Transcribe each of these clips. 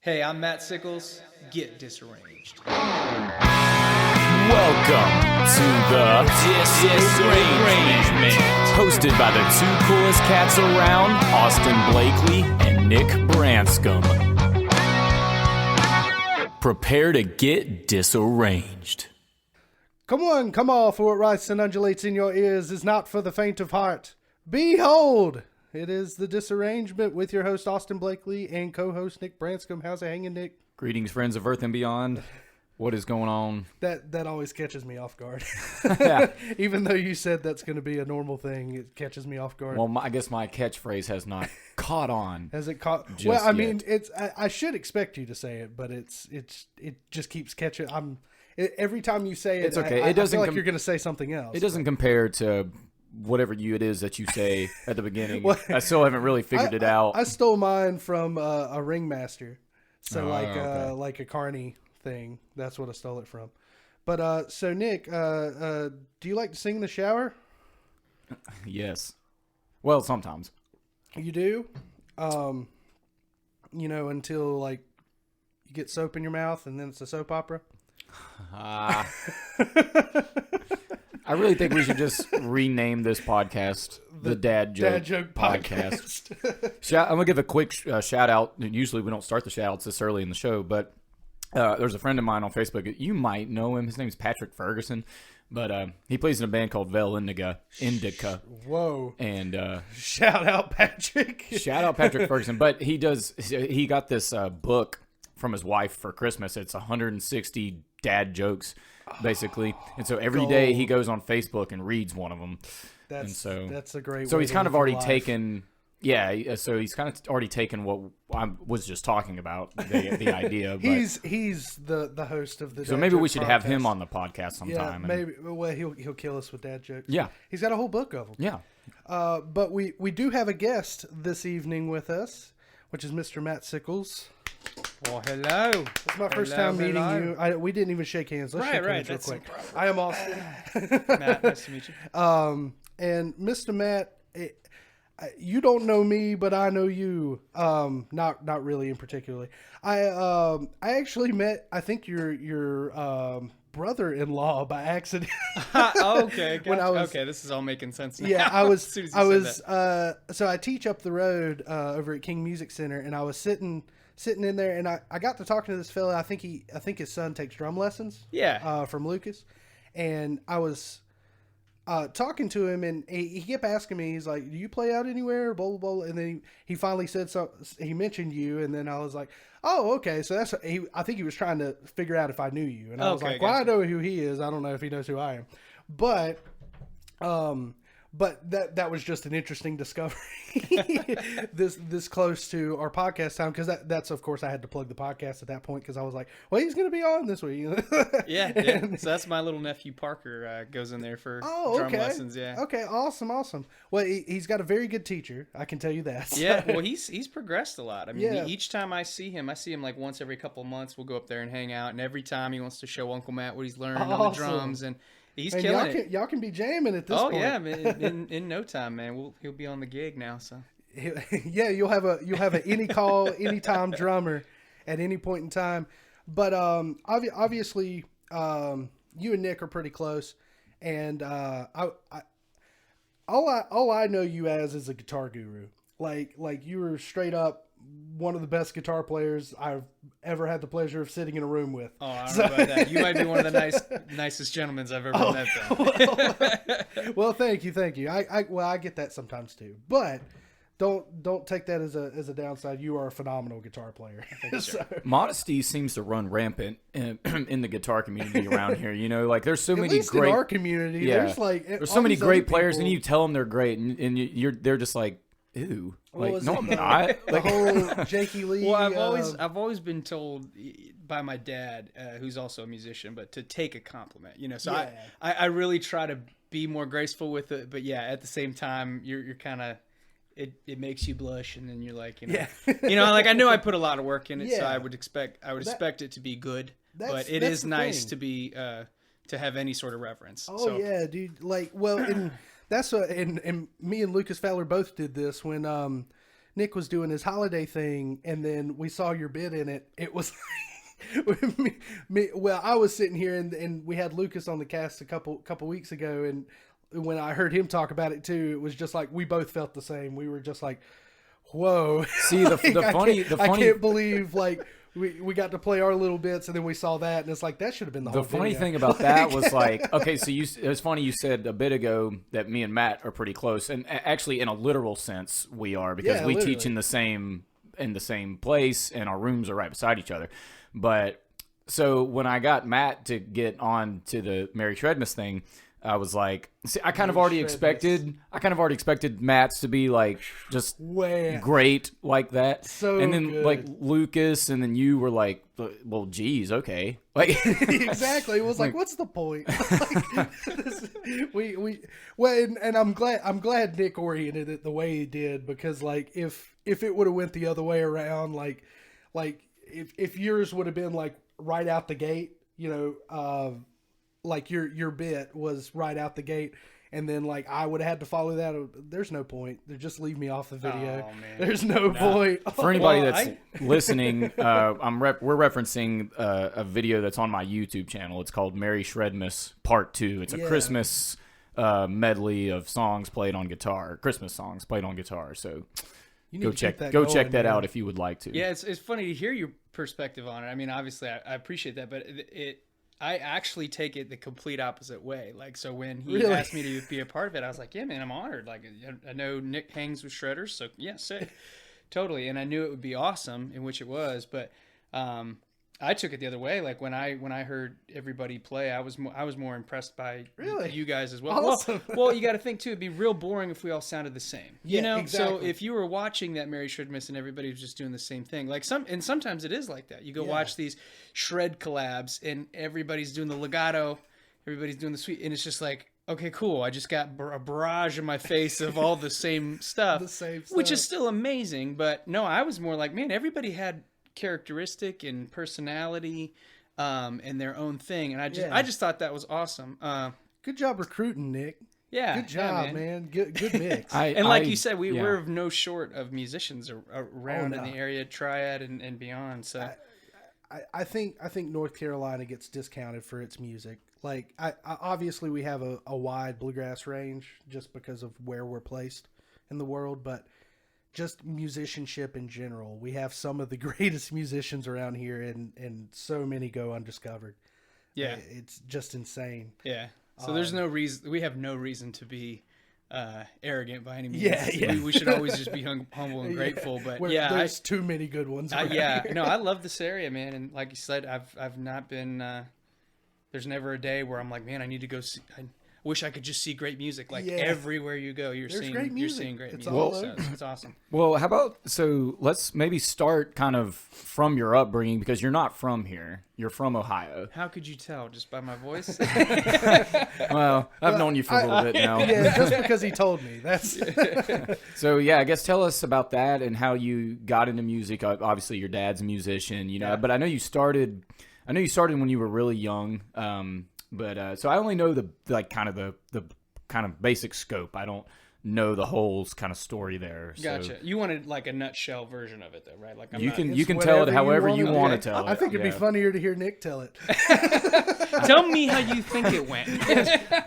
Hey, I'm Matt Sickels. Get disarranged. Welcome to the Disarrangement, hosted by the two coolest cats around, Austin Blakely and Nick Branscombe. Prepare to get disarranged. Come on, come all, for what rises and undulates in your ears is not for the faint of heart. Behold, it is the Disarrangement with your host Austin Blakely and co-host Nick Branscombe. How's it hanging, Nick? Greetings, friends of Earth and beyond. What is going on? That always catches me off guard. Yeah. Even though you said that's going to be a normal thing, it catches me off guard. Well, I guess my catchphrase has not caught on. Has it caught? Just Well, I yet. mean, I should expect you to say it, but it just keeps catching. Every time you say it, It's okay. I It doesn't feel like you're going to say something else. It doesn't compare to whatever it is that you say at the beginning. Well, I still haven't really figured it out. I stole mine from a ringmaster, so okay. like a carny thing. That's what I stole it from. But so Nick, do you like to sing in the shower? Yes. Well, sometimes. You do. Until like you get soap in your mouth, and then it's a soap opera. I really think we should just rename this podcast the Dad Joke Podcast. I'm going to give a quick shout out. Usually we don't start the shout outs this early in the show, but there's a friend of mine on Facebook. You might know him. His name is Patrick Ferguson, but he plays in a band called Vel Indica. Whoa. And shout out Patrick. Shout out Patrick Ferguson. But he got this book from his wife for Christmas. It's 160 dad jokes, basically. And so every day he goes on Facebook and reads one of them. That's a great. So way he's to kind of live already your life. taken. Yeah, so he's kind of already taken what I was just talking about, the idea. But, he's the host of the. so Dad maybe Joke we should have him podcast. on the podcast sometime. Yeah, maybe. Well, he'll kill us with dad jokes. Yeah. He's got a whole book of them. Yeah. But we do have a guest this evening with us, which is Mr. Matt Sickels. Well, hello. It's my first time meeting you. We didn't even shake hands. Let's shake hands real That's quick. no problem. I am Austin. Matt, nice to meet you. And Mr. Matt, you don't know me, but I know you. Not really in particularly. I actually met, I think your brother-in-law by accident. Okay, gotcha. When I was- okay, this is all making sense now. Yeah, I was. As soon as you said that. So I teach up the road over at King Music Center, and I was sitting in there, and I got to talking to this fella. I think his son takes drum lessons. Yeah. From Lucas, and I was talking to him, and he kept asking me. He's like, "Do you play out anywhere?" Blah blah blah. And then he finally said so. He mentioned you, and then I was like, "Oh, okay." So that's I think he was trying to figure out if I knew you, and I was Okay, like, "Well, I gotcha. know who he is. I don't know if he knows who I am," but that was just an interesting discovery this close to our podcast time, because that's of course I had to plug the podcast at that point, because I was like, well, he's going to be on this week. Yeah. So that's my little nephew Parker goes in there for drum lessons. Yeah. Okay, awesome. Well, he's got a very good teacher, I can tell you that. Yeah, well, he's progressed a lot. I mean, Yeah. each time I see him like once every couple of months. We'll go up there and hang out, and every time he wants to show Uncle Matt what he's learned on the Awesome. drums, and he's And killing it. y'all can be jamming at this Oh point. yeah, man, in no time, man. He'll be on the gig now. So Yeah, you'll have an any call, anytime drummer at any point in time. But obviously, you and Nick are pretty close, and all I know you as is a guitar guru. Like you were straight up one of the best guitar players I've ever had the pleasure of sitting in a room with. Oh, I don't know about that. You might be one of the nicest gentlemen I've ever met. Though. Well, thank you. I get that sometimes too, but don't take that as a downside. You are a phenomenal guitar player. So, Modesty seems to run rampant in the guitar community around here. You know, like there's so at many least great in our community, Yeah. there's so all many these great other players, and people- you tell them they're great, and they're just like, ew, like was no, it? I'm not. the Like, whole Jakey Lee. Well, I've always been told by my dad, who's also a musician, but to take a compliment. You know, so Yeah. I really try to be more graceful with it, but yeah, at the same time, you're kind of. It makes you blush, and then you're like, Yeah. like I know I put a lot of work in it, so Yeah. I would expect it to be good, but it that's is the nice thing. to be to have any sort of reverence. Oh so, yeah, dude. Like, well, and that's what, and me and Lucas Fowler both did this when Nick was doing his holiday thing, and then we saw your bit in it. It was well, I was sitting here, and we had Lucas on the cast a couple weeks ago, and when I heard him talk about it too, it was just like we both felt the same. We were just like, "Whoa!" See, the funny I can't believe like we got to play our little bits, and then we saw that, and it's like that should have been the whole. The funny video. thing about that was like, okay, so it was funny you said a bit ago that me and Matt are pretty close, and actually in a literal sense we are, because Yeah, we literally. teach in the same place, and our rooms are right beside each other. But so when I got Matt to get on to the Mary Shredmas thing, I was like, see, I kind of already expected Matt's to be like just Way great like that. So and then good. like Lucas, and then you were like, well, geez, okay, like exactly. It was like, what's the point? And I'm glad Nick oriented it the way he did, because like if it would have went the other way around, like if yours would have been like right out the gate, like your bit was right out the gate, and then like I would have had to follow that. There's no point. Just leave me off the video. Oh, man. There's no point. For anybody Well, that's listening, we're referencing a video that's on my YouTube channel. It's called Mary Shredmas Part 2. It's a Yeah. Christmas medley of songs played on guitar, Christmas songs played on guitar. So You need go to check keep that going, man. out if you would like to. Yeah, it's funny to hear your perspective on it. I mean, obviously, I appreciate that, but I actually take it the complete opposite way. Like, so when he Really? asked me to be a part of it, I was like, yeah, man, I'm honored. Like, I know Nick hangs with shredders, so yeah, sick. Totally. And I knew it would be awesome, in which it was, but I took it the other way. Like when I heard everybody play, I was more impressed by Really? you guys as well. Awesome. Well, you got to think too. It'd be real boring if we all sounded the same. You Yeah, know. exactly. So if you were watching that Mary Shredmas and everybody was just doing the same thing, like sometimes it is like that. You go watch these shred collabs and everybody's doing the legato, everybody's doing the sweet, and it's just like, okay, cool. I just got a barrage in my face of all the same stuff, The same which stuff. is still amazing. But no, I was more like, man, everybody had characteristic and personality and their own thing, and I just thought that was awesome. Good job recruiting, Nick. Yeah, Good job, yeah, man. Good mix. And like you said, we're of no short of musicians around no. in the area, Triad and beyond. So I think North Carolina gets discounted for its music. Like, I obviously we have a wide bluegrass range just because of where we're placed in the world, but just musicianship in general, we have some of the greatest musicians around here, and so many go undiscovered. yeah, It's just insane. yeah. So there's no reason. We have no reason to be arrogant by any means. Yeah. We should always just be humble and grateful. But yeah, there's too many good ones. around yeah, here. no, I love this area, man. And like you said, I've not been. There's never a day where I'm like, man, I need to go see. I wish I could just see great music. Like Yeah. everywhere you go, There's you're great music. seeing great It's music. all So over. it's awesome. Well, how about, so let's maybe start kind of from your upbringing, because you're not from here. You're from Ohio. How could you tell just by my voice? Well, I've known you for a little bit now. Yeah, just because he told me. That's So yeah, I guess tell us about that and how you got into music. Obviously, your dad's a musician, but I know you started when you were really young. So I only know the kind of basic scope. I don't know the whole kind of story there. So Gotcha. You wanted like a nutshell version of it, though, right? Like you not- can tell it however you wanna want do. to tell it. I think it'd be Yeah. funnier to hear Nick tell it. Tell me how you think it went.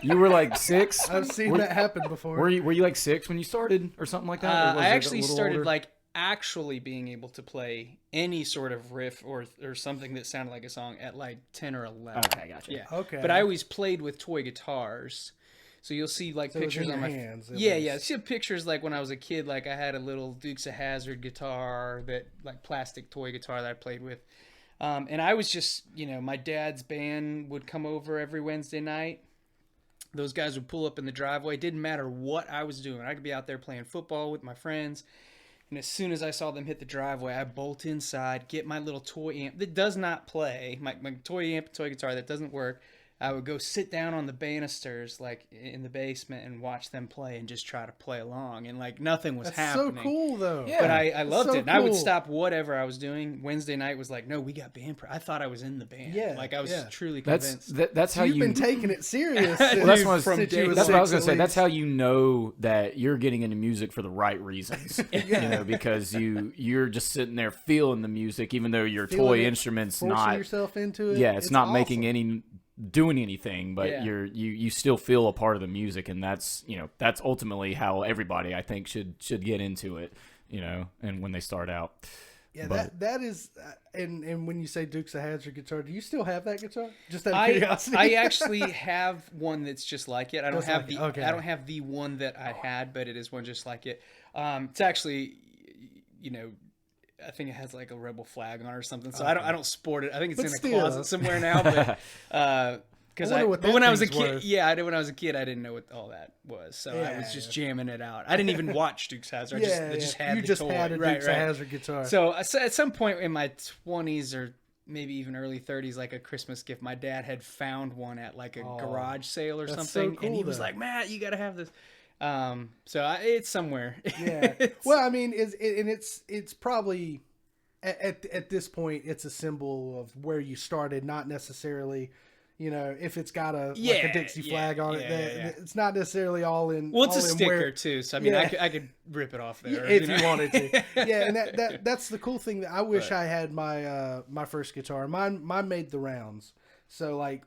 You were like 6. I've seen that happen before. Were you like 6 when you started or something like that? Or was I it a actually little started older? like actually being able to play any sort of riff or something that sounded like a song at like 10 or 11. Okay, gotcha. Yeah. Okay. But I always played with toy guitars. So you'll see like So it was pictures in on your my hands. It Yeah, was- yeah. See pictures like when I was a kid, like I had a little Dukes of Hazzard guitar, that like plastic toy guitar that I played with. And I was just, my dad's band would come over every Wednesday night. Those guys would pull up in the driveway. It didn't matter what I was doing. I could be out there playing football with my friends. And as soon as I saw them hit the driveway, I bolt inside, get my little toy amp that does not play, my toy amp, toy guitar that doesn't work. I would go sit down on the banisters, like in the basement, and watch them play and just try to play along. And like nothing was That's happening. so cool, though. Yeah. But I loved so it. And I would cool. stop whatever I was doing. Wednesday night was like, no, we got band. I thought I was in the band. Yeah, Like I was yeah. truly That's convinced. that's how You've you. been taking it serious. Well, that's what I was- since you were That's what I was 6 gonna say. at That's least. how you know that you're getting into music for the right reasons. You know, because you're just sitting there feeling the music, even though your Feeling toy it, instrument's forcing not. yourself into it. Yeah, it's not making awesome. doing anything, but Yeah. you still feel a part of the music, and that's that's ultimately how everybody I think should get into it. You know, and when they start out. Yeah, But- that is, and when you say Dukes of Hazzard guitar, do you still have that guitar? Just out of I curiosity. actually have one that's just like it. I don't Just have like the it, okay. I don't have the one that I had, but it is one just like it. It's actually, you know, I think it has like a rebel flag on it or something. So I don't sport it. I think it's But in a still. closet somewhere now. But because I wonder what but that when I was a thing's kid, worth. yeah, when I was a kid, I didn't know what all that was. So I was Yeah, just jamming it out. I didn't even watch Dukes Hazzard. I just had you the just toy. had a Right, Dukes of Hazzard guitar. So at some point in my 20s or maybe even early 30s, like a Christmas gift, my dad had found one at like a garage sale or that's something, so cool, and he was though. like, "Matt, you got to have this." It's somewhere. Yeah. Well, I mean, it's probably at this point, it's a symbol of where you started, not necessarily. You know, if it's got a like a Dixie flag on it, it's not necessarily all in. Well, it's all a in sticker where, too, so I mean, Yeah. I could rip it off there if know. you wanted to. Yeah, and that's the cool thing that I wish I had my my first guitar. Mine made the rounds. So like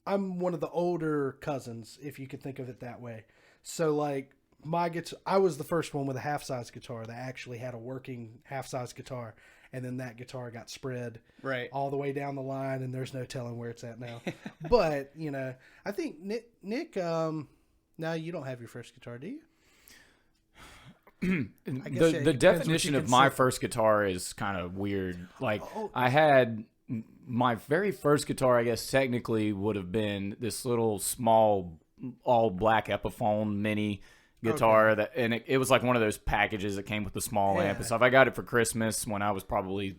I'm one of the older cousins, if you could think of it that way. So like my guitar, I was the first one with a half-size guitar that actually had a working half-size guitar, and then that guitar got spread Right. all the way down the line, and there's no telling where it's at now. But you know, I think Nick, now you don't have your first guitar, do you? I guess, yeah, The it depends what definition you of my consider. first guitar is kind of weird. Like Oh. I had my very first guitar, I guess technically would have been this little small all black Epiphone mini guitar and it was like one of those packages that came with the small amp and stuff. I got it for Christmas when I was probably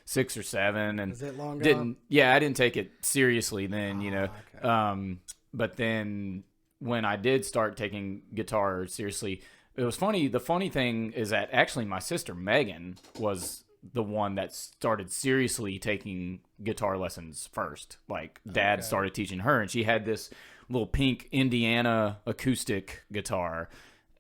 6 or 7, and Is it long didn't gone? yeah I didn't take it seriously then, you know. Okay. But then when I did start taking guitar seriously, it was funny. The funny thing is that actually my sister Megan was the one that started seriously taking guitar lessons first. Like Dad started teaching her, and she had this little pink Indiana acoustic guitar,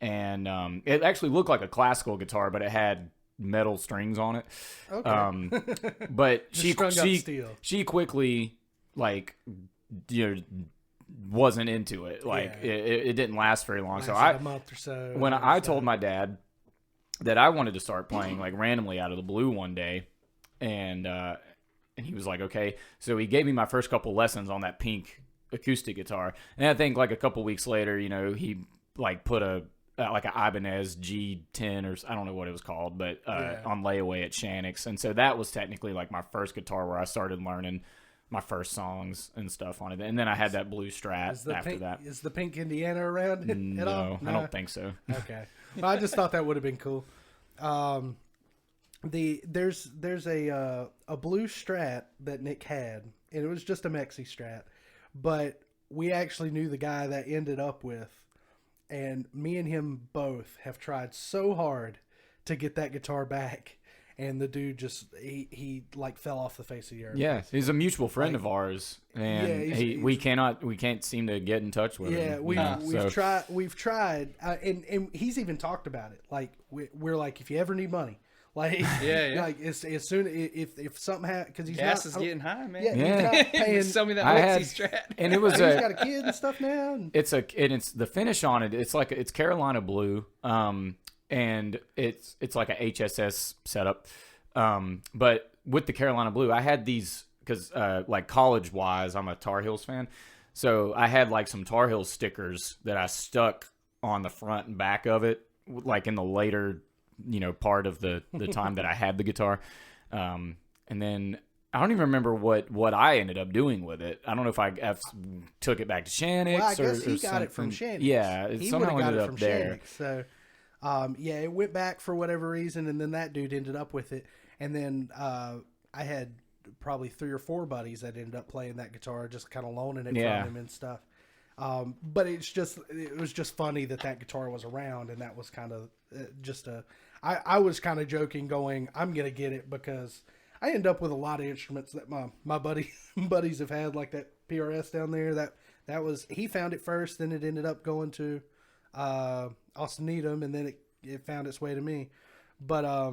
and it actually looked like a classical guitar, but it had metal strings on it. Okay. But strung up steel. she quickly like wasn't into it. Like Yeah. it didn't last very long. So Lasted a month or so. when and I then told my dad that I wanted to start playing like randomly out of the blue one day, and he was like, okay. So he gave me my first couple lessons on that pink acoustic guitar, and I think like a couple weeks later, you know, he like put a like an Ibanez G10 or I don't know what it was called, but on layaway at Shannick's, and so that was technically like my first guitar where I started learning my first songs and stuff on it, and then I had that blue Strat after that. Is the pink Indiana around at all? No, I don't think so. Okay. Well, I just thought that would have been cool. There's a blue Strat that Nick had, and it was just a Mexi Strat, but we actually knew the guy that ended up with, and me and him both have tried so hard to get that guitar back, and the dude just he like fell off the face of the earth. Yeah, he's a mutual friend of ours, and he's- we can't seem to get in touch with him. Yeah, you know, we've tried, and he's even talked about it. Like we're like, if you ever need money, like Yeah. like as soon if something happens, because he's Gas not, is getting high, man. yeah, Yeah. he's not paying. Sell me that I Mexi had- Strat. and it was He's a got a kid and stuff now. And, it's the finish on it. It's Carolina blue, and it's like a HSS setup, but with the Carolina blue, I had these because like college wise, I'm a Tar Heels fan, so I had like some Tar Heels stickers that I stuck on the front and back of it, like in the later, you know, part of the time that I had the guitar, and then I don't even remember what I ended up doing with it. I don't know if I took it back to Shannick's. well, I guess or he got it from something. Shannick's. Yeah, it he somehow would've got ended it up from there. Shannick's. So, yeah, it went back for whatever reason, and then that dude ended up with it. And then I had probably 3 or 4 buddies that ended up playing that guitar, just kind of loaning it Yeah. from him and stuff. But it was just funny that guitar was around, and that was kind of I was kind of joking, going, I'm gonna get it, because I end up with a lot of instruments that my buddies have had, like that PRS down there. That was, he found it first, then it ended up going to Austin Needham, and then it found its way to me. But I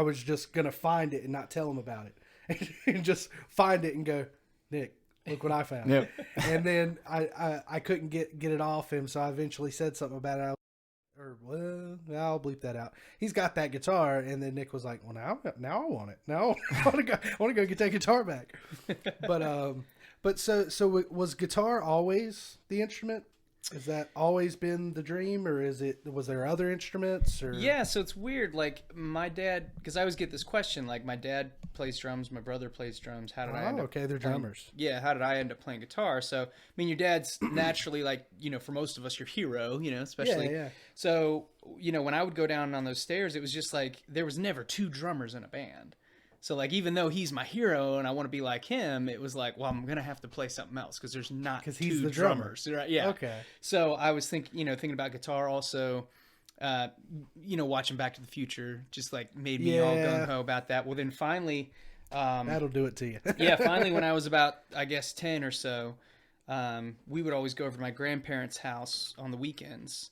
was just gonna find it and not tell him about it, and just find it and go, Nick, look what I found. Yep. And then I couldn't get it off him, so I eventually said something about it. I'll bleep that out. He's got that guitar, and then Nick was like, "Well, now I want it. Now I want to go get that guitar back." But so was guitar always the instrument? Has that always been the dream, or was there other instruments? Or Yeah, so it's weird. Like my dad, because I always get this question. Like my dad plays drums, my brother plays drums. How did I end up they're drummers. Yeah, how did I end up playing guitar? So I mean, your dad's naturally, like, for most of us, your hero. Especially. Yeah. So when I would go down on those stairs, it was just like there was never 2 drummers in a band. So, like, even though he's my hero and I want to be like him, it was like, well, I'm going to have to play something else because there's not 2 he's the drummer. drummers. Right? Yeah. Okay. So I was thinking about guitar also, watching Back to the Future just, like, made me all gung-ho about that. Well, then finally... that'll do it to you. Yeah, finally, when I was about, I guess, 10 or so, we would always go over to my grandparents' house on the weekends,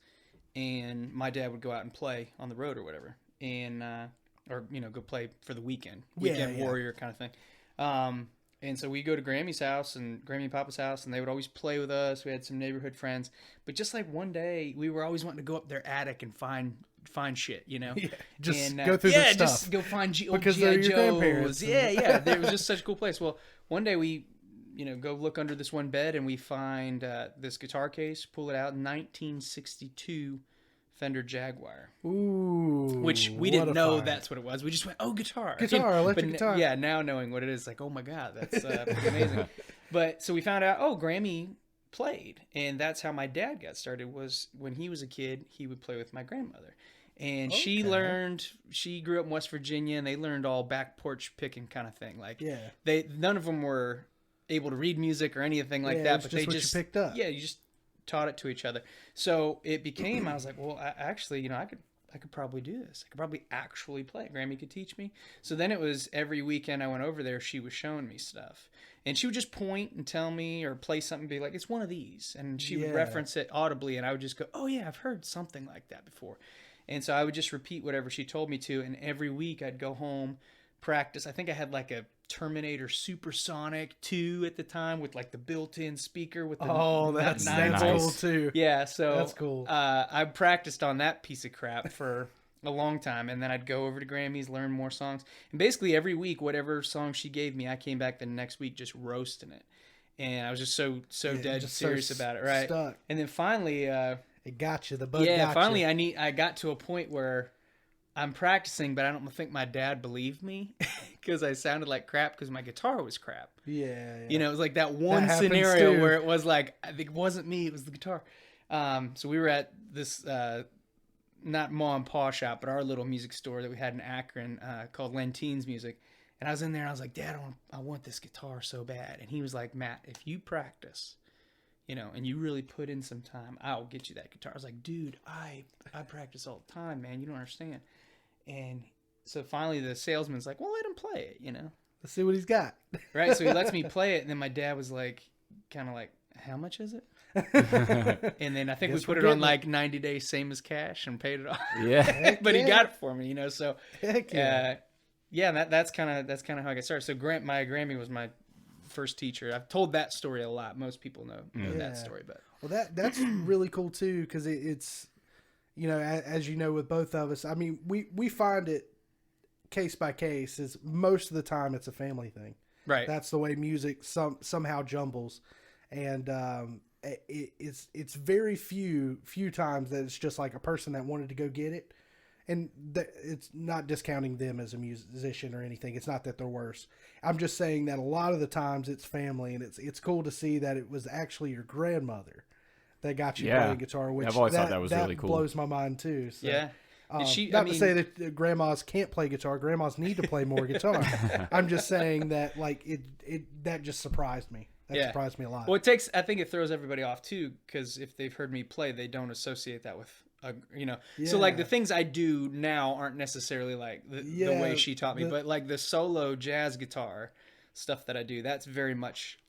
and my dad would go out and play on the road or whatever. And... or go play for the weekend warrior kind of thing. And so we go to Grammy's house and Grammy and Papa's house, and they would always play with us. We had some neighborhood friends, but just like one day we were always wanting to go up their attic and find shit, Yeah, just go through their stuff. Just go find old because G.I. they're your Joes. grandparents. Yeah. It was just such a cool place. Well, one day we, go look under this one bed and we find this guitar case, pull it out, 1962 Fender Jaguar. Ooh. Which we didn't know that's what it was. We just went, oh, guitar. Electric guitar. Yeah, now knowing what it is, like, oh my God, that's amazing. But so we found out, Grammy played. And that's how my dad got started, was when he was a kid, he would play with my grandmother. And she grew up in West Virginia, and they learned all back porch picking kind of thing. Like, none of them were able to read music or anything like that, but they just picked up. Yeah, you just taught it to each other. So it became, I was like, well, I could probably do this. I could probably actually play. Grammy could teach me. So then it was every weekend I went over there, she was showing me stuff. And she would just point and tell me or play something and be like, it's one of these. And she would reference it audibly, and I would just go, oh yeah, I've heard something like that before. And so I would just repeat whatever she told me to. And every week I'd go home, practice. I think I had like a Terminator Supersonic 2 at the time with like the built-in speaker with the that's nice. cool too. Yeah, so that's cool. I practiced on that piece of crap for a long time, and then I'd go over to Grammy's, learn more songs, and basically every week, whatever song she gave me, I came back the next week just roasting it, and I was just so dead serious about it, right? Stuck. And then finally, it got you. The bug. Yeah, finally, I got to a point where I'm practicing, but I don't think my dad believed me because I sounded like crap because my guitar was crap. Yeah. It was like that one scenario where it was like, I think it wasn't me, it was the guitar. So we were at this, not Ma and Pa shop, but our little music store that we had in Akron called Lentine's Music. And I was in there and I was like, Dad, I want this guitar so bad. And he was like, Matt, if you practice, and you really put in some time, I'll get you that guitar. I was like, dude, I practice all the time, man. You don't understand. And so finally the salesman's like, well, let him play it, Let's see what he's got. Right. So he lets me play it. And then my dad was like, kind of like, how much is it? And then I think we put it on like 90 days, same as cash, and paid it off. Yeah. But he got it for me, so Heck yeah. That's kind of how I got started. So my Grammy was my first teacher. I've told that story a lot. Most people know that story, but well, that's really cool too, because it's, as you know, with both of us, I mean, we find it case by case. Is most of the time it's a family thing, right? That's the way music somehow jumbles, and it's very few times that it's just like a person that wanted to go get it. And it's not discounting them as a musician or anything. It's not that they're worse. I'm just saying that a lot of the times it's family, and it's cool to see that it was actually your grandmother that got you playing guitar. Which I've always thought that was really cool. Blows my mind too. So. Yeah. Not to say that grandmas can't play guitar. Grandmas need to play more guitar. I'm just saying that like that just surprised me. That surprised me a lot. Well, I think it throws everybody off too, because if they've heard me play, they don't associate that with, So like the things I do now aren't necessarily like the way she taught me, but like the solo jazz guitar stuff that I do, that's very much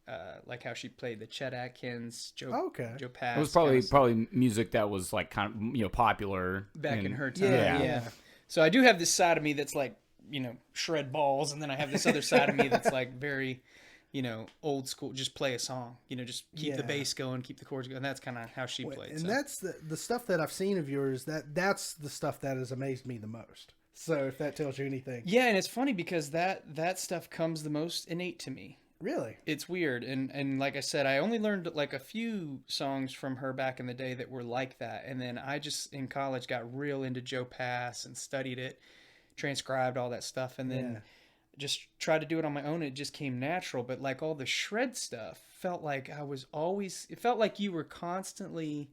like how she played the Chet Atkins, Joe Pass. It was probably music that was like kind of popular back in her time. Yeah. So I do have this side of me that's like shred balls, and then I have this other side of me that's like very old school, just play a song, just keep the bass going, keep the chords going. That's kind of how she played. And that's the stuff that I've seen of yours, that's the stuff that has amazed me the most. So if that tells you anything. Yeah, and it's funny because that stuff comes the most innate to me. Really? It's weird. And like I said, I only learned like a few songs from her back in the day that were like that. And then I just in college got real into Joe Pass and studied it, transcribed all that stuff, and then just tried to do it on my own. It just came natural. But like all the shred stuff felt like it felt like you were constantly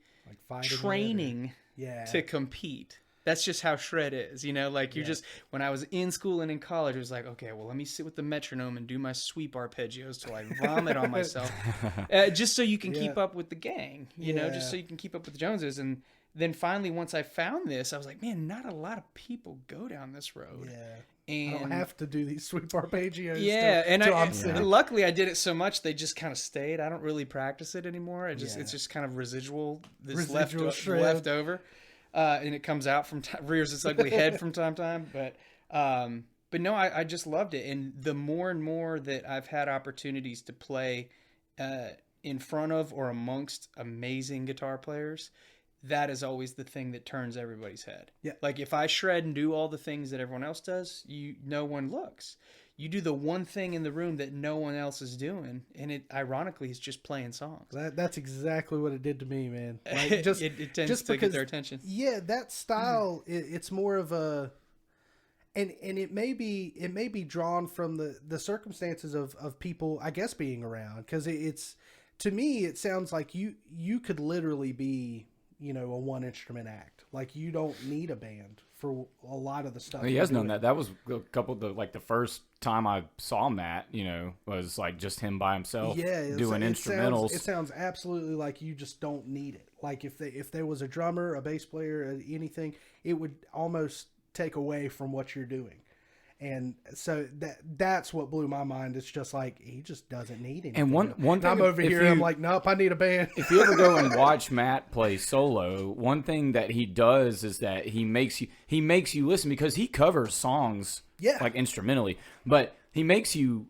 like training to compete. That's just how shred is, like you're just, when I was in school and in college, it was like, okay, well, let me sit with the metronome and do my sweep arpeggios till I vomit on myself, just so you can keep up with the gang, just so you can keep up with the Joneses. And then finally, once I found this, I was like, man, not a lot of people go down this road. Yeah. And I don't have to do these sweep arpeggios. Yeah, and luckily I did it so much they just kind of stayed. I don't really practice it anymore. It's just kind of residual left over. And it comes out rears its ugly head from time to time. But no, I just loved it. And the more and more that I've had opportunities to play in front of or amongst amazing guitar players, that is always the thing that turns everybody's head. Yeah. Like if I shred and do all the things that everyone else does, no one looks. You do the one thing in the room that no one else is doing, and it ironically is just playing songs. That's exactly what it did to me, man. Like it tends to get their attention. Yeah, that style, it's more of a, and it may be drawn from the circumstances of people, I guess, being around, because it's to me it sounds like you could literally be a one instrument act. Like you don't need a band for a lot of the stuff. He has known that. That was a couple of the first time I saw Matt, was like just him by himself doing instrumentals. It sounds absolutely like you just don't need it. Like if there was a drummer, a bass player, anything, it would almost take away from what you're doing. And so that's what blew my mind. It's just like he just doesn't need anything. And one thing, I'm over here, I'm like, nope, I need a band. If you ever go and watch Matt play solo, one thing that he does is that he makes you listen, because he covers songs like instrumentally, but he makes you.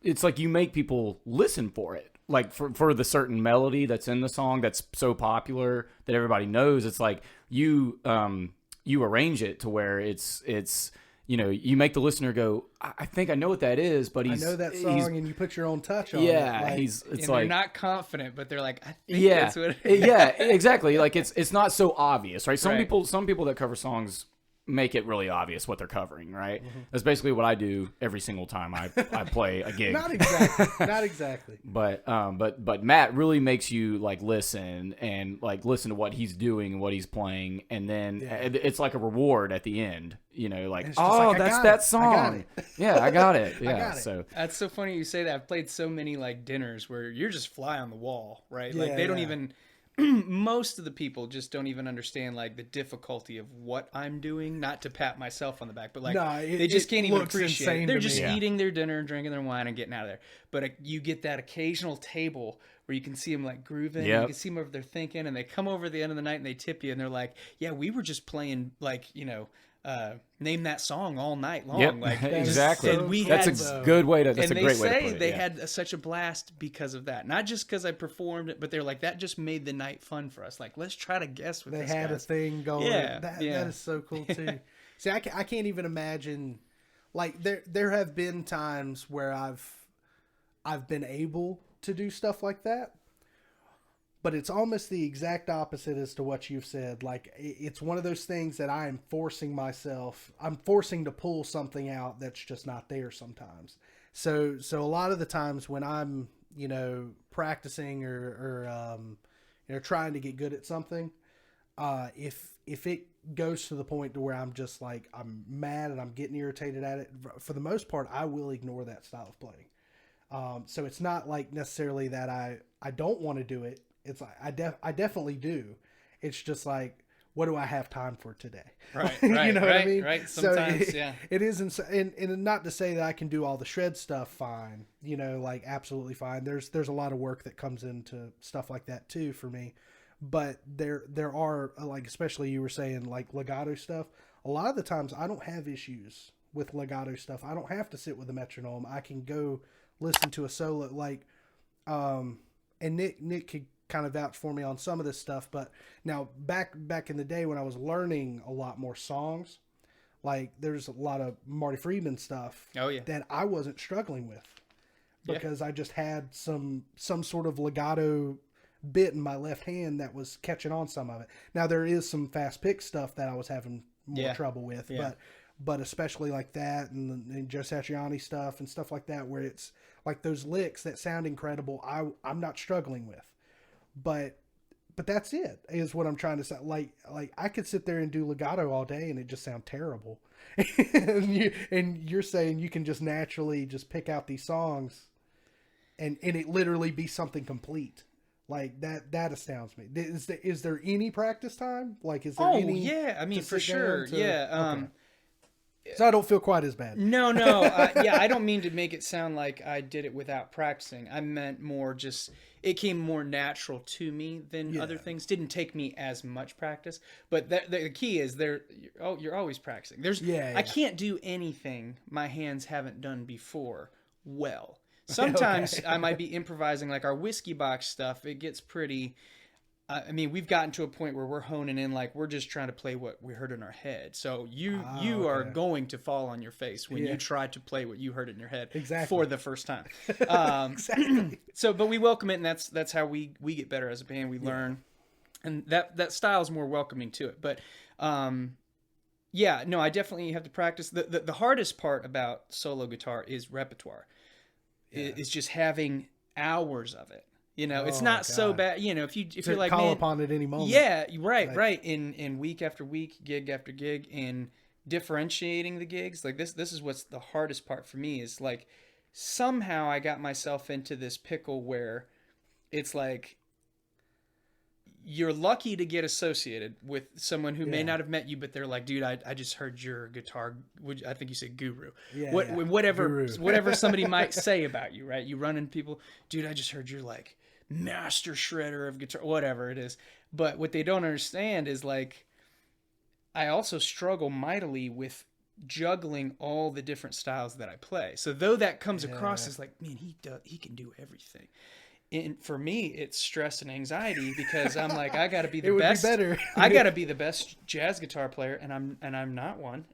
It's like you make people listen for it, like for the certain melody that's in the song that's so popular that everybody knows. It's like you arrange it to where it's. You make the listener go, I think I know what that is, but I know that song, and you put your own touch on it. Yeah, they're not confident, but they're like, I think that's what it is. Yeah, exactly. Like it's not so obvious, right? Some people that cover songs make it really obvious what they're covering, right? Mm-hmm. That's basically what I do every single time I play a gig. Not exactly. But Matt really makes you like listen to what he's doing and what he's playing, and then it's like a reward at the end. That's that song. I got it. Yeah, I got it. So that's so funny you say that. I've played so many like dinners where you're just fly on the wall, right? Like they don't even. Most of the people just don't even understand like the difficulty of what I'm doing. Not to pat myself on the back, but like they just can't even appreciate it. They're just eating their dinner and drinking their wine and getting out of there. But you get that occasional table where you can see them like grooving. Yep. You can see them over there thinking, and they come over at the end of the night and they tip you, and they're like, "Yeah, we were just playing like name that song all night long." Yep, like exactly. That's a good way to. That's a great way to put it. They had such a blast because of that. Not just because I performed it, but they're like, that just made the night fun for us. Like, let's try to guess what they this had guy's. A thing going. Yeah, that is so cool too. See, I can't even imagine. Like there have been times where I've been able to do stuff like that. But it's almost the exact opposite as to what you've said. Like, it's one of those things that I'm forcing to pull something out that's just not there sometimes. So a lot of the times when I'm, practicing or trying to get good at something, if it goes to the point to where I'm just like, I'm mad and I'm getting irritated at it, for the most part, I will ignore that style of playing. So it's not like necessarily that I don't want to do it. It's like I definitely do. It's just like, what do I have time for today? Right, You right, know what I mean? right. Sometimes, so yeah. it isn't, and not to say that I can do all the shred stuff fine, like absolutely fine. There's a lot of work that comes into stuff like that too for me. But there are, like, especially you were saying, like, legato stuff. A lot of the times I don't have issues with legato stuff. I don't have to sit with a metronome. I can go listen to a solo, like, and Nick could kind of vouch for me on some of this stuff. But now back in the day when I was learning a lot more songs, like, there's a lot of Marty Friedman stuff that I wasn't struggling with because I just had some sort of legato bit in my left hand that was catching on some of it. Now there is some fast pick stuff that I was having more trouble with, but especially like that and Joe Satriani stuff and stuff like that, where it's like those licks that sound incredible, I'm not struggling with. But that's it, is what I'm trying to say. Like I could sit there and do legato all day and it just sound terrible. and you're saying you can just naturally just pick out these songs and it literally be something complete. Like that astounds me. Is there any practice time? Like, is there any? Yeah, I mean, for sure. Okay. So I don't feel quite as bad. No. I don't mean to make it sound like I did it without practicing. I meant more just, it came more natural to me than other things. Didn't take me as much practice. But the key is you're always practicing. I can't do anything my hands haven't done before well. Sometimes I might be improvising, like our whiskey box stuff. It gets pretty, I mean, we've gotten to a point where we're honing in, like we're just trying to play what we heard in our head. So you are going to fall on your face when you try to play what you heard in your head for the first time. Exactly. So, but we welcome it, and that's how we get better as a band. We learn, and that style is more welcoming to it. But I definitely have to practice. The hardest part about solo guitar is repertoire. Is just having hours of it. It's not so bad. If you're like, call upon at any moment. Yeah, right. In week after week, gig after gig, and differentiating the gigs. Like this is what's the hardest part for me, is like somehow I got myself into this pickle where it's like you're lucky to get associated with someone who may not have met you, but they're like, dude, I just heard your guitar. I think you said guru. Whatever somebody might say about you, right? You run into people, dude, I just heard you're like master shredder of guitar, whatever it is. But what they don't understand is, like, I also struggle mightily with juggling all the different styles that I play. So though that comes across as like, man, he can do everything. And for me, it's stress and anxiety, because I'm like, I got to be the best. I got to be the best jazz guitar player, and I'm not one.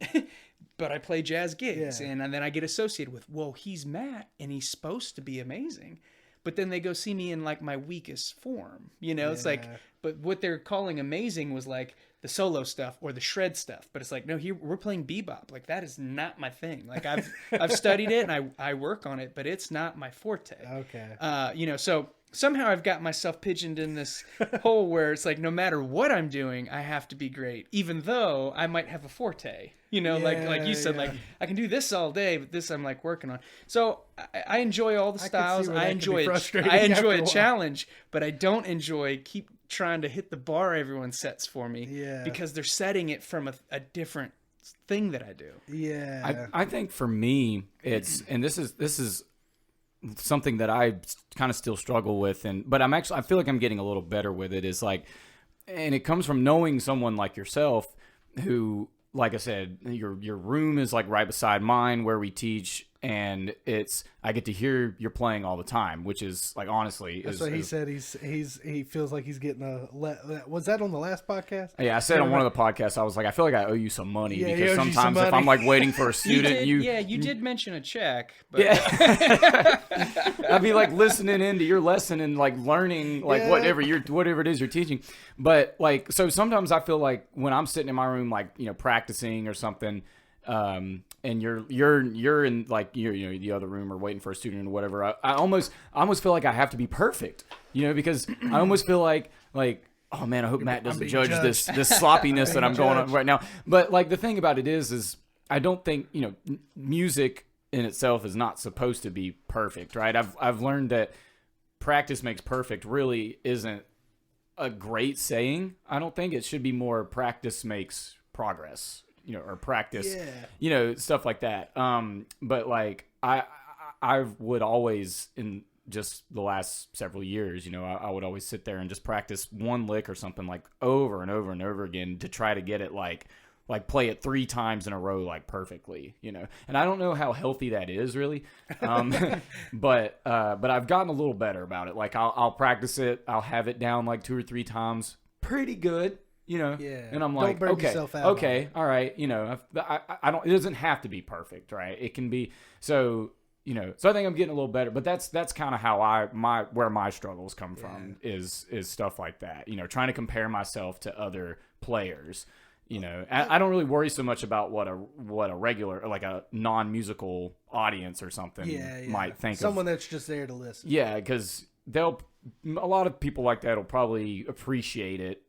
But I play jazz gigs, and then I get associated with, well, he's Matt, and he's supposed to be amazing. But then they go see me in like my weakest form. It's like, but what they're calling amazing was like the solo stuff or the shred stuff. But it's like, no, here we're playing bebop. Like, that is not my thing. Like, I've studied it and I work on it, but it's not my forte. Okay. So somehow I've got myself pigeoned in this hole where it's like, no matter what I'm doing, I have to be great, even though I might have a forte. Like you said, like I can do this all day, but this I'm like working on. So I enjoy all the styles. I enjoy a challenge, but I don't enjoy keep trying to hit the bar everyone sets for me, because they're setting it from a different thing that I do. I think for me, it's, and this is something that I kind of still struggle with, but I feel like I'm getting a little better with it, is like, and it comes from knowing someone like yourself who, like I said, your room is like right beside mine where we teach, and I get to hear you're playing all the time, which is like, honestly, that's what he said. He feels like he's getting was that on the last podcast? Yeah, I said on one of the podcasts, I was like, I feel like I owe you some money, because sometimes if I'm like waiting for a student, you did mention a check, but I'd be like listening into your lesson and like learning like whatever it is you're teaching. But like, so sometimes I feel like when I'm sitting in my room, like, practicing or something, and you're in like the other room or waiting for a student or whatever, I almost feel like I have to be perfect, because I almost feel like Oh man, I hope Matt doesn't being judge judged. this sloppiness that I'm going on judged. right now. But like the thing about it is I don't think, music in itself is not supposed to be perfect, right? I've learned that practice makes perfect really isn't a great saying. I don't think it should be more practice makes progress, or practice, stuff like that. But like I would always, in just the last several years, I would always sit there and just practice one lick or something like over and over and over again to try to get it like play it 3 times in a row, like perfectly, and I don't know how healthy that is really. But I've gotten a little better about it. Like I'll practice it. I'll have it down like 2 or 3 times. Pretty good. And I'm like, burn okay, yourself out on all right. I don't, it doesn't have to be perfect, right? It can be, so I think I'm getting a little better, but that's kind of how where my struggles come from is stuff like that, trying to compare myself to other players. I don't really worry so much about what a regular, like a non-musical audience or something might think someone that's just there to listen. Yeah, because a lot of people like that will probably appreciate it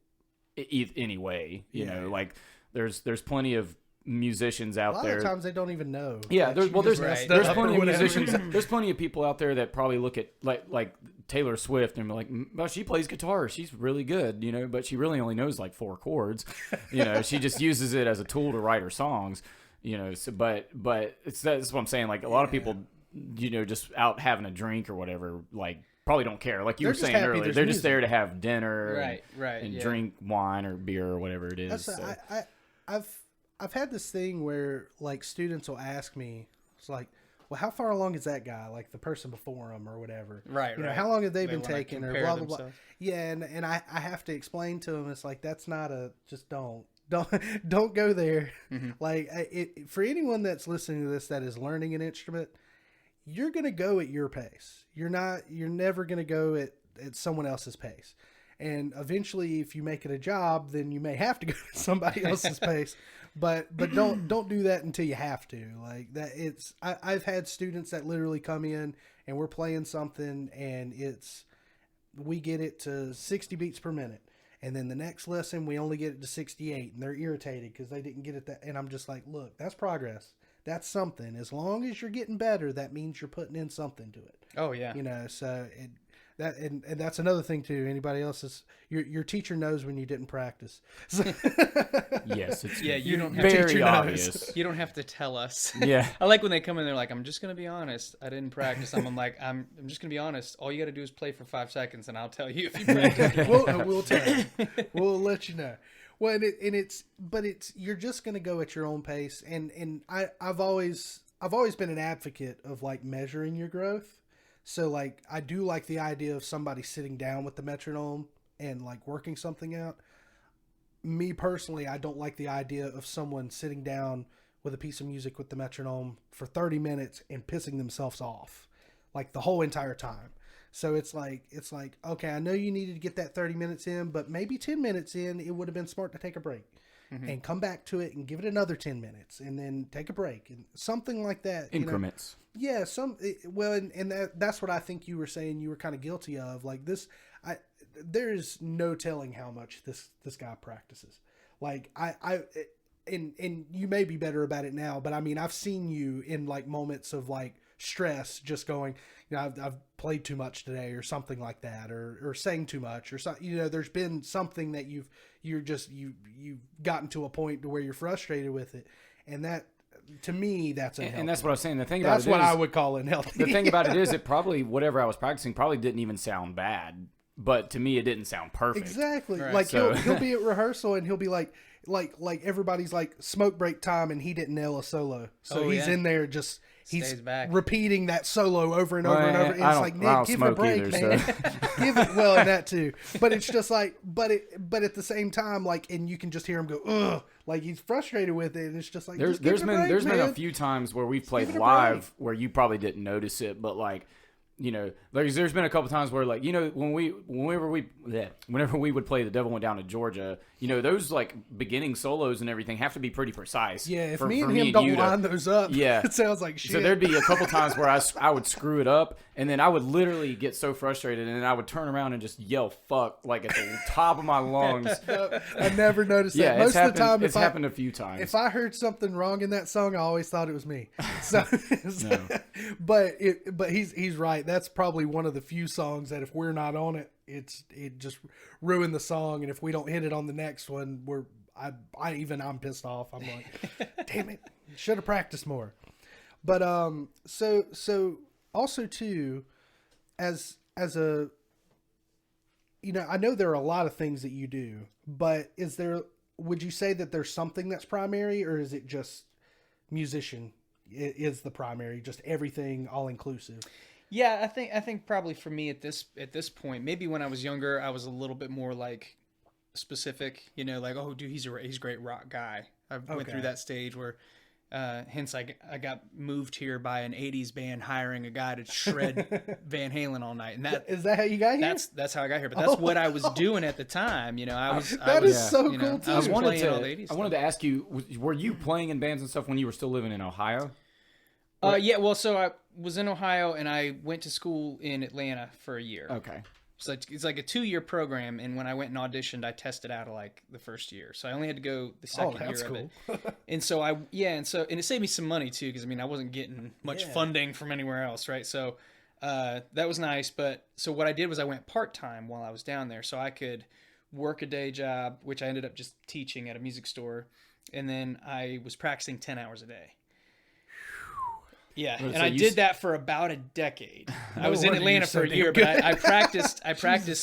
anyway. Like there's plenty of musicians out there. A lot of times they don't even know. Yeah, there's plenty of musicians. There's There's plenty of people out there that probably look at like Taylor Swift and be like, well, she plays guitar, she's really good, but she really only knows like 4 chords. She just uses it as a tool to write her songs. So, but that's what I'm saying. Like a lot of people, just out having a drink or whatever, like probably don't care. Like you were saying earlier, they're just there to have dinner, and drink wine or beer or whatever it is. I've had this thing where like students will ask me, it's like, well, how far along is that guy? Like the person before him or whatever. Right. How long have they been wanna taking or compare blah, blah, blah. themselves. Yeah. And I have to explain to them, it's like, that's not just don't go there. Mm-hmm. Like for anyone that's listening to this, that is learning an instrument, you're going to go at your pace. You're never going to go at someone else's pace. And eventually, if you make it a job, then you may have to go to somebody else's pace. But don't do that until you have to. Like that, I've had students that literally come in and we're playing something and we get it to 60 beats per minute, and then the next lesson we only get it to 68, and they're irritated because they didn't get it that. And I'm just like, look, that's progress. That's something. As long as you're getting better, that means you're putting in something to it. Oh yeah. So and that's another thing too. Anybody else is your teacher knows when you didn't practice. So, yes, it's you don't have very to, obvious. You don't have to tell us. Yeah. I like when they come in, they're like, I'm just gonna be honest, I didn't practice. I'm like, I'm just gonna be honest. All you got to do is play for 5 seconds, and I'll tell you if you practice. we'll tell you. We'll let you know. Well, but you're just gonna go at your own pace, and I've always been an advocate of like measuring your growth. So like I do like the idea of somebody sitting down with the metronome and like working something out. Me personally, I don't like the idea of someone sitting down with a piece of music with the metronome for 30 minutes and pissing themselves off like the whole entire time. So it's like, okay, I know you needed to get that 30 minutes in, but maybe 10 minutes in, it would have been smart to take a break and come back to it and give it another 10 minutes and then take a break and something like that. Increments. Yeah. That's what I think you were saying you were kind of guilty of. Like this, there's no telling how much this guy practices. Like and you may be better about it now, but I mean, I've seen you in like moments of like stress, just going, I've played too much today or something like that, or sang too much or something. There's been something that you've gotten to a point to where you're frustrated with it. And that, to me, that's unhealthy. And that's what I was saying. The thing about that's what I would call unhealthy. The thing about it is, it probably, whatever I was practicing probably didn't even sound bad, but to me, it didn't sound perfect. Exactly. Right. Like he'll be at rehearsal and he'll be like everybody's like smoke break time and he didn't nail a solo. So he's in there just, he's repeating that solo over and over and over. And it's like, Nick, give it a break, either, man. So. Give it, well, and that too. But it's just like, but at the same time, like, and you can just hear him go, ugh, like he's frustrated with it. And it's just like, there's been a few times where we've played live where you probably didn't notice it, but like like there's been a couple times where like whenever we would play The Devil Went Down to Georgia, those like beginning solos and everything have to be pretty precise. Yeah, if me and him don't line those up, yeah, it sounds like shit. So there'd be a couple times where I would screw it up, and then I would literally get so frustrated, and then I would turn around and just yell "fuck" like at the top of my lungs. I never noticed that. Yeah, Most of the time, it's happened a few times. If I heard something wrong in that song, I always thought it was me. So, No. but he's right. That's probably one of the few songs that if we're not on it, it just ruined the song. And if we don't hit it on the next one, I'm pissed off. I'm like, damn it, should have practiced more. But so also too, as a, I know there are a lot of things that you do, but would you say that there's something that's primary, or is it just musician is the primary, just everything all inclusive? Yeah, I think probably for me at this point, maybe when I was younger, I was a little bit more like specific, like, oh dude, he's a great rock guy. I went through that stage where hence I got moved here by an 80s band hiring a guy to shred Van Halen all night. And is that how you got here? That's how I got here. But that's what I was doing at the time. I was so cool too. I was playing all the 80s. I wanted to ask you, were you playing in bands and stuff when you were still living in Ohio? Yeah, well, so I was in Ohio and I went to school in Atlanta for a year. Okay. So it's like a 2-year program, and when I went and auditioned, I tested out of like the first year. So I only had to go the second year of it. And so and it saved me some money too, because I wasn't getting much funding from anywhere else, right? So that was nice. But so what I did was I went part-time while I was down there, so I could work a day job, which I ended up just teaching at a music store, and then I was practicing 10 hours a day. Yeah, and I did that for about a decade. I was in Atlanta for a year, but I practiced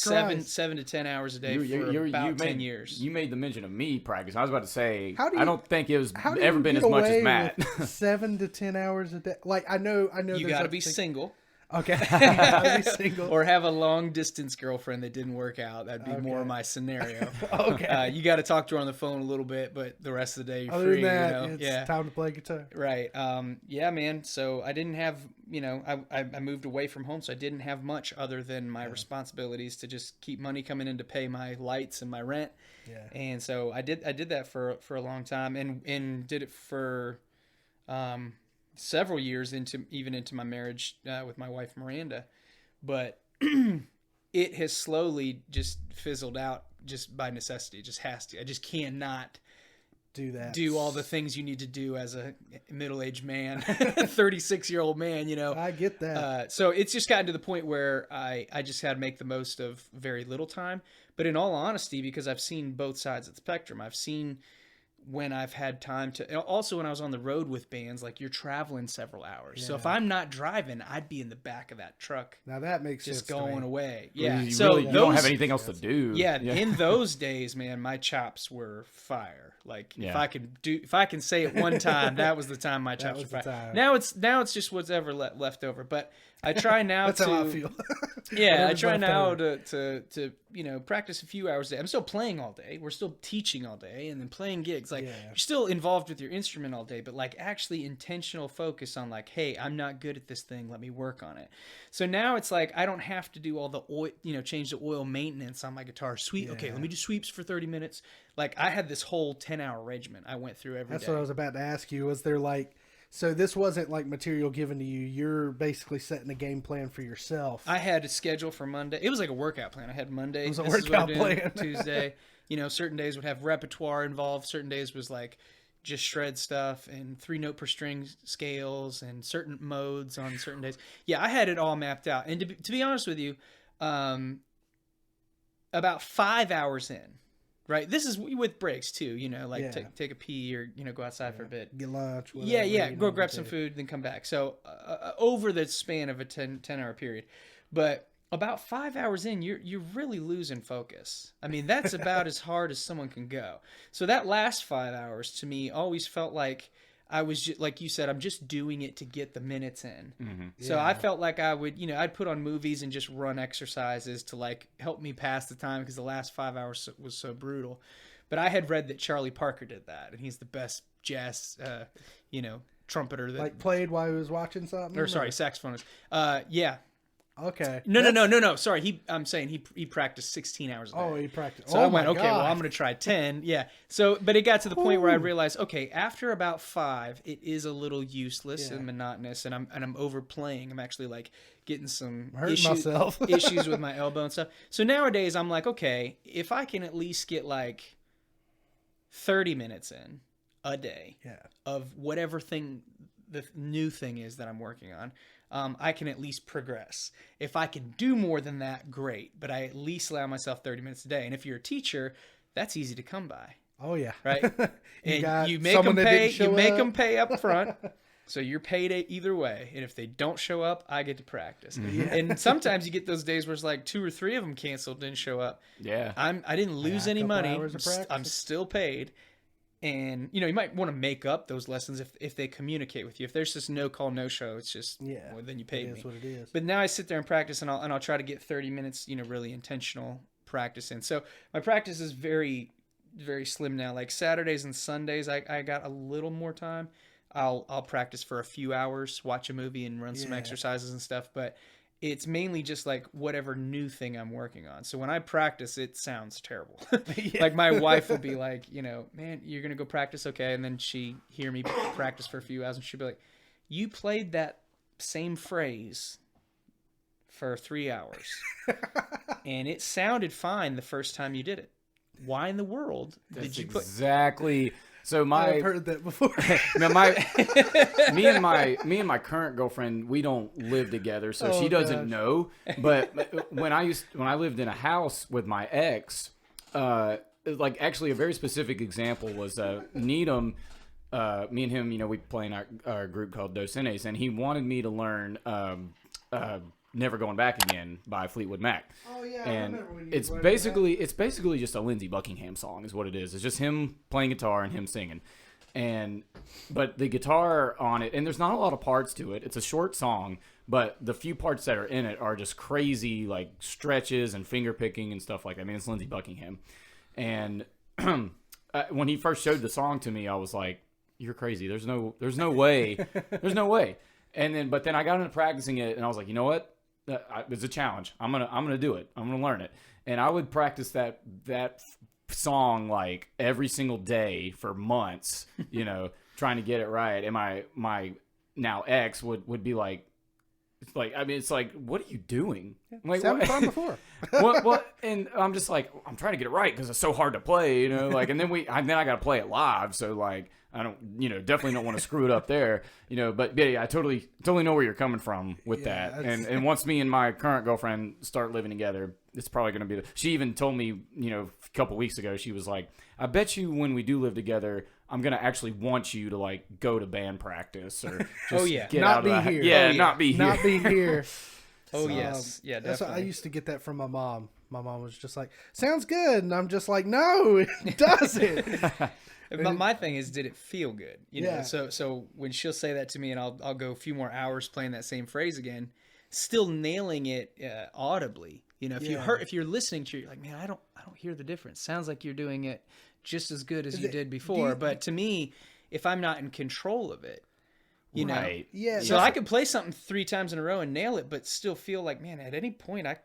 7 to 10 hours a day for about 10 years. You made the mention of me practice. I was about to say, I don't think it was ever been as much as Matt. 7 to 10 hours a day. Like I know. You got to be single. Okay, gotta be single. Or have a long distance girlfriend that didn't work out. That'd be more of my scenario. Okay, you got to talk to her on the phone a little bit, but the rest of the day you're Other free. than that, it's time to play guitar. Right. Yeah, man. So I didn't have, I moved away from home, so I didn't have much other than my responsibilities to just keep money coming in to pay my lights and my rent. Yeah. And so I did that for a long time, and did it for several years into my marriage with my wife Miranda, but it has slowly just fizzled out just by necessity. It just has to. I just cannot do all the things you need to do as a middle-aged man, 36-year-old man. I get that. So it's just gotten to the point where I just had to make the most of very little time. But in all honesty, because I've seen both sides of the spectrum, I've seen when I've had time to, also when I was on the road with bands, like you're traveling several hours. So if I'm not driving, I'd be in the back of that truck. Now that makes sense. Just going away. Yeah. You so you don't have anything else to do. Yeah. In those days, man, my chops were fire. Like if I can say it one time, that was the time my chops were fire. Now it's just whatever left over. But I try now That's how I feel. Yeah, I try now to practice a few hours a day. I'm still playing all day. We're still teaching all day and then playing gigs. Like you're still involved with your instrument all day, but like actually intentional focus on like, hey, I'm not good at this thing. Let me work on it. So now it's like I don't have to do all the oil, change the oil maintenance on my guitar. Okay, let me do sweeps for 30 minutes. Like I had this whole 10-hour regimen I went through every day. That's what I was about to ask you. Was there like, so this wasn't like material given to you. You're basically setting a game plan for yourself. I had a schedule for Monday. It was like a workout plan. I had Monday. It was a workout plan. Tuesday. Certain days would have repertoire involved. Certain days was like just shred stuff and 3-note per string scales and certain modes on certain days. Yeah, I had it all mapped out. And to be honest with you, about 5 hours in, right? This is with breaks too, take a pee or, go outside for a bit. Get lunch. Whatever, yeah. Go grab some food, then come back. So over the span of a 10-hour period. But about 5 hours in, you're really losing focus. I mean, that's about as hard as someone can go. So that last 5 hours to me always felt like I was just, like you said, I'm just doing it to get the minutes in. Mm-hmm. So I felt like I would, I'd put on movies and just run exercises to like help me pass the time because the last 5 hours was so brutal. But I had read that Charlie Parker did that, and he's the best jazz, trumpeter that like played while he was watching something. Or sorry, saxophonist. Yeah. Okay. No. Sorry, I'm saying he practiced 16 hours a day. Oh, he practiced. So oh I went, my okay, well, God. I'm going to try 10. Yeah. So, but it got to the point where I realized, okay, after about 5, it is a little useless and monotonous, and I'm overplaying. I'm actually like getting some hurting myself. issues with my elbow and stuff. So nowadays, I'm like, okay, if I can at least get like 30 minutes in a day of whatever thing the new thing is that I'm working on, I can at least progress. If I can do more than that, great. But I at least allow myself 30 minutes a day. And if you're a teacher, that's easy to come by. Oh yeah. Right? And you make someone them that pay. didn't show You make up. them pay up front. So you're paid either way. And if they don't show up, I get to practice. And sometimes you get those days where it's like 2 or 3 of them canceled, didn't show up. Yeah. I didn't lose a any couple money. hours of practice. I'm still paid. And, you know, you might want to make up those lessons if they communicate with you. If there's just no call, no show, it's just, well, then you paid me. It is what it is. But now I sit there and practice, and I'll try to get 30 minutes, you know, really intentional practice in. So my practice is very, very slim now. Like Saturdays and Sundays, I got a little more time. I'll practice for a few hours, watch a movie, and run some exercises and stuff. But it's mainly just like whatever new thing I'm working on. So when I practice, it sounds terrible. Like my wife will be like, you know, man, you're going to go practice. Okay. And then she hear me practice for a few hours and she'll be like, you played that same phrase for 3 hours and it sounded fine the first time you did it. Why in the world did you put exactly? So I've heard that before. me and my current girlfriend, we don't live together, so she doesn't know. But when I lived in a house with my ex, like actually a very specific example was Needham. Me and him, you know, we play in our group called Docentes, and he wanted me to learn "Never Going Back Again" by Fleetwood Mac. Oh yeah, and I remember when you it's basically just a Lindsey Buckingham song, is what it is. It's just him playing guitar and him singing, but the guitar on it, and there's not a lot of parts to it. It's a short song, but the few parts that are in it are just crazy, like stretches and finger picking and stuff like that. I mean, it's Lindsey Buckingham, and when he first showed the song to me, I was like, "You're crazy. There's no way. There's no way." But then I got into practicing it, and I was like, you know what? It's a challenge. I'm gonna do it. I'm gonna learn it. And I would practice that song like every single day for months, you know, trying to get it right. And my now ex would be like, it's like, what are you doing? I'm like, Sounded fun before. what? And I'm just like, I'm trying to get it right because it's so hard to play, you know. Like, and then I got to play it live, so like, I don't, you know, definitely don't want to screw it up there, you know. But yeah, I totally know where you're coming from with that. And once me and my current girlfriend start living together, it's probably going to be. She even told me, you know, a couple weeks ago, she was like, I bet you when we do live together, I'm gonna actually want you to like go to band practice or just get not out be of the here. Yeah, not be here. Not be here. yes. Yeah, That's definitely. what I used to get that from my mom. My mom was just like, sounds good. And I'm just like, no, it doesn't. But my thing is, did it feel good? You know, Yeah. so when she'll say that to me, and I'll go a few more hours playing that same phrase again, still nailing it audibly. You know, if you're listening to it, you're like, man, I don't hear the difference. Sounds like you're doing it just as good as you did before. But to me, if I'm not in control of it, you know, Yeah. so I could play something 3 times in a row and nail it, but still feel like, man, at any point, I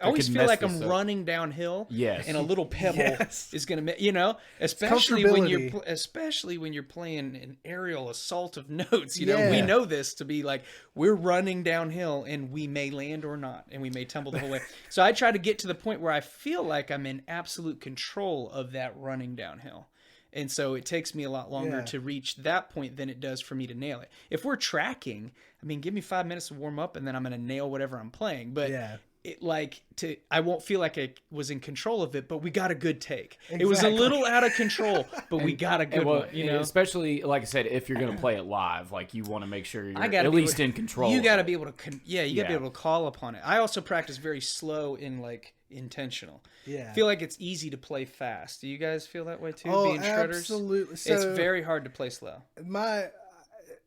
always feel like I'm running downhill. Yes. And a little pebble is going to, you know, especially when you're playing an aerial assault of notes. You know, we know this to be like, we're running downhill and we may land or not, and we may tumble the whole way. So I try to get to the point where I feel like I'm in absolute control of that running downhill. And so it takes me a lot longer to reach that point than it does for me to nail it. If we're tracking, I mean, give me 5 minutes to warm up and then I'm going to nail whatever I'm playing. But I won't feel like I was in control of it, but we got a good take. Exactly. It was a little out of control, but we got a good one. You know, especially like I said, if you're going to play it live, like you want to make sure you're at least in control. You got to be able to, you got to be able to call upon it. I also practice very slow in like intentional. Yeah. I feel like it's easy to play fast. Do you guys feel that way too? Oh, being shredders? Absolutely. So it's very hard to play slow.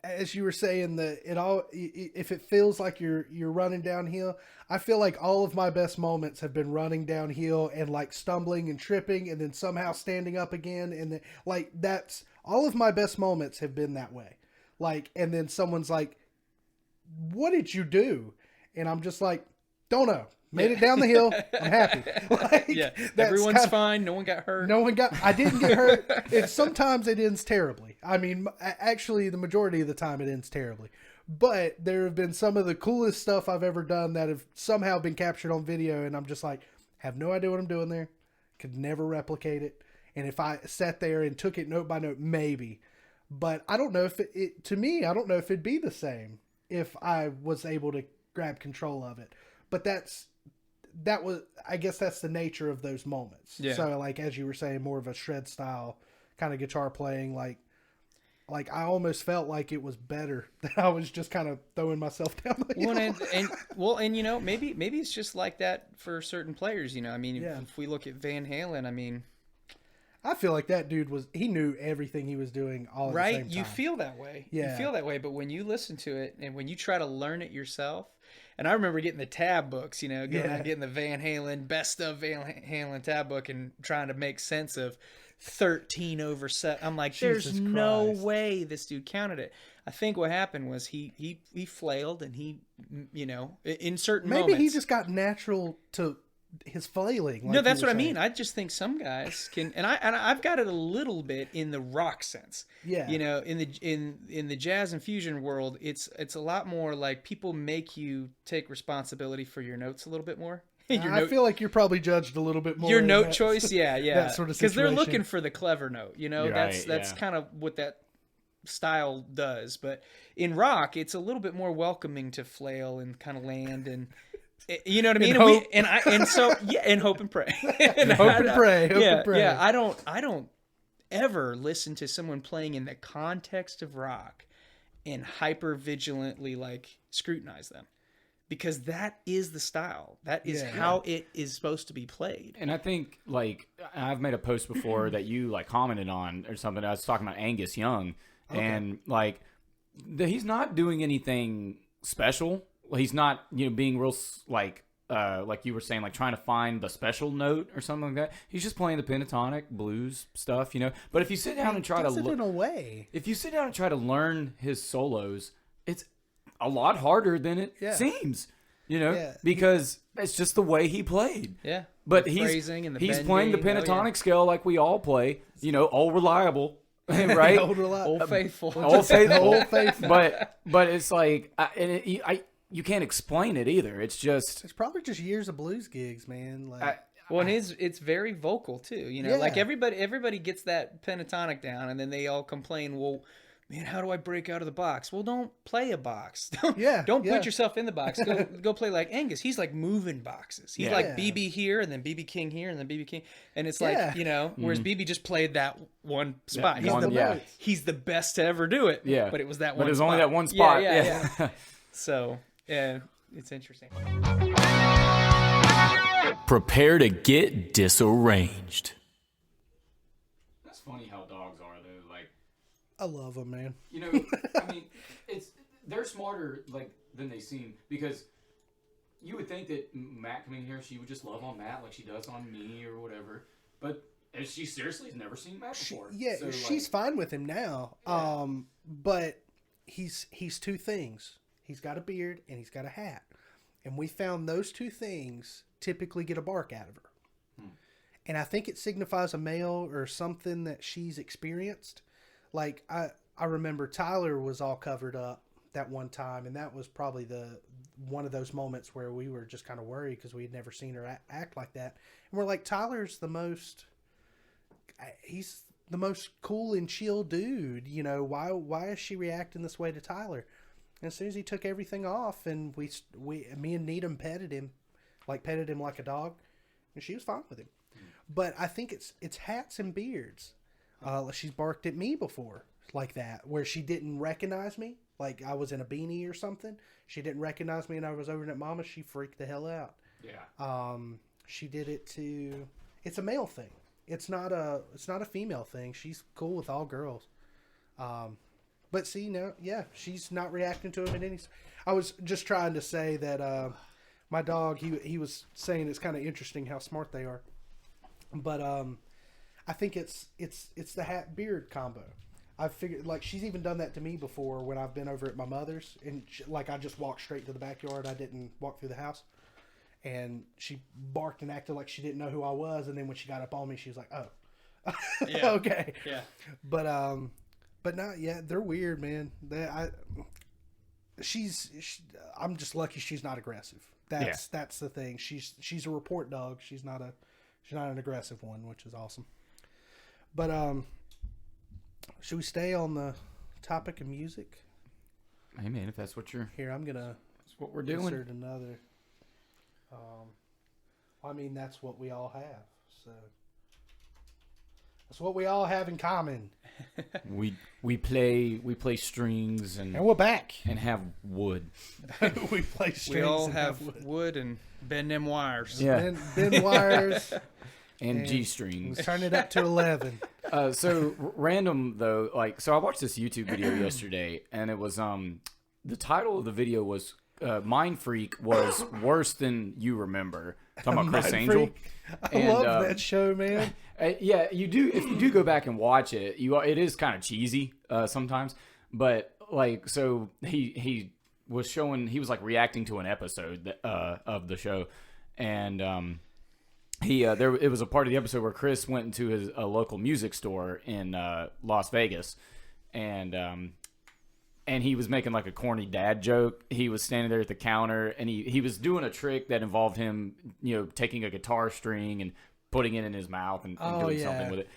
As you were saying, if it feels like you're running downhill, I feel like all of my best moments have been running downhill and like stumbling and tripping and then somehow standing up again, and then like that's all of my best moments have been that way. Like, and then someone's like, "What did you do?" And I'm just like, Don't know. Made it down the hill. I'm happy. Like, Yeah, that's everyone's fine. No one got hurt. No one got. I didn't get hurt. Sometimes it ends terribly. I mean, actually, the majority of the time it ends terribly. But there have been some of the coolest stuff I've ever done that have somehow been captured on video, and I'm just like, have no idea what I'm doing there. Could never replicate it. And if I sat there and took it note by note, maybe. But I don't know if it to me, I don't know if it'd be the same if I was able to grab control of it. But I guess that's the nature of those moments. Yeah. So like, as you were saying, more of a shred style kind of guitar playing, like I almost felt like it was better that I was just kind of throwing myself down the hill. And you know, maybe it's just like that for certain players, you know. I mean, Yeah. if we look at Van Halen, I mean, I feel like that dude he knew everything he was doing all at the same right? time. You feel that way. Yeah. You feel that way, but when you listen to it and when you try to learn it yourself, and I remember getting the tab books, you know, going out and getting the Van Halen, best of Van Halen tab book and trying to make sense of 13 over 7. I'm like, Jesus there's no Christ. way this dude counted it. I think what happened was he flailed and he, you know, in certain Maybe moments. he just got natural to his flailing. Like No, that's you what were I mean. saying. I just think some guys can, and I've got it a little bit in the rock sense. Yeah. You know, in the jazz and fusion world, it's a lot more like people make you take responsibility for your notes a little bit more. I feel like you're probably judged a little bit more. Your in note that- choice, yeah, that sort of because they're situation. looking for the clever note. You know, Right, that's yeah. kind of what that style does. But in rock, it's a little bit more welcoming to flail and kind of land and. You know what I mean? hope. And hope and pray. And Hope and pray. Hope and pray. Yeah, I don't ever listen to someone playing in the context of rock and hyper vigilantly like scrutinize them. Because that is the style. That is how it is supposed to be played. And I think, like, I've made a post before that you, like, commented on or something. I was talking about Angus Young. And, like, he's not doing anything special. He's not, you know, being real, like you were saying, like, trying to find the special note or something like that. He's just playing the pentatonic blues stuff, you know. But if you sit down and try to Does it in a way. if you sit down and try to learn his solos, it's a lot harder than it seems, you know, Yeah. because it's just the way he played. Yeah. But The he's phrasing and the he's playing the bending. pentatonic scale like we all play, you know, all reliable, right? Old faithful. Old faithful. Old faithful. But it's like, you can't explain it either. It's just It's probably just years of blues gigs, man. Like, Well, and it's very vocal too. You know, Yeah. like everybody gets that pentatonic down, and then they all complain, "Well, man, how do I break out of the box?" Well, don't play a box. Don't put yourself in the box. Go play like Angus. He's like moving boxes. He's like BB here, and then BB King here, and then BB King, and it's like, you know, whereas BB just played that one spot. He's the best to ever do it. Yeah. but it was that but one. it was spot. only that one spot. Yeah. So yeah, it's interesting. Prepare to get disarranged. That's funny how dogs are though. Like, I love them, man. you know, I mean, they're smarter like than they seem, because you would think that Matt coming here, she would just love on Matt like she does on me or whatever. But she seriously has never seen Matt before. So, she's fine with him now. But he's two things. He's got a beard and he's got a hat. And we found those two things typically get a bark out of her. And I think it signifies a male or something that she's experienced. Like, I remember Tyler was all covered up that one time, and that was probably one of those moments where we were just kind of worried because we had never seen her act like that. And we're like, Tyler's he's the most cool and chill dude. You know, why is she reacting this way to Tyler? And as soon as he took everything off, and me and Needham petted him like a dog, and she was fine with him. But I think it's hats and beards. She's barked at me before like that, where she didn't recognize me, like I was in a beanie or something. She didn't recognize me, and I was over at Mama's. She freaked the hell out. Yeah. She did it to. It's a male thing. It's not a female thing. She's cool with all girls. But see, now, she's not reacting to him in any. I was just trying to say that my dog, he was saying it's kind of interesting how smart they are. But I think it's the hat beard combo. I figured, like, she's even done that to me before when I've been over at my mother's, and I just walked straight to the backyard. I didn't walk through the house. and she barked and acted like she didn't know who I was. And then when she got up on me, she was like, "Oh, Yeah. okay." Yeah. But not yet. They're weird, man. I'm just lucky she's not aggressive. That's the thing. She's a report dog. She's not an aggressive one, which is awesome. But should we stay on the topic of music? Hey man, if that's what you're Here, I'm gonna. that's what we're doing. Insert another. I mean, that's what we all have. So that's what we all have in common. We play strings And we're back. and have wood. We play strings. We all and have wood and bend them wires. Yeah. bend wires. And G strings. Turn it up to 11. So random though, like so I watched this YouTube video yesterday, and it was the title of the video was Mind Freak was worse than you remember. Talking about Chris Mind Angel. Freak. I love that show, man. Yeah, you do. If you do go back and watch it, it is kind of cheesy sometimes. But like, so he was showing, he was like reacting to an episode of the show, and it was a part of the episode where Chris went into a local music store in Las Vegas, and he was making like a corny dad joke. He was standing there at the counter, and he was doing a trick that involved him, taking a guitar string and putting it in his mouth and doing something with it,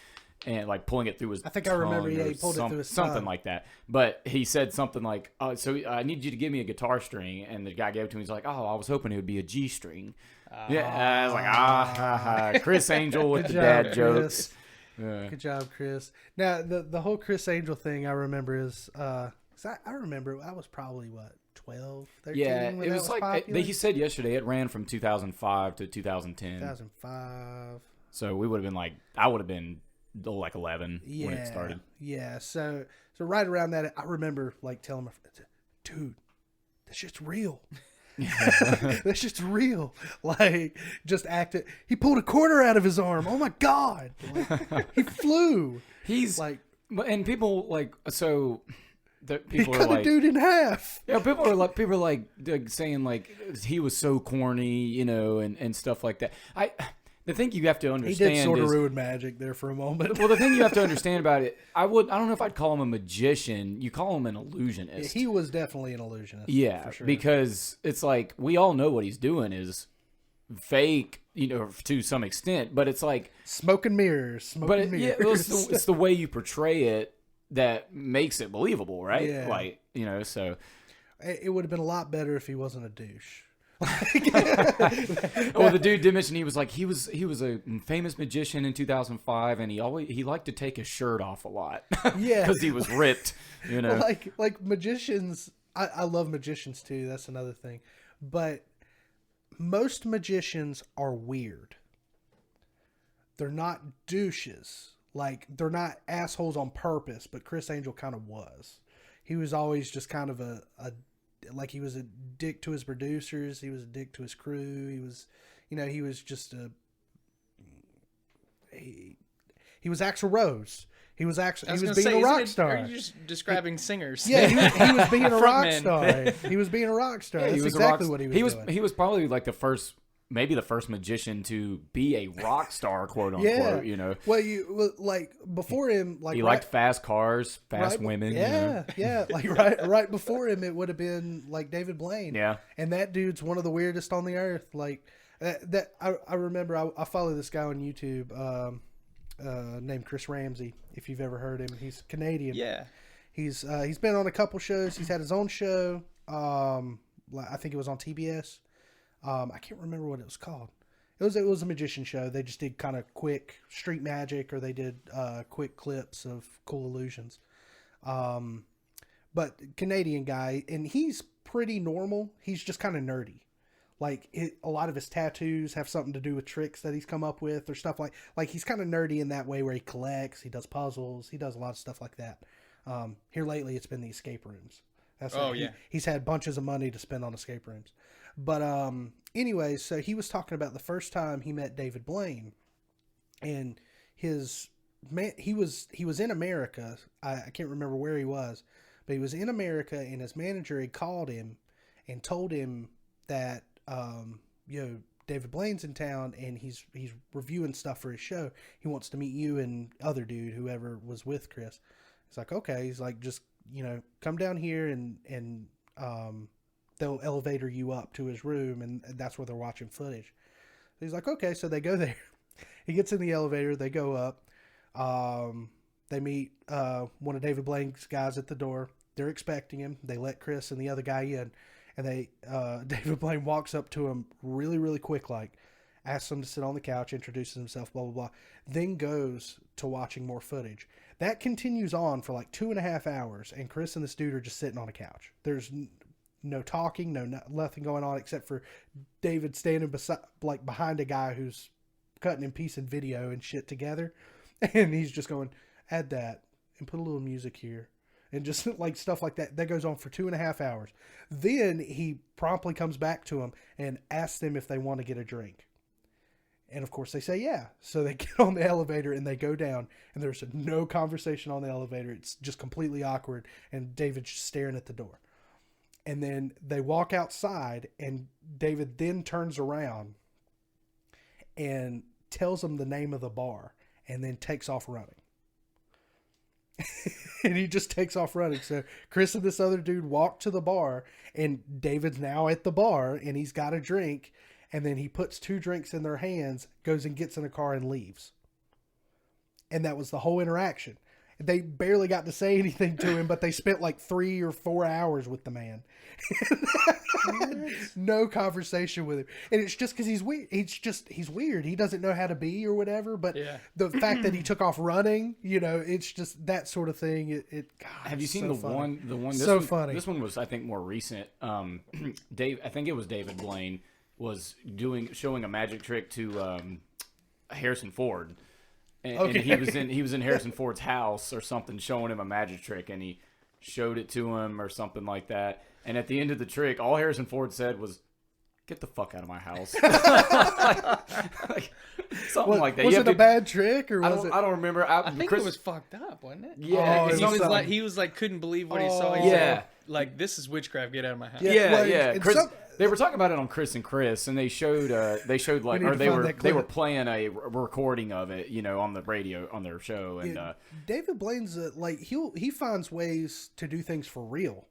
and like pulling it through his. I think I remember. tongue Yeah, or he pulled it through his something tongue. like that. But he said something like, "Oh, so I need you to give me a guitar string," and the guy gave it to him. He's like, "Oh, I was hoping it would be a G string." I was like, Chris Angel with Good the job, dad Chris. jokes. Good job, Chris. Now, the whole Chris Angel thing I remember is, 'cause I remember I was probably, 12, 13 Yeah, when it that was like popular? he said yesterday. It ran from 2005 to 2010. 2005. So we would have been like, I would have been like 11 Yeah. when it started. Yeah, so right around that, I remember like telling my friends, "Dude, that shit's real." That shit's real. Like, just acted. He pulled a quarter out of his arm. Oh my god! Like, he flew. He's Like, and people like so. he People are cut a like, dude in half. yeah, people are like saying like he was so corny, and stuff like that. The thing you have to He understand did sort of is, ruin magic there for a moment. well, the thing you have to understand about it, I don't know if I'd call him a magician. You call him an illusionist. He was definitely an illusionist. Yeah, for sure. because it's like we all know what he's doing is fake, to some extent, but it's like, Smoke and mirrors. it's the way you portray it that makes it believable, right? Yeah. Like, so. It would have been a lot better if he wasn't a douche. Well, the dude did mention he was a famous magician in 2005, and he liked to take his shirt off a lot. Yeah. Because he was ripped, Like magicians, I love magicians too. That's another thing. But most magicians are weird. They're not douches. Like, they're not assholes on purpose, but Chris Angel kind of was. He was always just kind of like he was a dick to his producers. He was a dick to his crew. He was, he was just he was Axl Rose. He was being a rock star. Are you just describing singers? Yeah, he was being a rock Frontman. star. He was being a rock star. Yeah, That's exactly what he was doing. He was probably like maybe the first magician to be a rock star, quote unquote. Well, like before him, like He liked fast cars, fast women. Yeah, yeah. Like right before him, it would have been like David Blaine. Yeah. And that dude's one of the weirdest on the earth. Like that. I remember I follow this guy on YouTube named Chris Ramsey. If you've ever heard him, he's Canadian. Yeah. He's been on a couple shows. He's had his own show. I think it was on TBS. I can't remember what it was called. It was a magician show. They just did kind of quick street magic, or they did quick clips of cool illusions. But Canadian guy, and he's pretty normal. He's just kind of nerdy. Like a lot of his tattoos have something to do with tricks that he's come up with, or stuff like he's kind of nerdy in that way, where he collects, he does puzzles, he does a lot of stuff like that. Here lately, it's been the escape rooms. He's had bunches of money to spend on escape rooms. But anyways, so he was talking about the first time he met David Blaine, and he was in America. I can't remember where he was, but he was in America, and his manager had called him and told him that David Blaine's in town and he's reviewing stuff for his show. He wants to meet you and other dude, whoever was with Chris. He's like, okay. He's like, just, come down here and they'll elevator you up to his room, and that's where they're watching footage. He's like, okay. So they go there. He gets in the elevator. They go up. They meet one of David Blaine's guys at the door. They're expecting him. They let Chris and the other guy in, and David Blaine walks up to him really, really quick, like asks him to sit on the couch, introduces himself, blah, blah, blah. Then goes to watching more footage. That continues on for like 2.5 hours, and Chris and this dude are just sitting on a couch. There's no talking, nothing going on except for David standing behind a guy who's cutting and piecing video and shit together, and he's just going, add that and put a little music here, and just like stuff like that. That goes on for 2.5 hours. Then he promptly comes back to him and asks them if they want to get a drink. And of course they say yeah. So they get on the elevator and they go down, and there's no conversation on the elevator. It's just completely awkward, and David's just staring at the door. And then they walk outside, and David then turns around and tells them the name of the bar, and then takes off running. And he just takes off running. So Chris and this other dude walk to the bar, and David's now at the bar, and he's got a drink, and then he puts 2 drinks in their hands, goes and gets in a car and leaves. And that was the whole interaction. They barely got to say anything to him, but they spent like 3 or 4 hours with the man. No conversation with him. And it's just because he's weird. He's weird. He doesn't know how to be or whatever. But the fact that he took off running, it's just that sort of thing. God, have you seen the one? The one. Funny. This one was, I think, more recent. Dave, I think it was David Blaine was showing a magic trick to Harrison Ford. And he was in Harrison Ford's house or something, showing him a magic trick, and he showed it to him or something like that. And at the end of the trick, all Harrison Ford said was, "Get the fuck out of my house." Something like that. Was it a bad trick, or was it? I don't remember. I think it was fucked up, wasn't it? Yeah, he was like couldn't believe what he saw. He said, like, this is witchcraft. Get out of my house. Yeah. They were talking about it on Chris and Chris, and they showed like, or they were playing a recording of it, on the radio on their show. And David Blaine's like he finds ways to do things for real.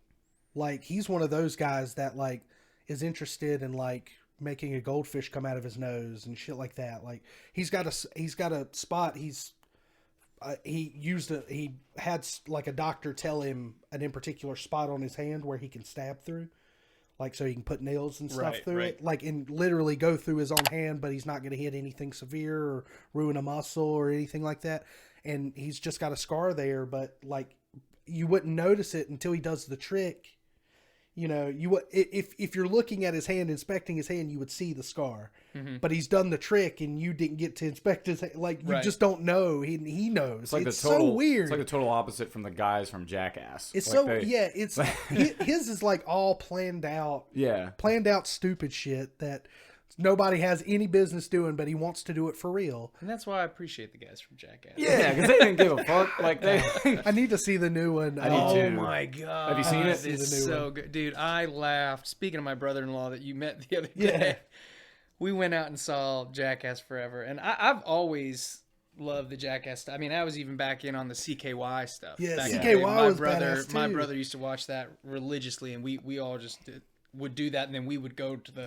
Like, he's one of those guys that like is interested in like making a goldfish come out of his nose and shit like that. Like, he's got a spot. He had like a doctor tell him an in particular spot on his hand where he can stab through. Like, so he can put nails and stuff through it. Like, and literally go through his own hand, but he's not going to hit anything severe or ruin a muscle or anything like that. And he's just got a scar there, but like, you wouldn't notice it until he does the trick. If you're looking at his hand, inspecting his hand, you would see the scar. Mm-hmm. But he's done the trick, and you didn't get to inspect his hand. Like, you just don't know. He knows. It's so weird. It's like the total opposite from the guys from Jackass. It's like his is like all planned out. Yeah. Planned out stupid shit that nobody has any business doing, but he wants to do it for real. And that's why I appreciate the guys from Jackass. Yeah, because they didn't give a fuck. Like, I need to see the new one. I need to. Oh my god! Have you seen it? It's so good, dude. I laughed. Speaking of my brother-in-law that you met the other day, we went out and saw Jackass Forever, and I've always loved the Jackass stuff. I mean, I was even back in on the CKY stuff. Yeah, CKY was badass too. My brother used to watch that religiously, and we all just would do that, and then we would go to the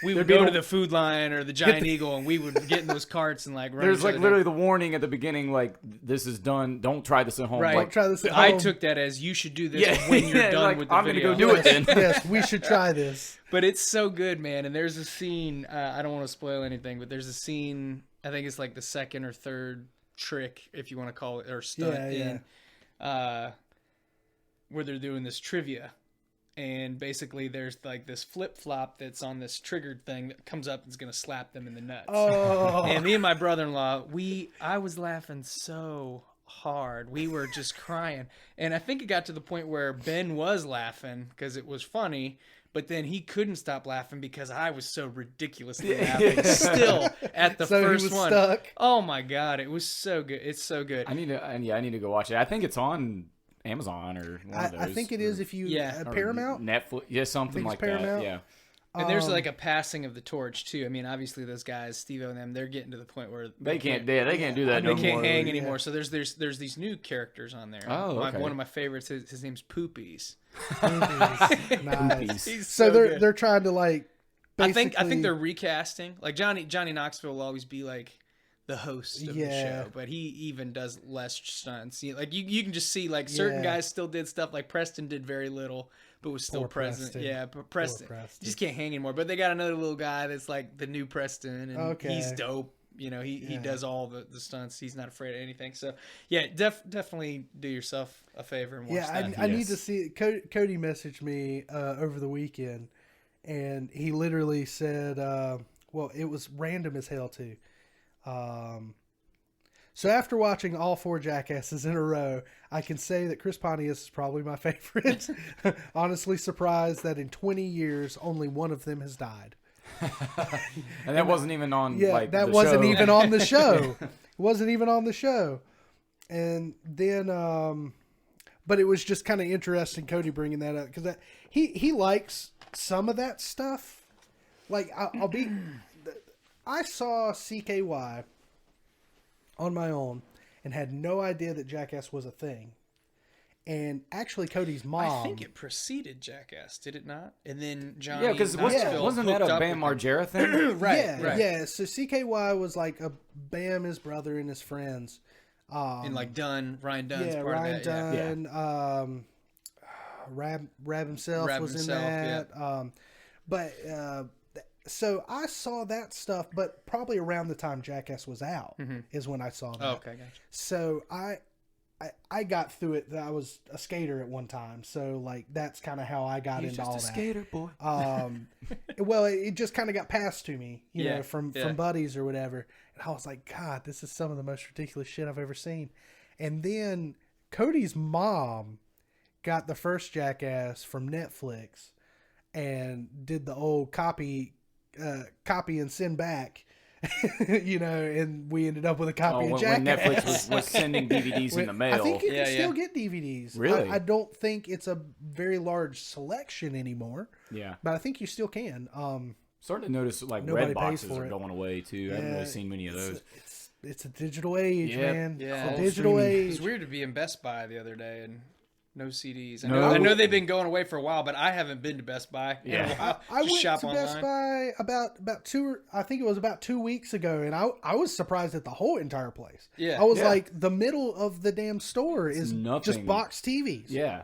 We would go to the Food Line or the Giant Eagle, and we would get in those carts and like run. There's like literally the warning at the beginning, like, this is done. Don't try this at home. Right. Don't try this at home. I took that as you should do this when you're done with the I'm video. I'm gonna go do it then. Yes, we should try this. But it's so good, man. And there's a scene. I don't want to spoil anything, but there's a scene. I think it's like the second or third trick, if you want to call it, or stunt where they're doing this trivia. And basically, there's like this flip flop that's on this triggered thing that comes up and is going to slap them in the nuts. Oh. And me and my brother-in-law, I was laughing so hard. We were just crying. And I think it got to the point where Ben was laughing because it was funny, but then he couldn't stop laughing because I was so ridiculously laughing still at the first one. Stuck. Oh my God, it was so good. It's so good. I need to go watch it. I think it's on Amazon or one of those. I think it is if you Paramount. Netflix, something like Paramount? that. Yeah. And there's like a passing of the torch too. I mean, obviously those guys, Steve-O and them, they're getting to the point where They can't do that they no can't more. hang anymore. So there's these new characters on there. Oh, okay. One of my favorites, his name's Poopies. Nice. He's So good. they're trying to like. I think basically- they're recasting. Like Johnny Knoxville will always be like the host of the show, but he even does less stunts. Like you can just see like certain guys still did stuff. Like Preston did very little, but was still Poor present. Preston. Yeah, but Preston, Preston. he just can't hang anymore. But they got another little guy that's like the new Preston, and he's Okay. dope. You know, he does all the stunts. He's not afraid of anything. So yeah, definitely do yourself a favor and watch that. I need to see. Cody messaged me over the weekend, and he literally said, "Well, it was random as hell too." So after watching all 4 Jackasses in a row, I can say that Chris Pontius is probably my favorite. Honestly surprised that in 20 years, only one of them has died. And that wasn't even on. Yeah, like, that the wasn't show. even on the show. It wasn't even on the show. And then, but it was just kind of interesting, Cody bringing that up, because he likes some of that stuff. Like I saw CKY on my own and had no idea that Jackass was a thing. And actually, Cody's mom. I think it preceded Jackass, did it not? And then Johnny. Yeah, because Knoxville wasn't that hooked a up Bam with him. Margera thing? Right, yeah, right. yeah. So CKY was like a Bam, his brother, and his friends. And like Ryan Dunn's Yeah, part Ryan of that. Dunn. Rab himself Rab was himself, in that. But so I saw that stuff, but probably around the time Jackass was out is when I saw that. Oh, okay, gotcha. So I got through it. I was a skater at one time, so like that's kind of how I got into all that. Skater boy. Well, it just kind of got passed to me, you Yeah, know, from buddies or whatever, and I was like, God, this is some of the most ridiculous shit I've ever seen. And then Cody's mom got the first Jackass from Netflix and did the old copy and send back. You know, and we ended up with a copy of when Jackass. Netflix was sending DVDs in the mail. I think you Yeah, can yeah. still get DVDs. Really? I don't think it's a very large selection anymore, Yeah. but I think you still can. Starting to notice like Nobody red pays boxes for are it. going away too. I haven't really seen many of those. It's a digital age, Yep. man. Yeah. It's All a digital streaming. age. It's weird to be in Best Buy the other day and no CDs. No. I know they've been going away for a while, but I haven't been to Best Buy in a while. I Just went shop to online. Best Buy about I think it was about 2 weeks ago, and I was surprised at the whole entire place. Yeah. I was Yeah. like, the middle of the damn store is nothing. just box TVs. Yeah.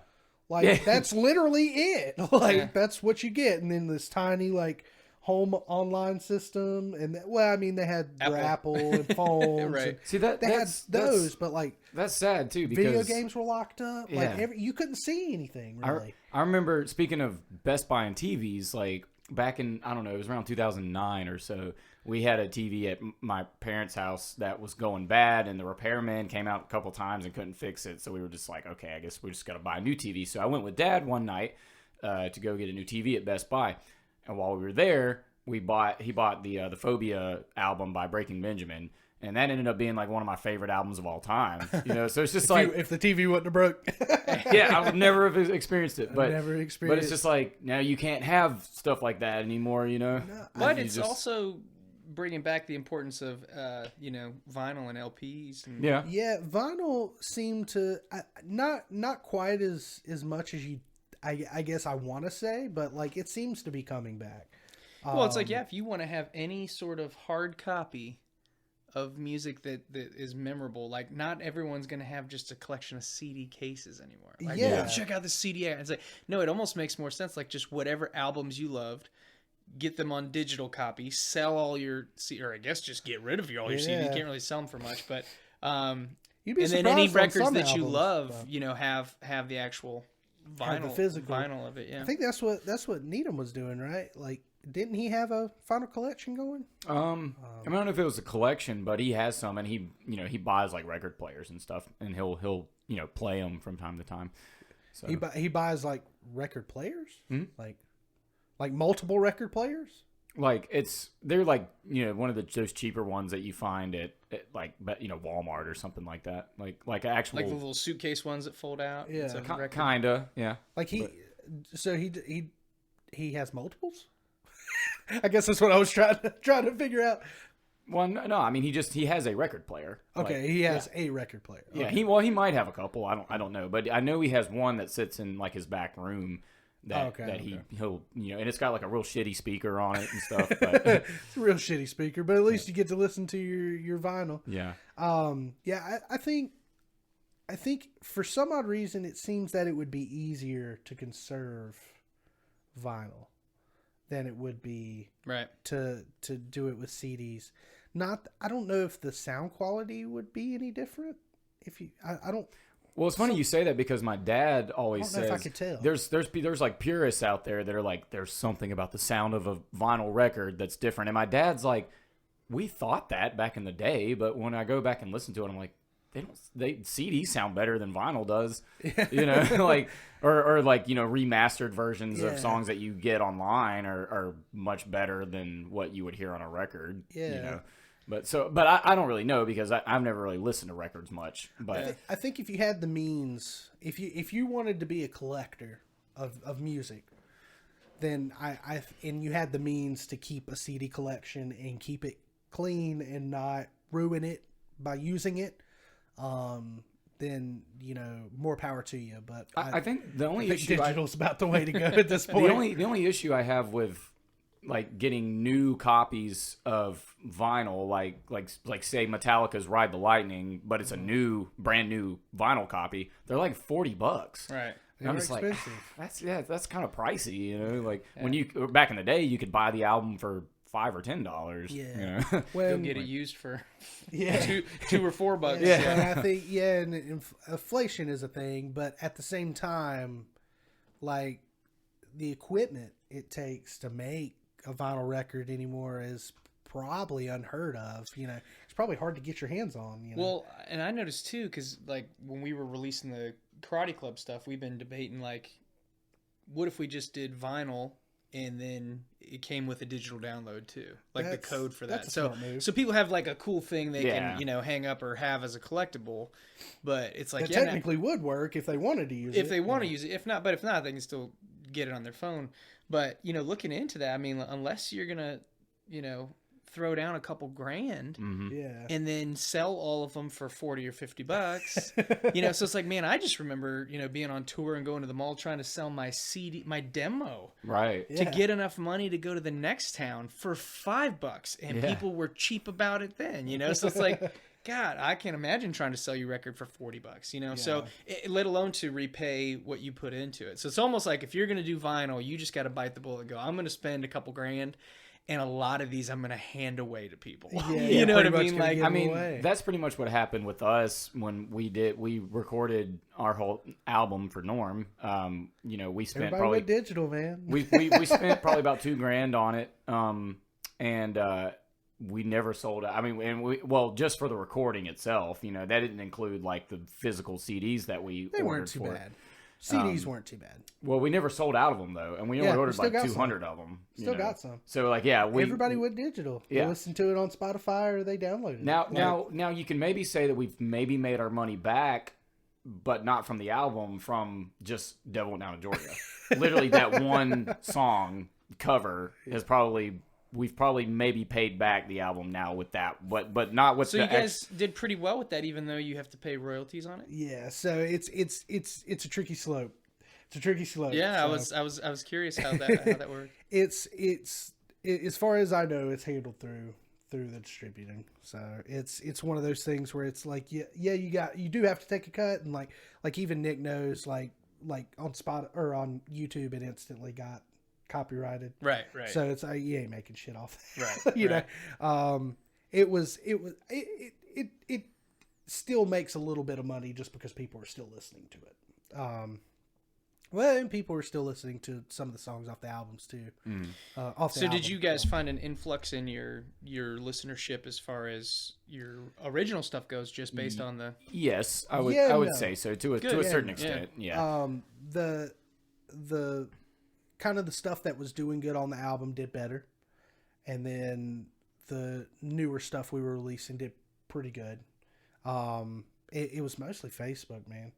Like Yeah. that's literally it. Like Yeah. that's what you get, and then this tiny like home online system, and well, I mean they had Apple. and phones. Right. And See that they had that's those, but like that's sad too because video games were locked up. Like Yeah. you couldn't see anything really. I remember, speaking of Best Buy and TVs, like back in, I don't know, it was around 2009 or so, we had a TV at my parents' house that was going bad, and the repairman came out a couple times and couldn't fix it. So we were just like, okay, I guess we just got to buy a new TV. So I went with Dad one night to go get a new TV at Best Buy. And while we were there, he bought the Phobia album by Breaking Benjamin. And that ended up being like one of my favorite albums of all time. You know, so it's just like, If the TV wouldn't have broke, yeah, I would never have experienced it. But never But experienced. it's just like, now you can't have stuff like that anymore, you know? But You it's just- also bringing back the importance of, vinyl and LPs. And, Yeah. Yeah, vinyl seemed to not quite as much as I guess I want to say, but like it seems to be coming back. Well, it's like, if you want to have any sort of hard copy of music that is memorable, like not everyone's going to have just a collection of CD cases anymore. Like, Yeah. check out the CD. It's like, no, it almost makes more sense. Like just whatever albums you loved, get them on digital copy, sell all your or I guess just get rid of all your CD. You Yeah. can't really sell them for much, but You'd be and then any surprised on records some that you albums, love, but have the actual Have the vinyl physical. vinyl of it. Yeah. I think that's what Needham was doing, right? Like, didn't he have a final collection going? I don't know if it was a collection, but he has some, and he buys like record players and stuff, and he'll play them from time to time. So He buys like record players, Hmm? like multiple record players. like they're like one of those cheaper ones that you find at like Walmart or something like that, like actual Like the little suitcase ones that fold out. Yeah. It's a record. kinda, yeah. Like he has multiples. I guess that's what I was trying to figure out. Well, no, I mean he has a record player. Okay, Like, he has a record player. yeah, Okay. he might have a couple. I don't know, but I know he has one that sits in like his back room that he'll and it's got like a real shitty speaker on it and stuff. But It's a real shitty speaker, but at least you get to listen to your vinyl. yeah, I think for some odd reason it seems that it would be easier to conserve vinyl than it would be Right. to do it with CDs. I don't know if the sound quality would be any different. If you, I don't. well, it's funny you say that because my dad always I don't know says if I could tell. there's like purists out there that are like there's something about the sound of a vinyl record that's different, and my dad's like, we thought that back in the day, but when I go back and listen to it, I'm like, CDs sound better than vinyl does, like or like remastered versions of songs that you get online are much better than what you would hear on a record. But I don't really know because I've never really listened to records much. But I think if you had the means, if you wanted to be a collector of music, then and you had the means to keep a CD collection and keep it clean and not ruin it by using it, then more power to you. But I think the only issue digital's about the way to go at this point. the only issue I have with like getting new copies of vinyl, like say Metallica's Ride the Lightning, but it's a brand new vinyl copy. They're like $40. Right. And I'm just expensive. like, that's kind of pricey, Like when you back in the day, you could buy the album for $5 or $10. Yeah. You'll When get it used for yeah. two or $4. And I think and inflation is a thing, but at the same time, like the equipment it takes to make a vinyl record anymore is probably unheard of. It's probably hard to get your hands on. Well, and I noticed too, because like when we were releasing the Karate Club stuff, we've been debating like, what if we just did vinyl and then it came with a digital download too, like the code for that. So people have like a cool thing they can hang up or have as a collectible, but it's like it technically would work if they wanted to use it. If they want to use it, if not, they can still get it on their phone. But looking into that, I mean, unless you're gonna throw down a couple grand and then sell all of them for $40 or $50 so it's like, man, I just remember being on tour and going to the mall trying to sell my CD, my demo, right, to get enough money to go to the next town for $5, and people were cheap about it then, so it's like, God, I can't imagine trying to sell your record for $40, so let alone to repay what you put into it. So it's almost like if you're going to do vinyl, you just got to bite the bullet and go, I'm going to spend a couple grand, and a lot of these I'm going to hand away to people. You know what I mean? Like, that's pretty much what happened with us when we recorded our whole album for Norm. We spent Everybody probably went digital, man. we spent probably about $2,000 on it. And we never sold it. I mean, and just for the recording itself, that didn't include like the physical CDs that we They ordered weren't too for. bad. CDs weren't too bad. Well, we never sold out of them though, and we only ordered like 200 of them. Still got some. So like, everybody went digital. Yeah. They listened to it on Spotify or they downloaded it. Now you can maybe say that we've maybe made our money back, but not from the album, from just Devil Went Down to Georgia. Literally, that one song cover we've probably maybe paid back the album now with that, but not with. So you guys did pretty well with that, even though you have to pay royalties on it. Yeah, so it's a tricky slope. It's a tricky slope. Yeah, so. I was curious how that worked. It's as far as I know, it's handled through the distributing. So it's one of those things where it's like you do have to take a cut, and like even Nick knows like on Spot or on YouTube it instantly got copyrighted. Right. So it's you ain't making shit off. Right. you know. It still makes a little bit of money just because people are still listening to it. And people are still listening to some of the songs off the albums too. So did you guys find an influx in your listenership as far as your original stuff goes, just based on the? Yes, I would say so to a certain extent. Yeah. The kind of the stuff that was doing good on the album did better, and then the newer stuff we were releasing did pretty good. It was mostly Facebook, man.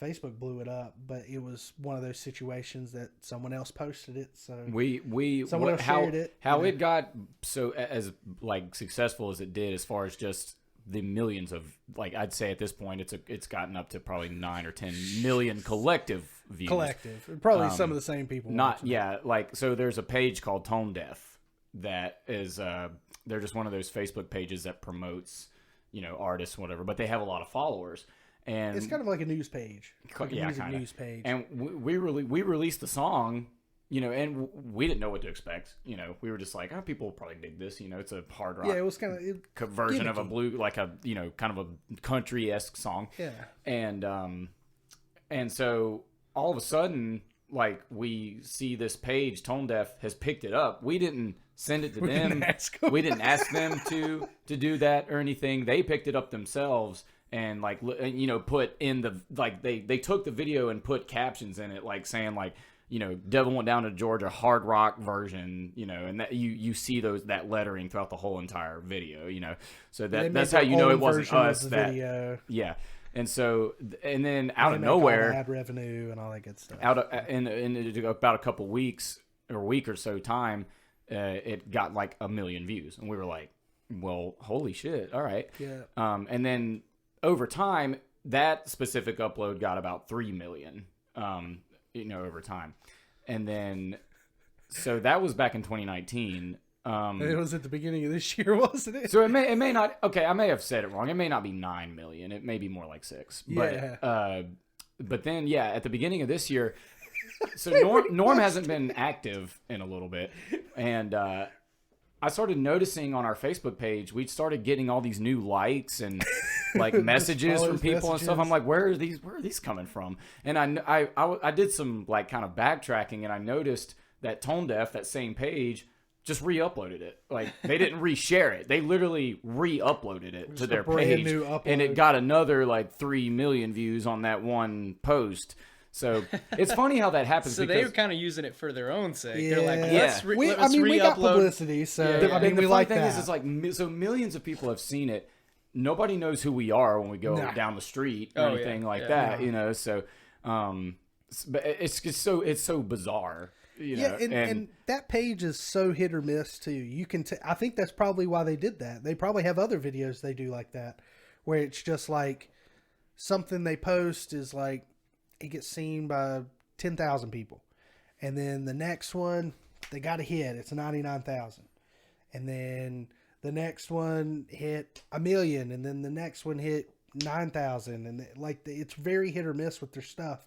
Facebook blew it up, but it was one of those situations that someone else posted it. So someone else shared it. How it got so as like successful as it did, as far as just the millions of, like, I'd say at this point it's gotten up to probably 9 or 10 million collective views. Probably some of the same people. Like, so there's a page called Tone Deaf that is they're just one of those Facebook pages that promotes, you know, artists, whatever, but they have a lot of followers. And it's kind of like a news page, like a music kinda. news page. And we released the song, you know, and we didn't know what to expect. You know, we were just like, oh, people will probably dig this. You know, it's a hard rock. Yeah, it was kind of version of a blue, like a, you know, kind of a country-esque song. Yeah. And so all of a sudden, like, we see this page, Tone Deaf has picked it up. We didn't send it to them. We didn't ask them to do that or anything. They picked it up themselves. And, like, you know, put in the, like, they took the video and put captions in it, like, saying, like, you know, Devil Went Down to Georgia hard rock version, you know, and that you see that lettering throughout the whole entire video, you know. So that's how you know it wasn't us. Video. Yeah. And so, and then out of nowhere, ad revenue and all that good stuff. In about a couple weeks or a week or so time, it got like 1 million views. And we were like, well, holy shit. All right. Yeah. And then, over time, that specific upload got about 3 million, you know, over time. And then, so that was back in 2019. It was at the beginning of this year, wasn't it? So it may not, okay, I may have said it wrong. It may not be 9 million. It may be more like 6. Yeah. But then, yeah, at the beginning of this year, so Norm hasn't been active in a little bit. And, I started noticing on our Facebook page, we started getting all these new likes and like messages from people and stuff. I'm like, where are these coming from? And I did some like kind of backtracking, and I noticed that Tone Deaf, that same page, just re-uploaded it. Like, they didn't reshare it. They literally re-uploaded it to their page, and it got another like 3 million views on that one post. So it's funny how that happens. So they were kind of using it for their own sake. Yeah. They're like, let's we got publicity, so I mean, we like that. The funny thing is, it's like, so millions of people have seen it. Nobody knows who we are when we go down the street or anything like that, you know. So, but it's just so bizarre. You know, and that page is so hit or miss too. You can, I think that's probably why they did that. They probably have other videos they do like that, where it's just like something they post is like, it gets seen by 10,000 people. And then the next one, they got a hit. It's 99,000. And then the next one hit 1 million. And then the next one hit 9,000. And it's very hit or miss with their stuff.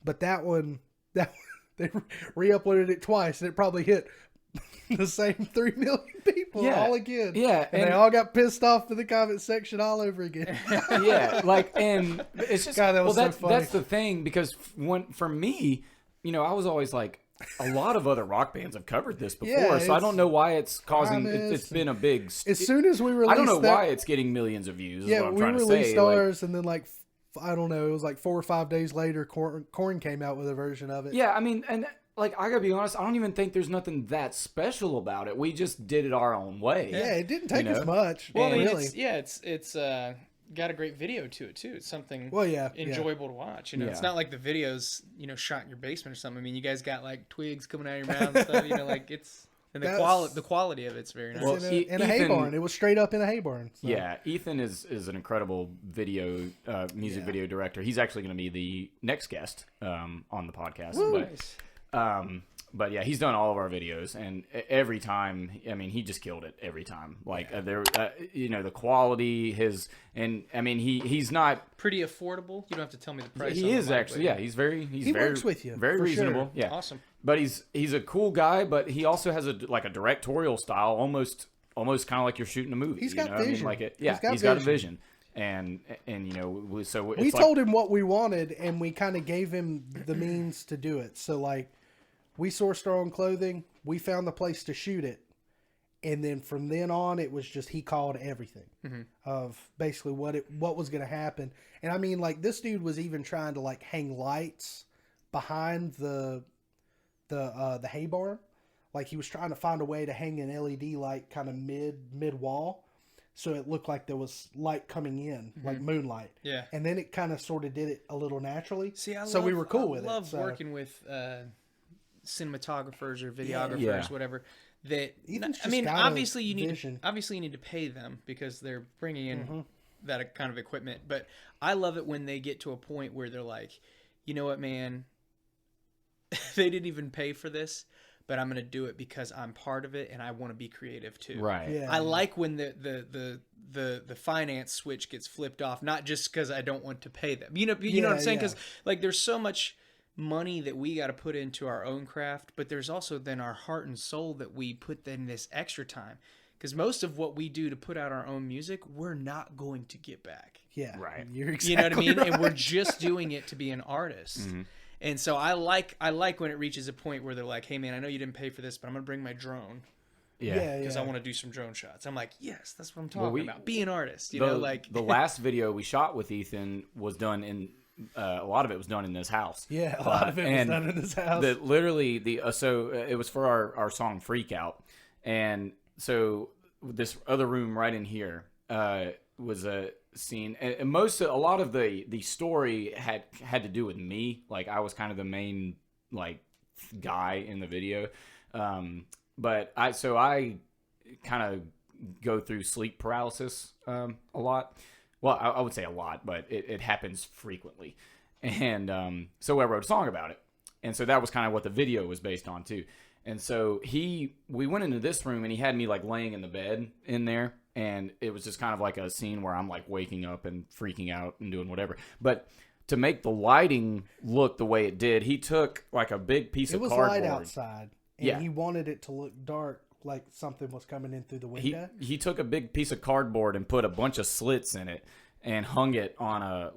But that one, they re-uploaded it twice, and it probably hit the same 3 million people all again. Yeah. And they all got pissed off in the comment section all over again. Yeah. Like, and it's just, God, that was so funny. That's the thing, because for me, you know, I was always like, a lot of other rock bands have covered this before, so I don't know why it's causing, it's been a big, as soon as we released, I don't know why it's getting millions of views. Yeah, is what I'm we trying released to say. ours, and then like, I don't know, it was like 4 or 5 days later, Korn came out with a version of it. Yeah, I mean, and like, I gotta be honest, I don't even think there's nothing that special about it. We just did it our own way. Yeah, it didn't take as much. Well, I mean, really. it's got a great video to it too. It's something enjoyable to watch. You know, it's not like the videos, you know, shot in your basement or something. I mean, you guys got like twigs coming out of your mouth and stuff. You know, like it's. And the quality of it's very nice. Well, in a hay barn. It was straight up in a hay barn. So. Yeah, Ethan is an incredible music video director. He's actually going to be the next guest on the podcast. Woo. But yeah, he's done all of our videos, and every time, I mean, he just killed it every time. Like you know, the quality, and I mean, he's not pretty affordable. You don't have to tell me the price. He is actually, yeah. He works with you, very reasonable. Sure. Yeah, awesome. But he's a cool guy, but he also has a directorial style, almost kind of like you're shooting a movie. He's got vision. I mean, he's got a vision. And you know, so we told him what we wanted, and we kind of gave him the means to do it. So like, we sourced our own clothing. We found the place to shoot it, and then from then on, it was just he called everything of basically what was going to happen. And I mean, like, this dude was even trying to like hang lights behind the hay barn. Like, he was trying to find a way to hang an LED light kind of mid wall. so it looked like there was light coming in, like moonlight. Yeah. And then it kind of sort of did it a little naturally. See, we were cool with it. I love so. working with cinematographers or videographers, Yeah. whatever. That Ethan's I just mean, got a obviously you vision. need to pay them because they're bringing in that kind of equipment. But I love it when they get to a point where they're like, you know what, man, they didn't even pay for this, but I'm gonna do it because I'm part of it and I want to be creative too. Right. Yeah. I like when the finance switch gets flipped off, not just because I don't want to pay them. You know what I'm saying? Because like there's so much money that we got to put into our own craft, but there's also then our heart and soul that we put in this extra time. Because most of what we do to put out our own music, we're not going to get back. Yeah. Right. You're exactly You know what I mean? right. And we're just doing it to be an artist. Mm-hmm. And so I like when it reaches a point where they're like, hey man, I know you didn't pay for this, but I'm gonna bring my drone Yeah. because I want to do some drone shots. I'm like, yes, that's what I'm talking about. Be an artist, you know, like the last video we shot with Ethan was done in a lot of it was done in this house. Yeah, a lot of it was done in this house. So it was for our song Freak Out, and so this other room right in here was a scene, and a lot of the story had to do with me. Like I was kind of the main like guy in the video, but I kind of go through sleep paralysis a lot. Well, I would say a lot, but it happens frequently. And so I wrote a song about it. And so that was kind of what the video was based on, too. And so we went into this room, and he had me, like, laying in the bed in there. And it was just kind of like a scene where I'm, like, waking up and freaking out and doing whatever. But to make the lighting look the way it did, he took, like, a big piece of cardboard. It was light outside, and he wanted it to look dark, like something was coming in through the window. He took a big piece of cardboard and put a bunch of slits in it and hung it on a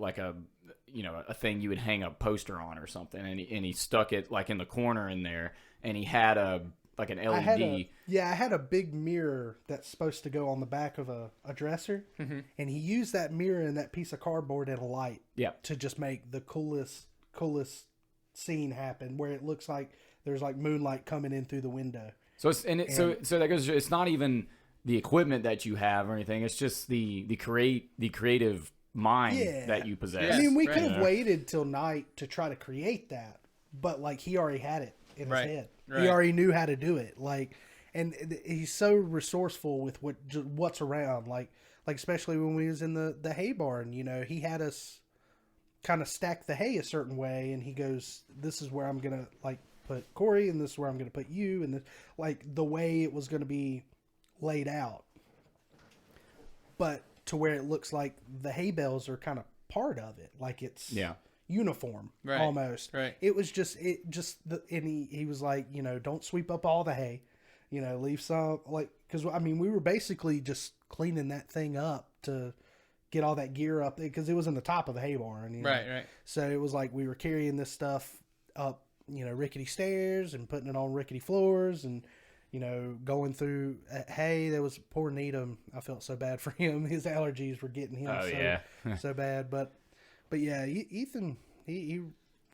thing you would hang a poster on or something, and he stuck it like in the corner in there, and he had an LED. I had a big mirror that's supposed to go on the back of a dresser, and he used that mirror and that piece of cardboard and a light to just make the coolest scene happen, where it looks like there's like moonlight coming in through the window. So that goes. It's not even the equipment that you have or anything. It's just the creative mind that you possess. I mean, we could have waited till night to try to create that, but like he already had it in his head. Right. He already knew how to do it. Like, and he's so resourceful with what's around. Like especially when we was in the hay barn. You know, he had us kind of stack the hay a certain way, and he goes, "This is where I'm gonna like put Corey, and this is where I'm going to put you," and like the way it was going to be laid out, but to where it looks like the hay bales are kind of part of it, like it's uniform almost. Right. It was and he was like, you know, don't sweep up all the hay, you know, leave some, like, because I mean we were basically just cleaning that thing up to get all that gear up because it was in the top of the hay barn. You know? Right. So it was like we were carrying this stuff up, you know, rickety stairs and putting it on rickety floors, and you know, going through hay. There was poor Needham. I felt so bad for him. His allergies were getting him so bad. But yeah, Ethan, he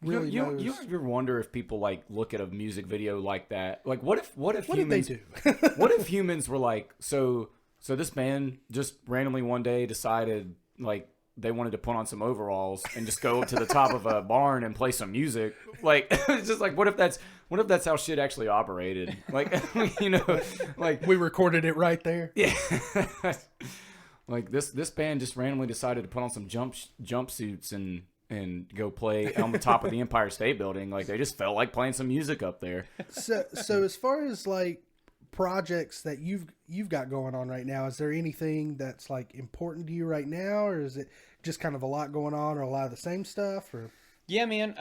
really knows. You ever wonder if people like look at a music video like that? Like, what if humans, did they do? What if humans were like, so this band just randomly one day decided like they wanted to put on some overalls and just go to the top of a barn and play some music. Like, it's just like, what if that's how shit actually operated? Like, you know, like we recorded it right there. Yeah. Like this band just randomly decided to put on some jumpsuits and go play on the top of the Empire State Building. Like they just felt like playing some music up there. So as far as like projects that you've got going on right now, is there anything that's like important to you right now, or is it just kind of a lot going on, or a lot of the same stuff? Or yeah, man,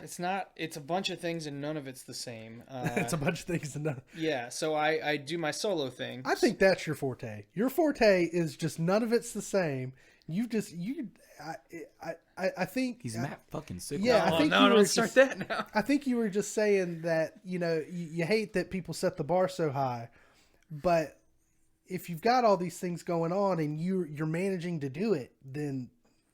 it's a bunch of things and none of it's the same. It's a bunch of things and none. Yeah, so I do my solo thing. I think that's your forte. Your forte is just none of it's the same. I think he's Matt fucking Sickels. Yeah, I think don't start that now. I think you were just saying that, you know, you hate that people set the bar so high, but if you've got all these things going on and you're managing to do it, then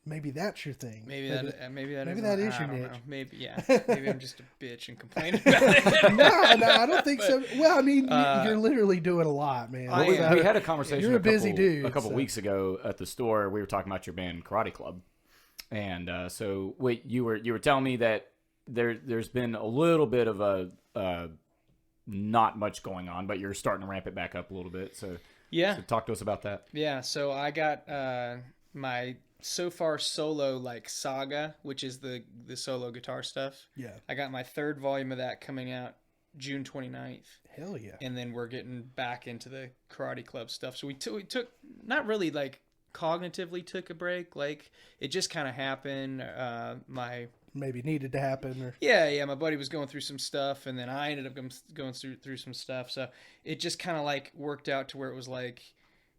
maybe that's your thing. Maybe that is maybe I that is your don't niche. know. Maybe maybe I'm just a bitch and complaining about it. No, I don't think so. Well, I mean, you're literally doing a lot, man. I am. We had a conversation You're a busy dude, a couple so. weeks ago at the store. We were talking about your band Karate Club, and so wait, you were telling me that there's been a little bit of a not much going on, but you're starting to ramp it back up a little bit. So so talk to us about that. Yeah, so I got my so far solo like saga, which is the solo guitar stuff. Yeah. I got my third volume of that coming out June 29th. Hell yeah. And then we're getting back into the Karate Club stuff. So we took not really like cognitively took a break, like it just kind of happened. Maybe needed to happen. Or... Yeah, my buddy was going through some stuff, and then I ended up going through some stuff. So it just kind of like worked out to where it was like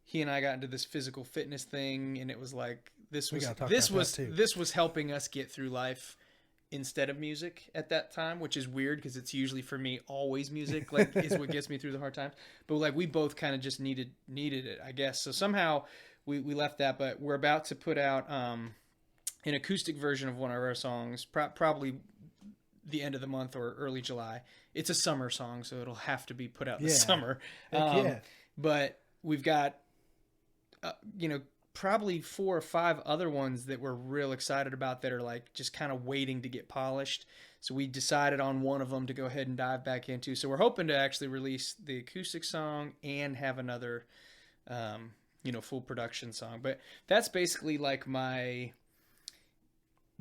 he and I got into this physical fitness thing, and it was like this was helping us get through life instead of music at that time, which is weird because it's usually for me always music like is what gets me through the hard times. But like we both kind of just needed it, I guess. So somehow we left that, but we're about to put out an acoustic version of one of our songs, probably the end of the month or early July. It's a summer song, so it'll have to be put out in the summer. But we've got, probably 4 or 5 other ones that we're real excited about that are like just kind of waiting to get polished. So we decided on one of them to go ahead and dive back into. So we're hoping to actually release the acoustic song and have another, full production song. But that's basically like my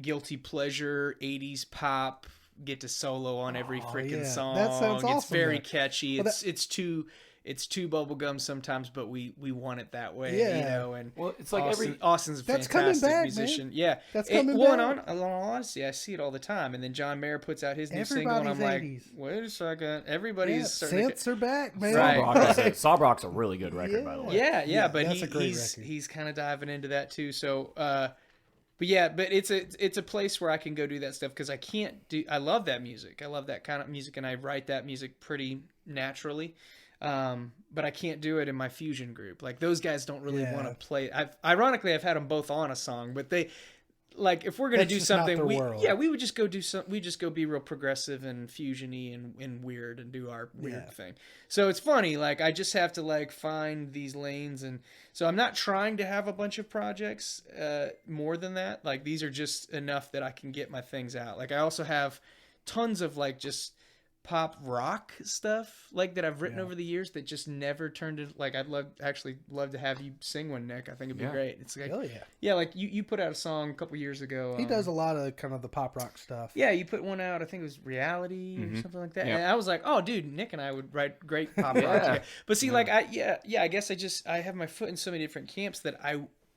guilty pleasure 80s pop, get to solo on every freaking song. That sounds awesome. It's very catchy. It's too bubblegum sometimes, but we want it that way, and it's like Austin's a fantastic musician. Man. Yeah. That's coming back. On all honesty, I see it all the time. And then John Mayer puts out his new single and I'm like, wait a second, everybody's synths are back, man. Right. Sawbrock's a really good record, by the way. Yeah, but he's he's kind of diving into that too. So but it's a place where I can go do that stuff because I love that music. I love that kind of music, and I write that music pretty naturally. But I can't do it in my fusion group. Like those guys don't really want to play. Ironically, I've had them both on a song, but they like if we're gonna do something, we would just go do some. We just go be real progressive and fusiony and weird and do our weird thing. So it's funny. Like I just have to like find these lanes, and so I'm not trying to have a bunch of projects more than that. Like these are just enough that I can get my things out. Like I also have tons of like just pop rock stuff like that I've written over the years that just never turned into like I'd love to have you sing one, Nick. I think it'd be great. It's like like you put out a song a couple years ago. He does a lot of kind of the pop rock stuff. Yeah, you put one out. I think it was Reality or something like that. And I was like, oh, dude, Nick and I would write great pop rock. But see, like I guess I have my foot in so many different camps that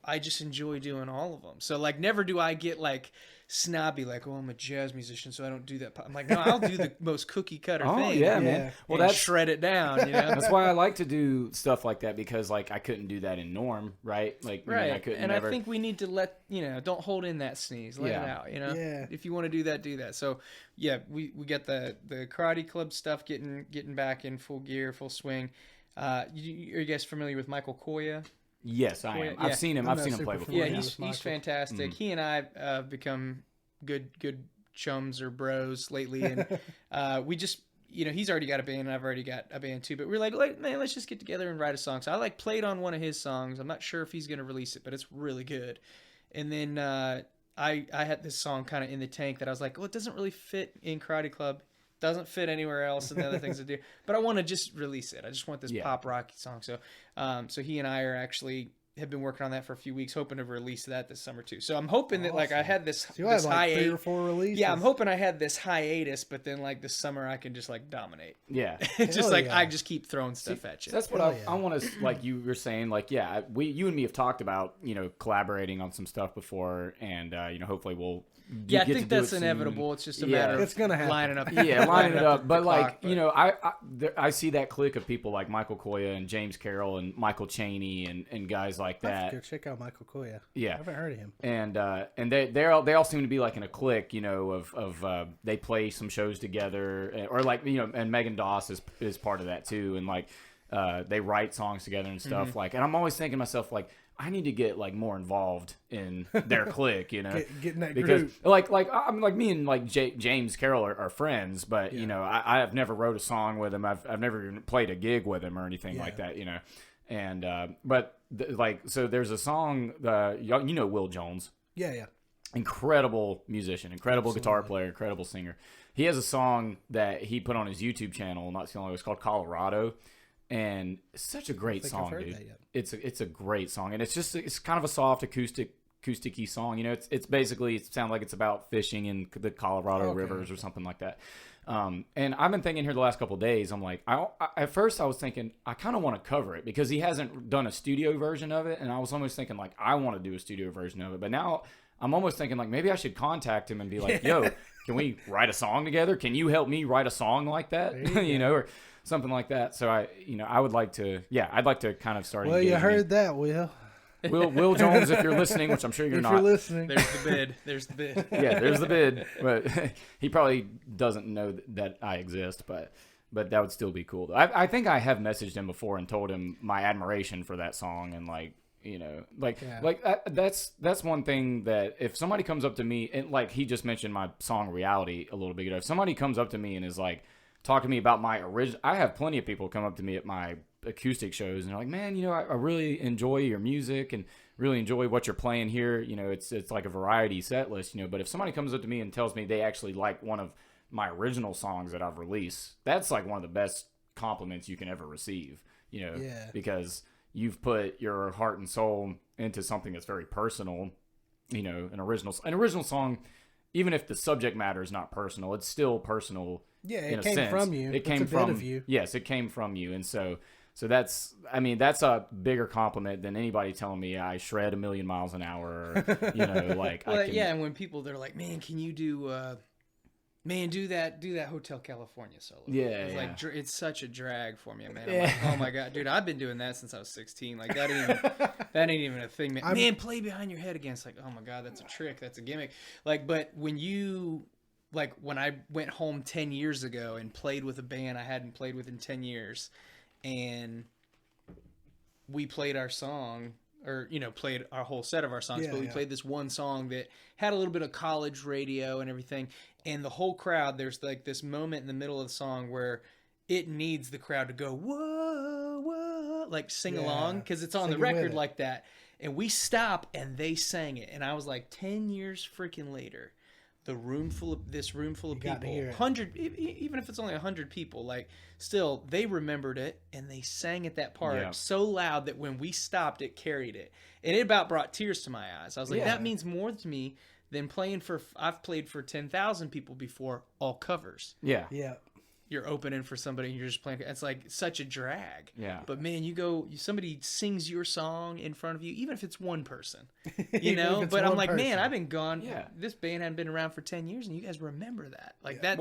I just enjoy doing all of them. So like never do I get like snobby like, oh, I'm a jazz musician, so I don't do that. I'm like, no, I'll do the most cookie cutter thing. Yeah, man. Well, that's shred it down. That's why I like to do stuff like that because like I couldn't do that in Norm, right? Like right. I couldn't. And I think we need to let don't hold in that sneeze. Let it out. If you want to do that, do that. So we get the Karate Club stuff getting back in full gear, full swing. Are you guys familiar with Michael Koya? Yes, I am. I've seen him. I've seen him play before. Yeah, he's fantastic. He and I have become good chums or bros lately, and we just he's already got a band and I've already got a band too. But we're like, man, let's just get together and write a song. So I like played on one of his songs. I'm not sure if he's gonna release it, but it's really good. And then I had this song kind of in the tank that I was like, well, it doesn't really fit in Karate Club. Doesn't fit anywhere else and the other things to do, but I want to just release it. I just want this pop rocky song. So, so he and I have been working on that for a few weeks, hoping to release that this summer too. So I'm hoping that like I had this hiatus. Like 3 or 4 releases. Yeah, I'm hoping I had this hiatus, but then like this summer I can just like dominate. Yeah, it's just like I just keep throwing stuff at you. That's what I want to like. You were saying like you and me have talked about collaborating on some stuff before, and hopefully we'll. I think that's inevitable. It's just a matter of it's gonna happen. lining up. Lining it up. But like I see that clique of people like Michael Koya and James Carroll and Michael Chaney and guys like that. Go check out Michael Koya. Yeah, I haven't heard of him. And they all seem to be like in a clique, of they play some shows together, or like and Megan Doss is part of that too, and like. They write songs together and stuff. Like, and I'm always thinking to myself, like, I need to get like more involved in their clique, you know, Get in that because group. I'm like me and like James Carroll are friends, but you know, I have never wrote a song with him. I've never even played a gig with him or anything like that, you know. And so there's a song, you know, Will Jones. Yeah. Incredible musician, incredible guitar player, incredible singer. He has a song that he put on his YouTube channel not too long ago. It's called Colorado. And it's such a great song, dude. It's a great song, and it's kind of a soft acousticy song. You know, it's basically, it sounds like it's about fishing in the Colorado rivers or something like that. And I've been thinking here the last couple of days, I'm like, at first I was thinking I kind of want to cover it because he hasn't done a studio version of it, and I was almost thinking like I want to do a studio version of it, but now I'm almost thinking like maybe I should contact him and be like, yo, can we write a song together? Can you help me write a song like that? You know, or something like that. So I would like to, I'd like to kind of start. Well, you heard that, Will. Will Jones, if you're listening, which I'm sure you're not. If you're listening. There's the bid. Yeah, there's the bid. But he probably doesn't know that I exist, but that would still be cool. I think I have messaged him before and told him my admiration for that song, and like, you know, that's one thing that if somebody comes up to me, and like he just mentioned my song Reality a little bit ago, if somebody comes up to me and is like, talk to me about my original. I have plenty of people come up to me at my acoustic shows and they're like, man, you know, I really enjoy your music and really enjoy what you're playing here. You know, it's like a variety set list, you know, but if somebody comes up to me and tells me they actually like one of my original songs that I've released, that's like one of the best compliments you can ever receive, you know, because you've put your heart and soul into something that's very personal, you know, an original song, even if the subject matter is not personal, it's still personal. Yeah, it came from you. It came from you. Yes, it came from you. And so that's a bigger compliment than anybody telling me I shred 1,000,000 miles an hour, or, you know, like. Well, and when people, they're like, man, can you do that Hotel California solo? It's like, it's such a drag for me, man. I'm like, oh my God, dude, I've been doing that since I was 16. Like that ain't even a thing, man. Man, play behind your head again. It's like, oh my God, that's a trick. That's a gimmick. Like, but when I went home 10 years ago and played with a band I hadn't played with in 10 years, and we played our song, or, you know, played our whole set of our songs, but we played this one song that had a little bit of college radio and everything, and the whole crowd, there's like this moment in the middle of the song where it needs the crowd to go, whoa, whoa, like sing along, because it's on the record like that, and we stop and they sang it, and I was like, 10 years freaking later, this room full of people, 100, even if it's only 100 people, like, still, they remembered it and they sang at that part so loud that when we stopped, it carried it, and it about brought tears to my eyes. I was like, that means more to me than I've played for 10,000 people before, all covers. Yeah. You're opening for somebody and you're just playing. It's like such a drag. Yeah. But man, somebody sings your song in front of you, even if it's one person, you know. But I'm like, man, I've been gone. Yeah. This band hadn't been around for 10 years, and you guys remember that. Like that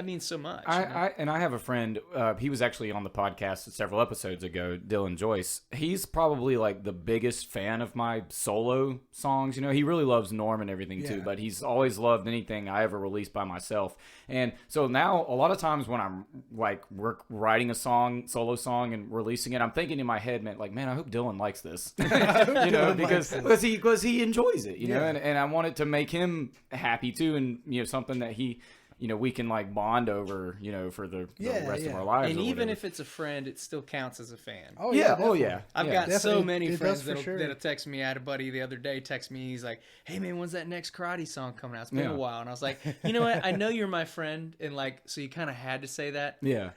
means so much. I have a friend. He was actually on the podcast several episodes ago. Dylan Joyce. He's probably like the biggest fan of my solo songs. You know, he really loves Norm and everything too. But he's always loved anything I ever released by myself. And so now, a lot of times when I'm like writing a solo song and releasing it, I'm thinking in my head, man, I hope Dylan likes this. You know, because he enjoys it. You know, and I want it to make him happy too, and you know, something that he. You know, we can like bond over, you know, for the rest of our lives. And even if it's a friend, it still counts as a fan. Oh yeah, I've got so many friends that'll text me. I had a buddy the other day text me. He's like, "Hey man, when's that next karate song coming out? It's been a while." And I was like, "You know what? I know you're my friend, and like, so you kind of had to say that." Yeah.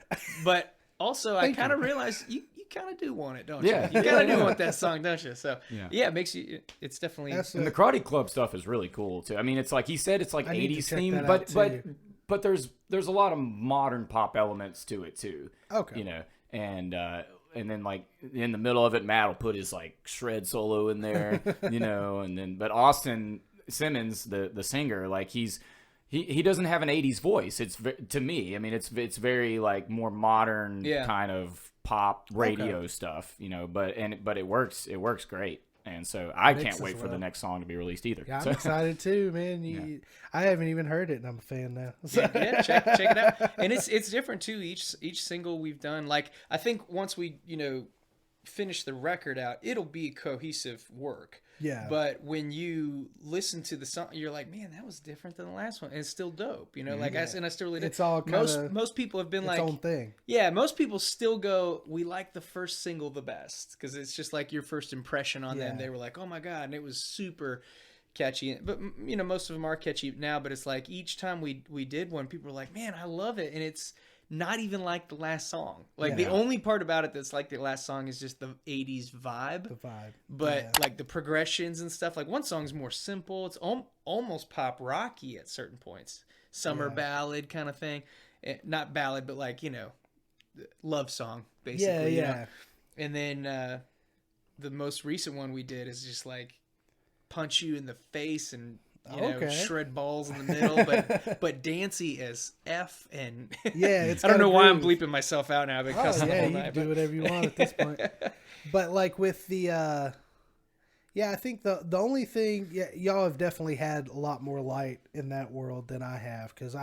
But also, I kind of realized you kind of do want it, don't you? You kind of do want that song, don't you? So it makes you. It's definitely. And the Karate Club stuff is really cool too. I mean, it's like he said, it's like 80s theme, but there's a lot of modern pop elements to it too. Okay. You know, and then like in the middle of it, Matt will put his like shred solo in there, you know, but Austin Simmons, the singer, like he doesn't have an 80s voice. It's to me, I mean, it's very like more modern kind of pop radio stuff, you know, but it works great. And so I Mix can't as wait for the well. next song to be released either. Yeah, I'm So- excited too, man. I haven't even heard it, and I'm a fan now. So- Yeah, check it out. And it's different too. Each single we've done, like I think once we finish the record out, it'll be cohesive work. Yeah. But when you listen to the song, you're like, man, that was different than the last one. And it's still dope, Like I still really. It's all kinda most people have been its like, own thing. yeah, most people still go, we like the first single the best because it's just like your first impression on them. Yeah. They were like, oh my god, and it was super catchy. But most of them are catchy now. But it's like each time we did one, people were like, man, I love it, and it's not even like the last song. Like the only part about it that's like the last song is just the 80s vibe. The vibe. But like the progressions and stuff, like one song's more simple. It's almost pop rocky at certain points. Summer ballad kind of thing. Not ballad, but like, love song, basically. Yeah. And then the most recent one we did is just like punch you in the face and shred balls in the middle, but dancey as F, and Yeah, it's I don't got know a why I'm groove. bleeping myself out now. I've been Oh, cussing the yeah, whole you night. can do whatever you want at this point. But like with the, I think the only thing, y'all have definitely had a lot more light in that world than I have, because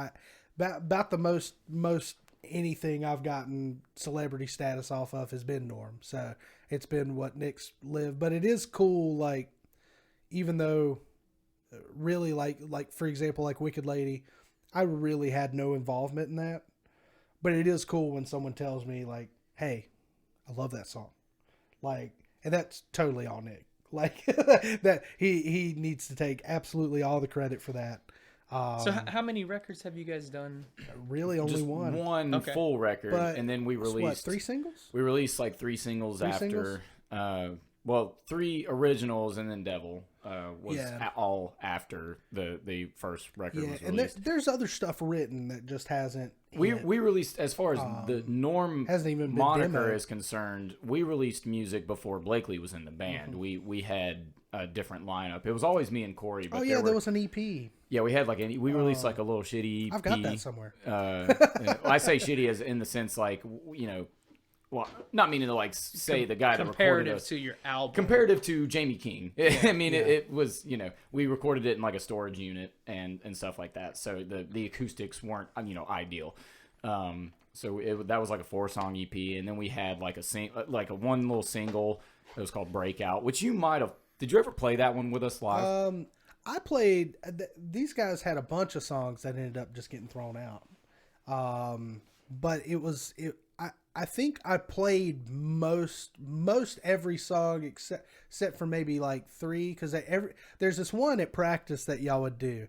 about the most anything I've gotten celebrity status off of has been Norm. So it's been what Nick's lived, but it is cool. Like, even though really like for example, like Wicked Lady, I really had no involvement in that, but it is cool when someone tells me like, hey, I love that song. Like, and that's totally all Nick. Like that he needs to take absolutely all the credit for that. So how many records have you guys done? Really only just one. Okay. full record, But and then we released what, 3 singles? We released like 3 singles after. Well, 3 originals, and then Devil was all after the first record was And released. there's other stuff written that just hasn't. We hit. released, as far as the Norm hasn't even been moniker demoed. is concerned, we released music before Blakely was in the band. We had a different lineup. It was always me and Corey. But there was an EP. Yeah, we had like we released like a little shitty EP. I've got that somewhere. I say shitty as in the sense like, well, not meaning to like say the guy that recorded Comparative us. to your album. Comparative to Jamie King. I mean, it was, we recorded it in like a storage unit and stuff like that. So the acoustics weren't, ideal. So that was like a 4-song EP. And then we had like a one little single that was called Breakout, which you might have. Did you ever play that one with us live? I played. These guys had a bunch of songs that ended up just getting thrown out. But it was. I think I played most every song except for maybe like 3, because there's this one at practice that y'all would do.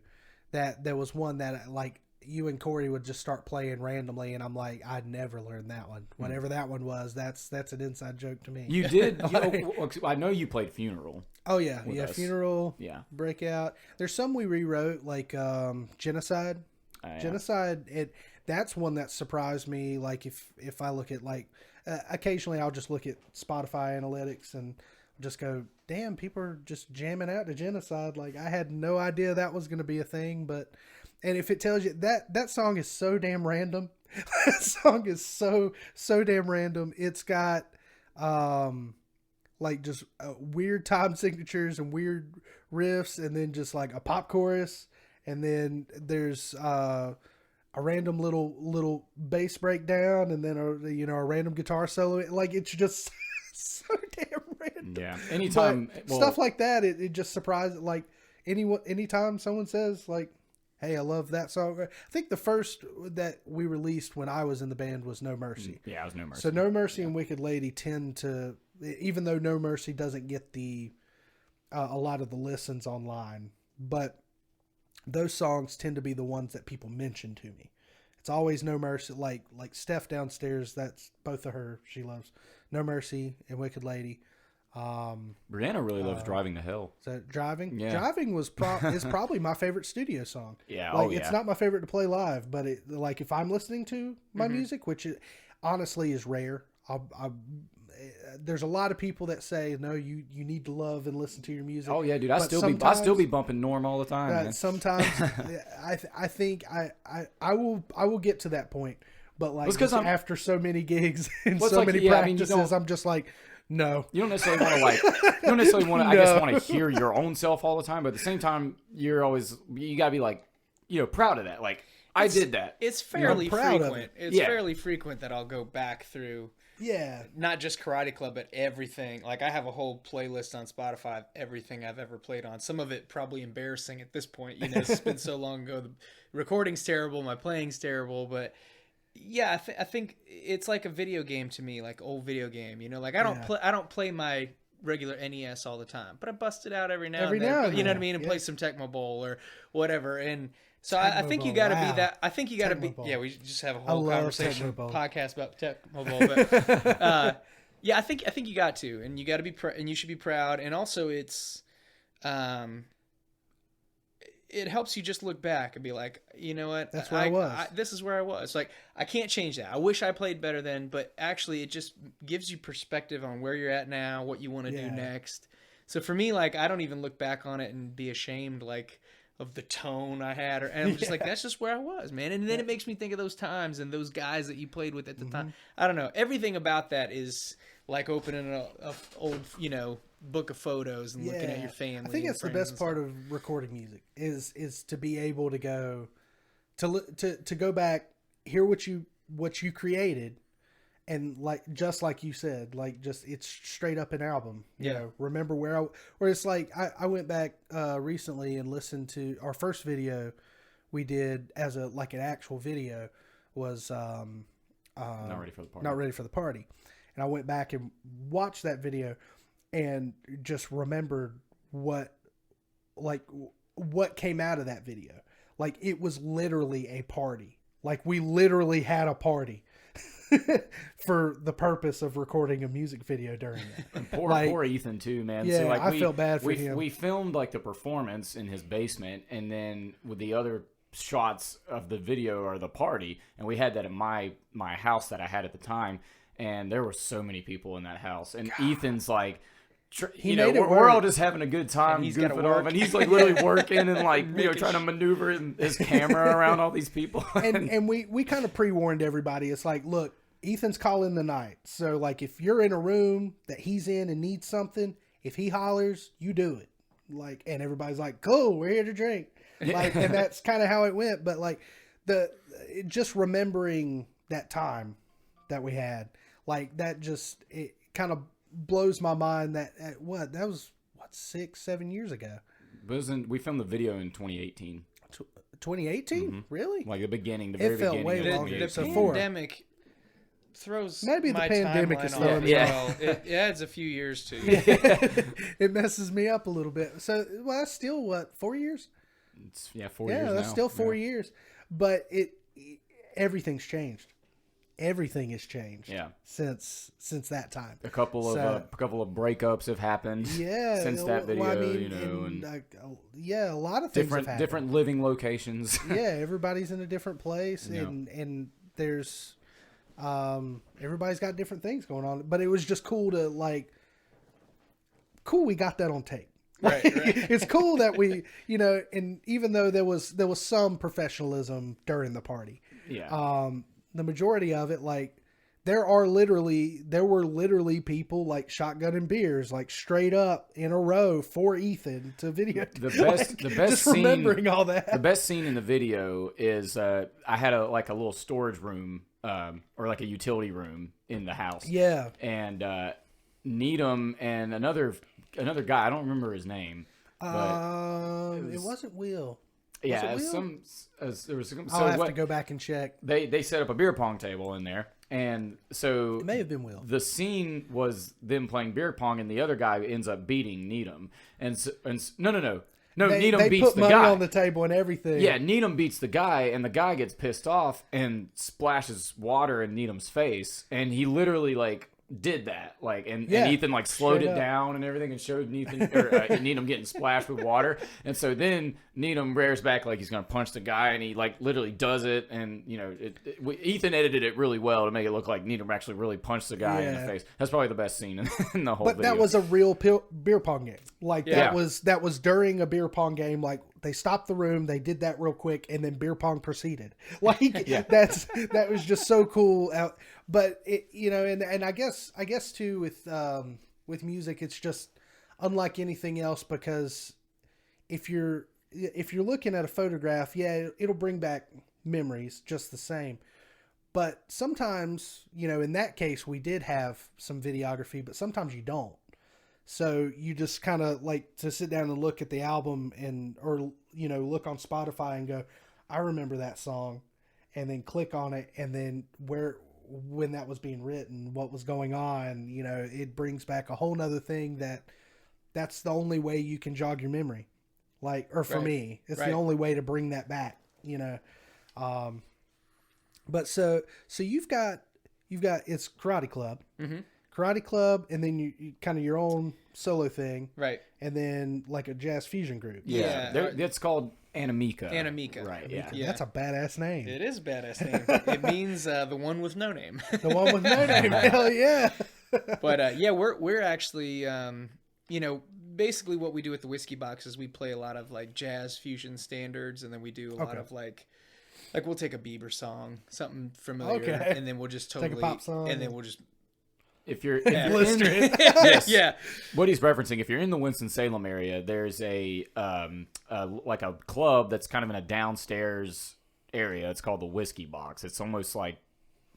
That there was one that like you and Corey would just start playing randomly, and I'm like, I'd never learned that one. Whatever that one was, that's an inside joke to me. You did. I know you played Funeral. Oh yeah, us. Funeral. Yeah. Breakout. There's some we rewrote, like Genocide. Genocide. That's one that surprised me. Like if I look at like occasionally I'll just look at Spotify analytics and just go, damn, people are just jamming out to Genocide. Like, I had no idea that was going to be a thing. And if it tells you that song is so damn random. That song is so damn random. It's got like just weird time signatures and weird riffs, and then just like a pop chorus, and then there's a random little bass breakdown, and then a random guitar solo. Like, it's just so damn random. Yeah. Anytime stuff like that, it just surprises. Like, anytime someone says like, hey, I love that song. I think the first that we released when I was in the band was No Mercy. Yeah, it was No Mercy. So No Mercy and Wicked Lady tend to, even though No Mercy doesn't get a lot of the listens online, but those songs tend to be the ones that people mention to me. It's always No Mercy. Like Steph downstairs, that's both of her. She loves No Mercy and Wicked Lady. Brianna really loves Driving to Hell. So Driving is Yeah. probably my favorite studio song. Yeah, like, oh, yeah. It's not my favorite to play live, but like if I'm listening to my music, which honestly is rare, there's a lot of people that say no, you need to love and listen to your music. Oh yeah, dude, I still be bumping Norm all the time. Man. Sometimes I think I will get to that point, but like Well, just after so many gigs and Well, so like, many yeah, I mean, practices, I'm just like, No. You don't necessarily want to like. You don't necessarily want to. I guess want to hear your own self all the time, but at the same time, you gotta be like, proud of that. Like I did that. It's fairly proud of frequent. it. It's fairly frequent that I'll go back through. Yeah. Not just Karate Club, but everything. Like I have a whole playlist on Spotify of everything I've ever played on. Some of it probably embarrassing at this point. It's been so long ago. The recording's terrible. My playing's terrible, but. Yeah, I think it's like a video game to me, like old video game. Like I don't play my regular NES all the time, but I bust it out every now and then. You know what I mean, and play some Tecmo Bowl or whatever. And so I think you got to be that. I think you got to be. Yeah, we just have a whole conversation podcast about Tecmo Bowl, but yeah, I think you got to, and you got to be, and you should be proud. And also, it's. It helps you just look back and be like, you know what? That's where I was. This is where I was. Like, I can't change that. I wish I played better then, but actually it just gives you perspective on where you're at now, what you want to do next. So for me, like, I don't even look back on it and be ashamed, like, of the tone I had. And I'm just like, that's just where I was, man. And then it makes me think of those times and those guys that you played with at the time. I don't know. Everything about that is like opening a old, book of photos and looking at your family. I think it's the best part of recording music is to be able to go to go back, hear what you created, and just like you said, like just it's straight up an album. Remember where it's like I went back recently and listened to our first video we did as an actual video was Not Ready for the Party. Not Ready for the Party. And I went back and watched that video and just remembered what came out of that video. Like it was literally a party. Like we literally had a party for the purpose of recording a music video during that. And poor Ethan too, man. Yeah, so I felt bad for him. We filmed like the performance in his basement, and then with the other shots of the video or the party, and we had that at my house that I had at the time, and there were so many people in that house, and God. Ethan's like. We're all just having a good time, goofing off, and he's like literally working and like trying to maneuver his camera around all these people. and we kind of pre-warned everybody. It's like, look, Ethan's calling the night, so like if you're in a room that he's in and needs something, if he hollers, you do it. Like, and everybody's like, cool, we're here to drink. Like, and that's kind of how it went. But like just remembering that time that we had, like that just it kind of blows my mind that that was 6-7 years ago. We filmed the video in 2018. 2018? Mm-hmm. Really? Like the very beginning. It felt way longer. The pandemic throws maybe my the pandemic is throwing me off. It adds a few years to you. It messes me up a little bit. So that's still 4 years? It's 4 years. Yeah, that's still 4 years. But everything's changed. Everything has changed since that time. A couple of breakups have happened since that video, a lot of things have happened. Different living locations. Everybody's in a different place, and there's everybody's got different things going on. But it was just cool to we got that on tape. Right. It's cool that we, and even though there was some professionalism during the party. Yeah. The majority of it, like there were literally people like shotgunning beers, like straight up in a row for Ethan to video. The best just scene, remembering all that. The best scene in the video is I had a little storage room, or like a utility room in the house. Yeah. And Needham and another guy, I don't remember his name. But it wasn't Will. Yeah, there was some. I'll have to go back and check. They set up a beer pong table in there, and so it may have been Will. The scene was them playing beer pong, and the other guy ends up beating Needham. No, Needham beats put the money guy on the table and everything. Yeah, Needham beats the guy, and the guy gets pissed off and splashes water in Needham's face, and he literally did that, and Ethan slowed it down and everything and showed Needham getting splashed with water, and so then Needham rears back like he's gonna punch the guy, and he literally does it, and Ethan edited it really well to make it look like Needham actually really punched the guy in the face. That's probably the best scene in the whole video. But that was a real beer pong game. That was during a beer pong game, they stopped the room, they did that real quick, and then beer pong proceeded. Like that was just so cool. But it, and I guess too with music, it's just unlike anything else, because if you're looking at a photograph, it'll bring back memories just the same. But sometimes, in that case, we did have some videography, but sometimes you don't. So you just kind of like to sit down and look at the album or look on Spotify and go, I remember that song, and then click on it, and then when that was being written, what was going on, it brings back a whole nother thing that's the only way you can jog your memory. Or for me, it's the only way to bring that back, But so you've got it's Karate Club, Karate Club, and then you kind of your own solo thing, right? And then like a jazz fusion group. Yeah. It's called Anamika. Anamika, right? Anamika. Yeah, that's a badass name. It is a badass name. It means the one with no name. The one with no name. Hell yeah. But we're actually basically what we do with the Whiskey Box is we play a lot of like jazz fusion standards, and then we do a lot of like we'll take a Bieber song, something familiar, and then we'll just totally take a pop song, and then we'll just if you're yes. Yeah. What he's referencing, if you're in the Winston-Salem area, there's a like a club that's kind of in a downstairs area. It's called the Whiskey Box. It's almost like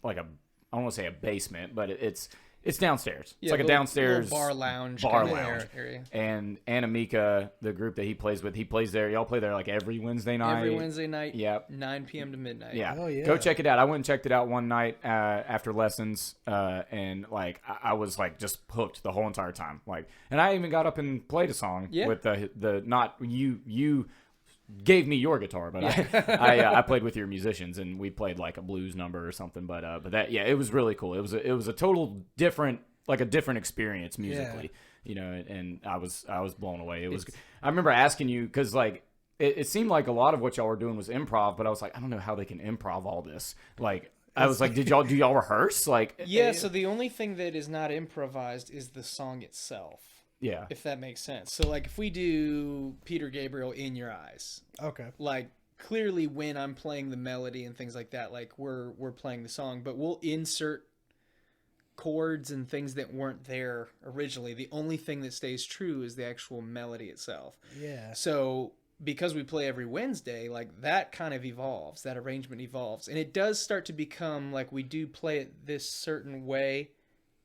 a I don't want to say a basement, but it's downstairs. It's like a downstairs bar lounge area. And Anamika, the group that he plays with, he plays there. Y'all play there like every Wednesday night. Every Wednesday night. Yep. 9 p.m. to midnight. Yeah. Oh, yeah. Go check it out. I went and checked it out one night after lessons, and like I was like just hooked the whole entire time. Like, and I even got up and played a song with the not you gave me your guitar, but I played with your musicians, and we played like a blues number or something. But that it was really cool. It was a total different experience musically, and I was blown away. I remember asking you because like it seemed like a lot of what y'all were doing was improv, but I was like, I don't know how they can improv all this. Like I was like, do y'all rehearse? Like so the only thing that is not improvised is the song itself. Yeah. If that makes sense. So like if we do Peter Gabriel, In Your Eyes. Okay. Like clearly when I'm playing the melody and things like that, like we're playing the song, but we'll insert chords and things that weren't there originally. The only thing that stays true is the actual melody itself. Yeah. So because we play every Wednesday, like that kind of evolves, that arrangement evolves. And it does start to become like we do play it this certain way,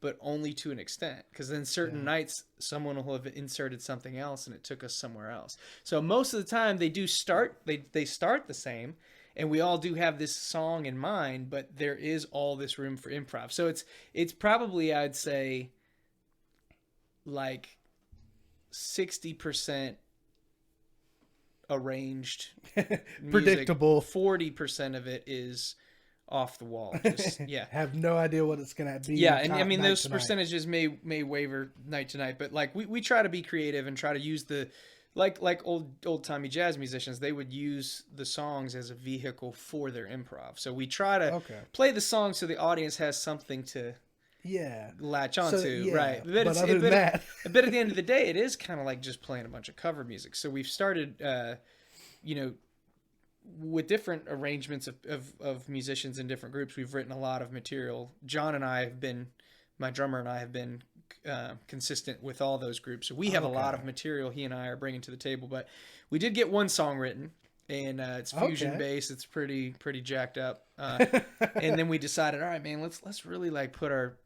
but only to an extent, because then certain nights someone will have inserted something else and it took us somewhere else. So most of the time they do start they start the same, and we all do have this song in mind, but there is all this room for improv. So it's probably, I'd say, like 60% arranged predictable. 40% of it is off the wall. Just, have no idea what it's gonna be. And I mean those percentages may waver night to night, but like we try to be creative and try to use the like old timey jazz musicians, they would use the songs as a vehicle for their improv. So we try to play the song so the audience has something to latch onto, right? But other than that, but at the end of the day, it is kind of like just playing a bunch of cover music. So we've started, with different arrangements of musicians in different groups. We've written a lot of material. John and I have been, my drummer and I have been consistent with all those groups. So we have a lot of material he and I are bringing to the table. But we did get one song written, and it's fusion based. It's pretty jacked up. And then we decided, all right, man, let's really like put our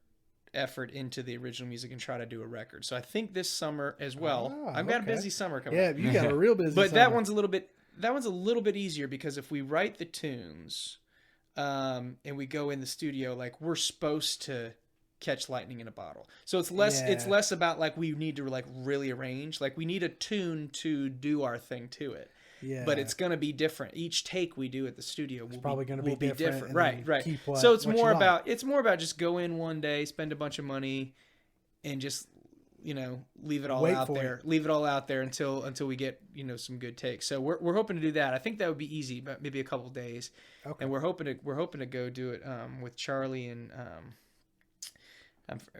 effort into the original music and try to do a record. So I think this summer as well. I've got a busy summer coming up. Yeah, you got a real busy but summer. that one's a little bit easier, because if we write the tunes and we go in the studio, like we're supposed to catch lightning in a bottle. So it's less about like we need to like really arrange. Like we need a tune to do our thing to it. Yeah. But it's going to be different. Each take we do at the studio will be different. Right. So it's more about just go in one day, spend a bunch of money, and just leave it all out there. Leave it all out there until we get some good takes. So we're hoping to do that. I think that would be easy, but maybe a couple days. Okay. And we're hoping to go do it with Charlie and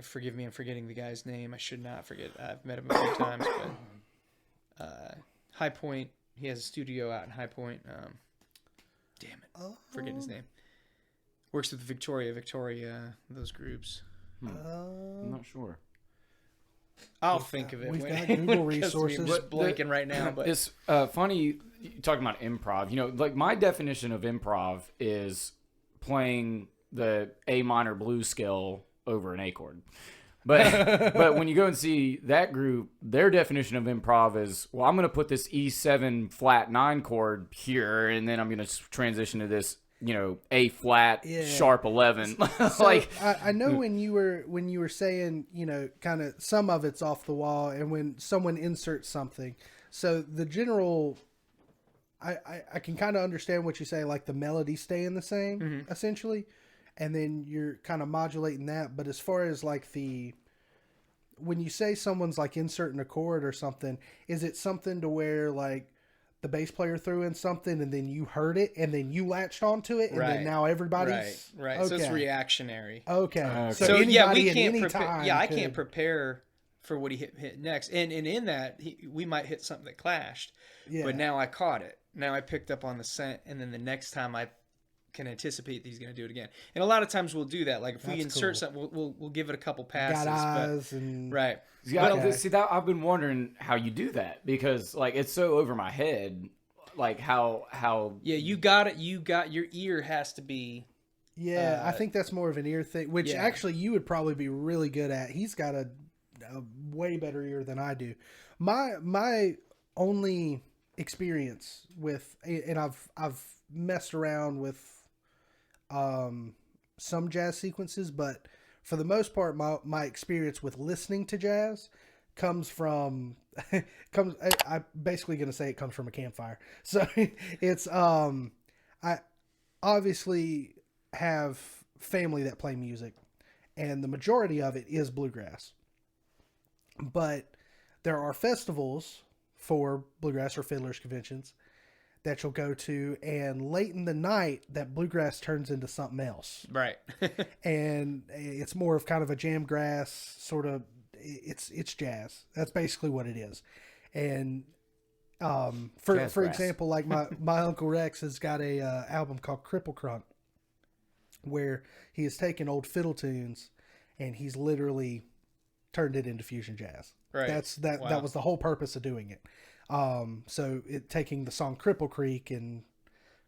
forgive me, I'm forgetting the guy's name. I should not forget. I've met him a few times, but High Point. He has a studio out in High Point. Damn it, forgetting his name. Works with Victoria, those groups. I'm not sure. I'll think of it. We've got Google resources. I'm just blanking right now, but It's funny talking about improv. You know, like my definition of improv is playing the A minor blues scale over an A chord. But when you go and see that group, their definition of improv is, well, I'm going to put this E7 flat 9 chord here, and then I'm going to transition to this, you know, A flat sharp 11. So Like I know when you were saying, you know, kind of some of it's off the wall, and when someone inserts something, so the general, I can kind of understand what you say, like the melody staying the same essentially, and then you're kind of modulating that. But as far as like when you say someone's like inserting a chord or something, is it something to where like the bass player threw in something and then you heard it and then you latched onto it and then now everybody's right. Okay. So it's reactionary. Okay. So anybody we at can't any prepare. time Yeah, I could- can't prepare for what he hit next, and in that we might hit something that clashed. Yeah. But now I caught it. Now I picked up on the scent, and then the next time I can anticipate that he's going to do it again. And a lot of times we'll do that. Like if we That's insert cool. something, we'll give it a couple passes. Got eyes and Right. Yeah, see that I've been wondering how you do that, because like it's so over my head, like how Yeah, you got it. You got your ear has to be. Yeah, I think that's more of an ear thing, which actually you would probably be really good at. He's got a way better ear than I do. My only experience with, and I've messed around with some jazz sequences, but for the most part, my experience with listening to jazz comes from I'm basically going to say it comes from a campfire. So it's I obviously have family that play music, and the majority of it is bluegrass. But there are festivals for bluegrass or fiddlers conventions that you'll go to, and late in the night that bluegrass turns into something else. Right. And it's more of kind of a jam grass sort of, it's jazz. That's basically what it is. And for example, like my Uncle Rex has got a album called Cripple Crunk, where he has taken old fiddle tunes and he's literally turned it into fusion jazz. Right. That was the whole purpose of doing it. So taking the song Cripple Creek and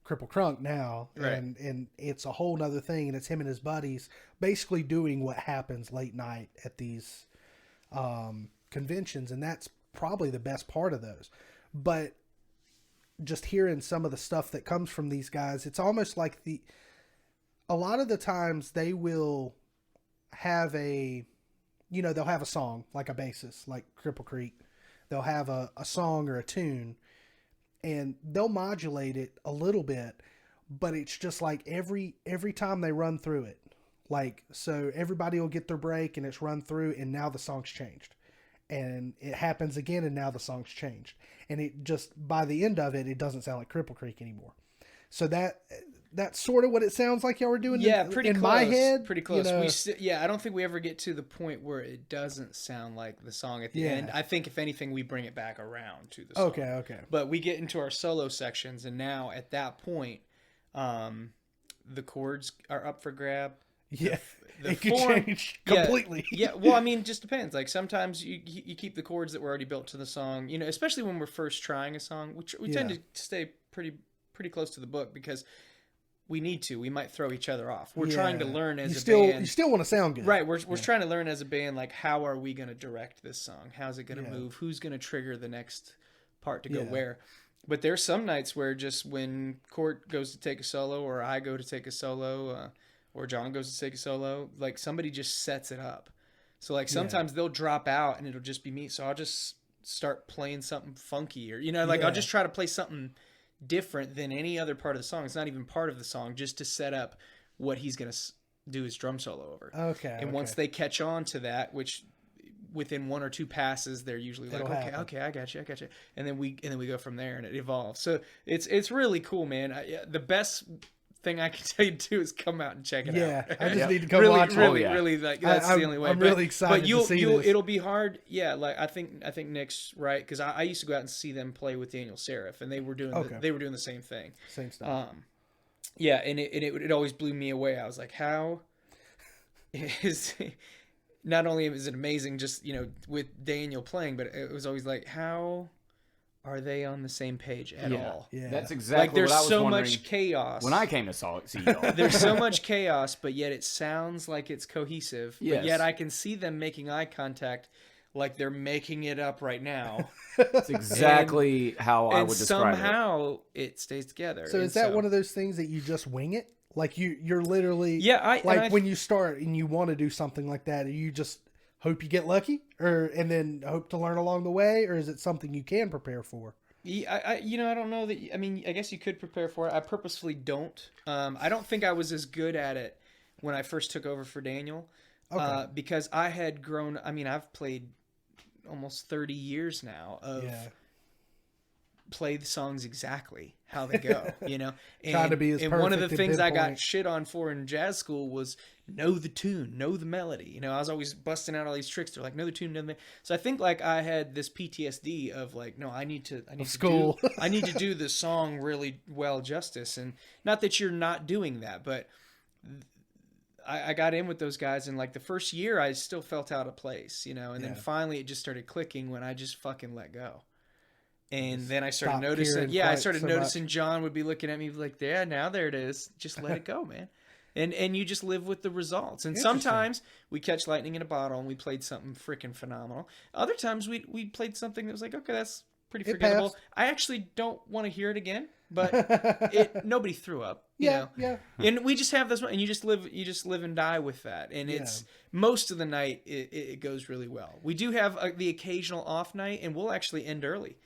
Cripple Crunk now, right. and it's a whole nother thing, and it's him and his buddies basically doing what happens late night at these conventions, and that's probably the best part of those. But just hearing some of the stuff that comes from these guys, it's almost like a lot of the times they will have they'll have a song, like a bassist, like Cripple Creek. They'll have a song or a tune, and they'll modulate it a little bit, but it's just like every time they run through it, like, so everybody will get their break and it's run through, and now the song's changed, and it happens again, and now the song's changed, and it just, by the end of it, it doesn't sound like Cripple Creek anymore. So that's sort of what it sounds like y'all were doing. Pretty in close. My head. Pretty close. You know, I don't think we ever get to the point where it doesn't sound like the song at the end. I think if anything, we bring it back around to the song. Okay. But we get into our solo sections, and now at that point, the chords are up for grab. Yeah, it form, could change completely. Yeah, well, I mean, just depends. Like sometimes you keep the chords that were already built to the song. You know, especially when we're first trying a song, we tend to stay pretty close to the book, because we need to. We might throw each other off. We're trying to learn as a band. You still want to sound good. Right. We're trying to learn as a band, like, how are we going to direct this song? How's it going to move? Who's going to trigger the next part to go where? But there's some nights where just when Court goes to take a solo, or I go to take a solo, or John goes to take a solo, like somebody just sets it up. So like sometimes they'll drop out and it'll just be me. So I'll just start playing something funky, or, I'll just try to play something different than any other part of the song. It's not even part of the song, just to set up what he's going to do his drum solo over. Okay. And once they catch on to that, which within one or two passes, they're usually like, okay, I got you. And then we go from there, and it evolves. So it's really cool, man. The best thing I can tell you to do is come out and check it out. I just need to come really, watch it. really, Oh, yeah. really, like that's the only way. I'm really excited but you'll, to see this. It'll be hard. Yeah, like I think Nick's right, because I used to go out and see them play with Daniel Seraph, and they were doing the same thing. Same stuff. Yeah, and it always blew me away. I was like, how is not only is it amazing just with Daniel playing, but it was always like, how are they on the same page at all? Yeah. That's exactly Like there's what I was so wondering much chaos. when I came to see y'all. There's so much chaos, but yet it sounds like it's cohesive. Yes. But yet I can see them making eye contact like they're making it up right now. That's exactly how I And would describe it. somehow it stays together. So is that one of those things that you just wing it? Like you're literally when you start and you want to do something like that, you just hope you get lucky, and then hope to learn along the way, or is it something you can prepare for? Yeah, I don't know that. I mean, I guess you could prepare for it. I purposefully don't. I don't think I was as good at it when I first took over for Daniel, because I had grown. I mean, I've played almost 30 years now of play the songs exactly how they go, and, Trying to be as and one of the perfect things and I got pinpoint. shit on for in jazz school was know the tune, know the melody. I was always busting out all these tricks. They're like, know the tune, know the melody. So I think like I had this PTSD of like, no, I need to do the song really well justice. And not that you're not doing that, but I got in with those guys, and like the first year I still felt out of place, and then finally it just started clicking when I just fucking let go. And then I started noticing, I started noticing John would be looking at me like, yeah, now there it is. Just let it go, man. And you just live with the results. And sometimes we catch lightning in a bottle and we played something freaking phenomenal. Other times we played something that was like, okay, that's pretty forgettable. passed. I actually don't want to hear it again, but nobody threw up. Yeah. And we just have this, and you just live and die with that. And it's most of the night it goes really well. We do have the occasional off night, and we'll actually end early.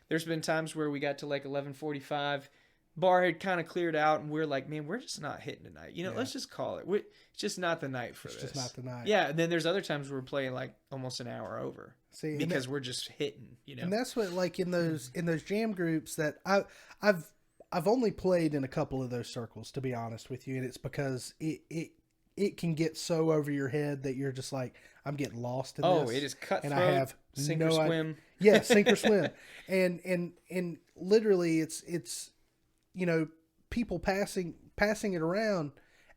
There's been times where we got to like 11:45, bar had kind of cleared out, and we're like, man, we're just not hitting tonight. Let's just call it. It's just not the night for this. It's just not the night. Yeah, and then there's other times where we're playing like almost an hour over. See, because we're just hitting. And that's what, like in those jam groups that I've only played in a couple of those circles, to be honest with you, and it's because it can get so over your head that you're just like, I'm getting lost in this. Oh, it is cutthroat. And I have sink or swim. Yeah, sink or swim. And literally it's people passing it around,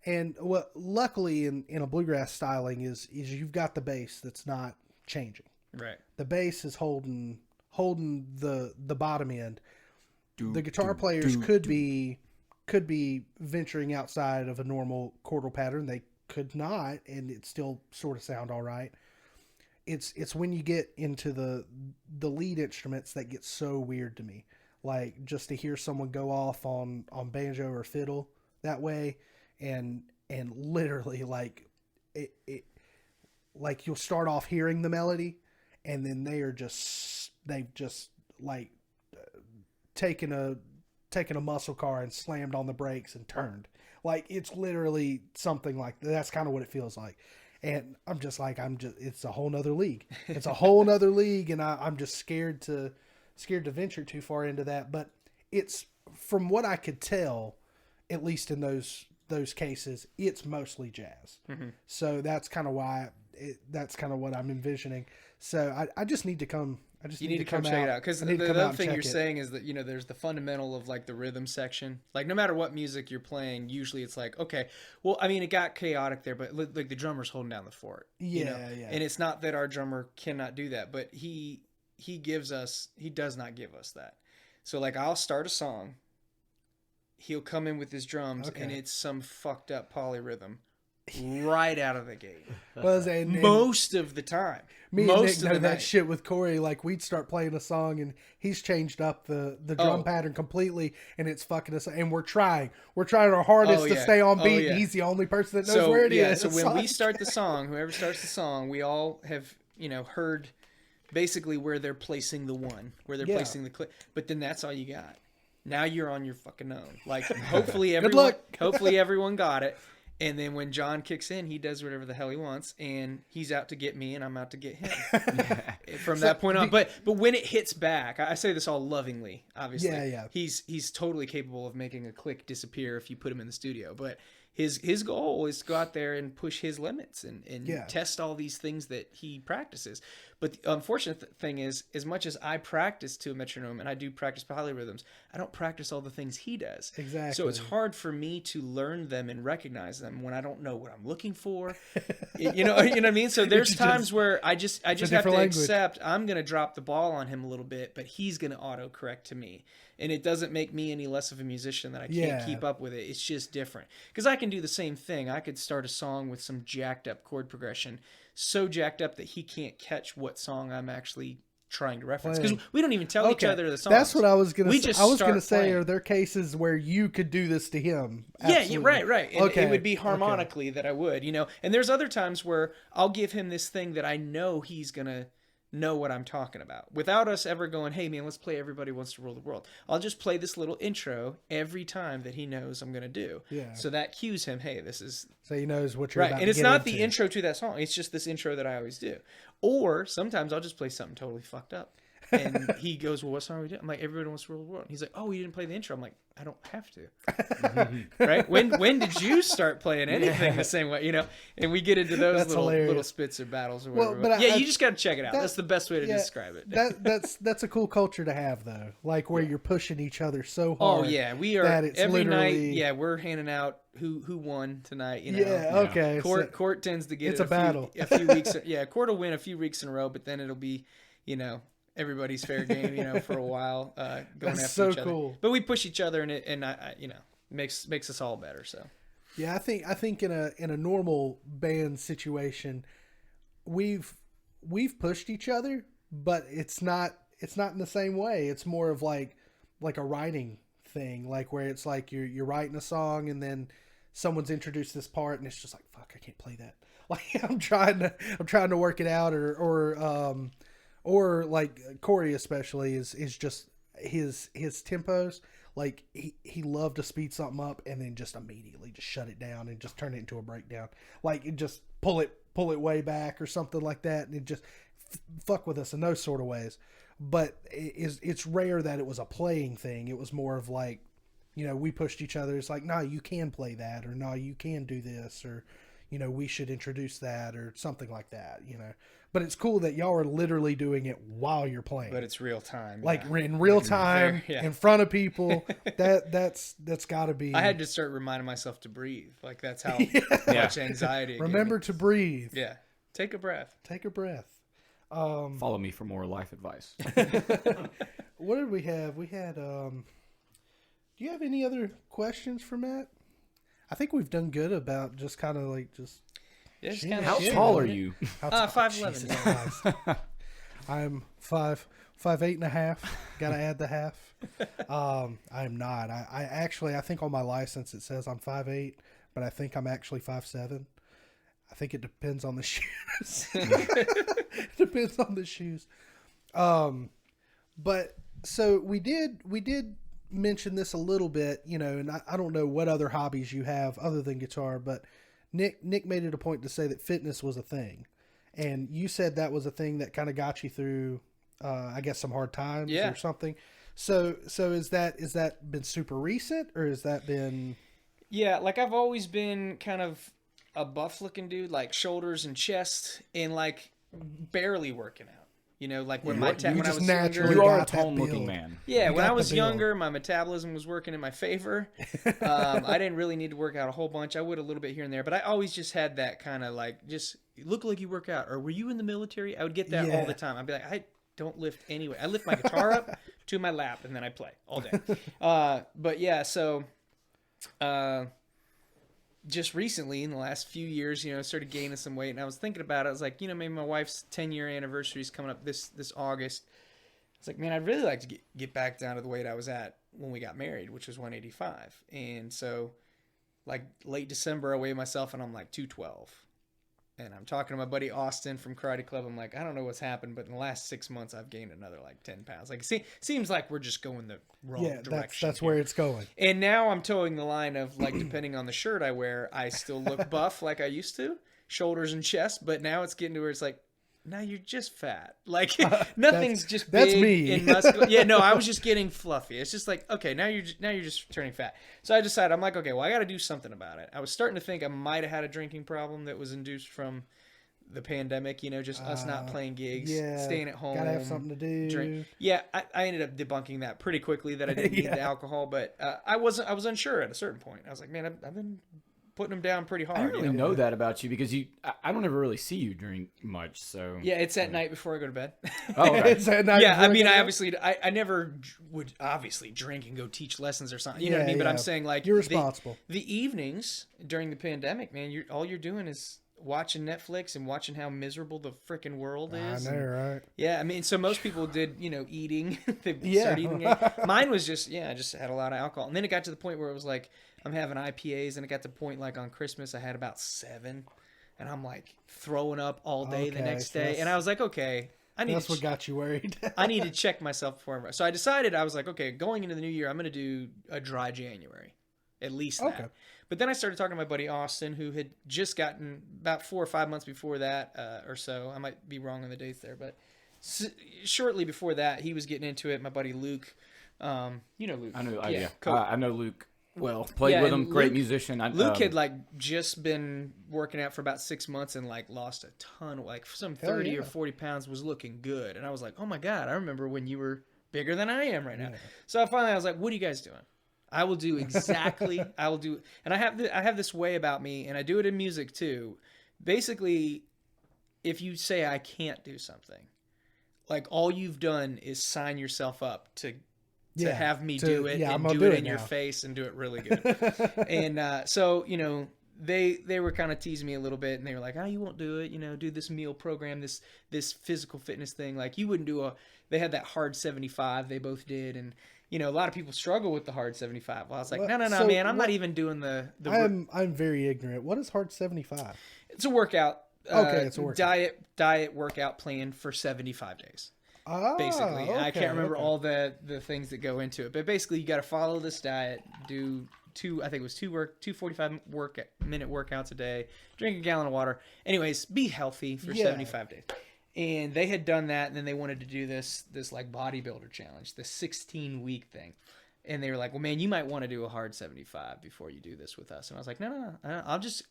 and what luckily in a bluegrass styling is you've got the bass that's not changing. Right. The bass is holding the bottom end. The guitar players could be venturing outside of a normal chordal pattern. They could not, and it still sort of sound all right. It's when you get into the lead instruments that gets so weird to me. Like just to hear someone go off on banjo or fiddle that way, and literally like it like you'll start off hearing the melody, and then they've just like taken a muscle car and slammed on the brakes and turned. Like it's literally something like that's kind of what it feels like. And I'm just like, it's a whole nother league. It's a whole nother league. And I'm just scared to venture too far into that. But it's, from what I could tell, at least in those cases, it's mostly jazz. Mm-hmm. So that's kind of why that's kind of what I'm envisioning. So I just need to come. You need to come check it out, because the other thing you're saying is that there's the fundamental of like the rhythm section. Like no matter what music you're playing, usually it's like, okay, well, I mean, it got chaotic there, but like the drummer's holding down the fort. Yeah. And it's not that our drummer cannot do that, but he does not give us that. So like I'll start a song, he'll come in with his drums, and it's some fucked up polyrhythm right out of the gate. Most of the time. Me and Nick know that shit with Corey. Like we'd start playing a song and he's changed up the drum pattern completely, and it's fucking us. And we're trying our hardest to stay on beat. And he's the only person that knows where it is. So when we start the song, whoever starts the song, we all have heard basically where they're placing the one, where they're placing the click. But then that's all you got. Now you're on your fucking own. Like hopefully everyone got it. And then when John kicks in, he does whatever the hell he wants, and he's out to get me, and I'm out to get him. From that point on, but when it hits back, I say this all lovingly, obviously. Yeah. He's totally capable of making a click disappear if you put him in the studio. But his goal is to go out there and push his limits and test all these things that he practices. But the unfortunate thing is, as much as I practice to a metronome and I do practice polyrhythms, I don't practice all the things he does. Exactly. So it's hard for me to learn them and recognize them when I don't know what I'm looking for. You know what I mean? So there's times where I just have to accept I'm going to drop the ball on him a little bit, but he's going to autocorrect to me. And it doesn't make me any less of a musician that I can't keep up with it. It's just different. Because I can do the same thing. I could start a song with some jacked up chord progression, so jacked up that he can't catch what song I'm actually trying to reference. Because we don't even tell each other the songs. That's what I was going to say. I was going to say, playing. Are there cases where you could do this to him? Absolutely. Yeah, right. And it would be harmonically that I would, And there's other times where I'll give him this thing that I know he's going to know what I'm talking about without us ever going, hey man, let's play Everybody Wants to Rule the World. I'll just play this little intro every time that he knows I'm going to do. Yeah. So that cues him, hey, this is... So he knows what you're about and to it's get not into. the intro to that song. It's just this intro that I always do. Or sometimes I'll just play something totally fucked up. And he goes, well, what song are we doing? I'm like, Everybody Wants to Rule the World. And he's like, oh, you didn't play the intro. I'm like, I don't have to. Right? When did you start playing anything the same way? And we get into those little spits or battles or whatever. But you just got to check it out. That's the best way to describe it. That's a cool culture to have, though. Like where you're pushing each other so hard. Oh yeah, we are every night. Yeah, we're handing out who won tonight. Okay. Court tends to get it's a battle. A few weeks. Yeah, Court will win a few weeks in a row, but then it'll be everybody's fair game, for a while, going That's after so each other. Cool. But we push each other, and I makes us all better. So, yeah, I think in a normal band situation, we've pushed each other, but it's not in the same way. It's more of like a writing thing, like where it's like you're writing a song, and then someone's introduced this part, and it's just like, fuck, I can't play that. Like I'm trying to work it out, or like Corey especially is just his tempos. Like he loved to speed something up and then just immediately just shut it down and just turn it into a breakdown. Like it just pull it way back or something like that, and it just fuck with us in those sort of ways. But it's rare that it was a playing thing. It was more of like, we pushed each other. It's like, no, you can play that, or no, you can do this, or we should introduce that, or something like that. But it's cool that y'all are literally doing it while you're playing. But it's real time. Like in real time, in front of people. That's got to be... I had to start reminding myself to breathe. Like that's how much anxiety it Remember to breathe. Yeah. Take a breath. Take a breath. Follow me for more life advice. What did we have? We had... do you have any other questions for Matt? I think we've done good about just kind of like just... Yeah, how tall are you? 5'11". I'm 5'8.5". Got to add the half. I'm not. I actually, I think on my license it says I'm 5'8", but I think I'm actually 5'7". I think it depends on the shoes. It depends on the shoes. But so we did mention this a little bit, and I don't know what other hobbies you have other than guitar, but Nick made it a point to say that fitness was a thing, and you said that was a thing that kind of got you through, I guess, some hard times or something. So is that been super recent, or has that been? Yeah, like I've always been kind of a buff looking dude, like shoulders and chest, and like barely working out. Like when when I was younger, you are a tone-looking man. Yeah, when I was younger, my metabolism was working in my favor. I didn't really need to work out a whole bunch. I would a little bit here and there, but I always just had that kind of like, just look like you work out. Or were you in the military? I would get that all the time. I'd be like, I don't lift anyway. I lift my guitar up to my lap and then I play all day. But yeah, so just recently in the last few years, started gaining some weight, and I was thinking about it. I was like, maybe my wife's 10-year anniversary is coming up this August. I was like, man, I'd really like to get back down to the weight I was at when we got married, which was 185. And so like late December, I weighed myself and I'm like 212. And I'm talking to my buddy Austin from Karate Club. I'm like, I don't know what's happened, but in the last 6 months, I've gained another like 10 pounds. Like, seems like we're just going the wrong direction. That's where it's going. And now I'm towing the line of like, depending on the shirt I wear, I still look buff like I used to, shoulders and chest. But now it's getting to where it's like, now you're just fat. Like nothing's just big that's me. and muscular. Yeah, no, I was just getting fluffy. It's just like, okay, now you're just turning fat. So I decided, I'm like, okay, well, I got to do something about it. I was starting to think I might have had a drinking problem that was induced from the pandemic, just us not playing gigs, staying at home. Gotta have something to do. Drink. Yeah, I ended up debunking that pretty quickly that I didn't need the alcohol, but I was unsure at a certain point. I was like, man, I've been putting them down pretty hard. I really know that about you because I don't ever really see you drink much. So yeah, it's at night before I go to bed. Oh, okay. It's at night. Yeah, I mean, I never would obviously drink and go teach lessons or something. You know what I mean? But I'm saying like you're responsible. The evenings during the pandemic, man, all you're doing is watching Netflix and watching how miserable the freaking world is. I know, right? Yeah, I mean, so most people did, eating. They started eating. Mine was just, I just had a lot of alcohol. And then it got to the point where it was like, I'm having IPAs, and it got to the point like on Christmas, I had about 7, and I'm like throwing up all day the next day. And I was like, okay, that's what got you worried. I need to check myself before. So I decided, I was like, okay, going into the new year, I'm going to do a dry January. At least that. Okay. But then I started talking to my buddy Austin, who had just gotten about 4 or 5 months before that or so. I might be wrong on the dates there, but shortly before that, he was getting into it. My buddy Luke, you know Luke. I know, I know Luke. Well, played with him, great musician. Luke had like just been working out for about 6 months and like lost a ton, like some 30 or 40 pounds, was looking good. And I was like, oh my God, I remember when you were bigger than I am right now. So finally I was like, what are you guys doing? I will do exactly. I will do, and I have this way about me, and I do it in music too. Basically, if you say I can't do something, like all you've done is sign yourself up to have me do it and do it in your face and do it really good. And so they were kind of teasing me a little bit, and they were like, "Oh, you won't do it. Do this meal program, this physical fitness thing. Like you wouldn't do They had that hard 75. They both did, and a lot of people struggle with the hard 75. Well, I was like, no, man, I'm not even doing the. I'm very ignorant. What is hard 75? It's a workout. Okay, it's a workout. Diet workout plan for 75 days. Basically, okay, I can't remember all the things that go into it, but basically, you got to follow this diet, do two 45-minute workouts a day, drink a gallon of water. Anyways, be healthy for 75 days. And they had done that, and then they wanted to do this like bodybuilder challenge, the 16-week thing. And they were like, well, man, you might want to do a hard 75 before you do this with us. And I was like, no.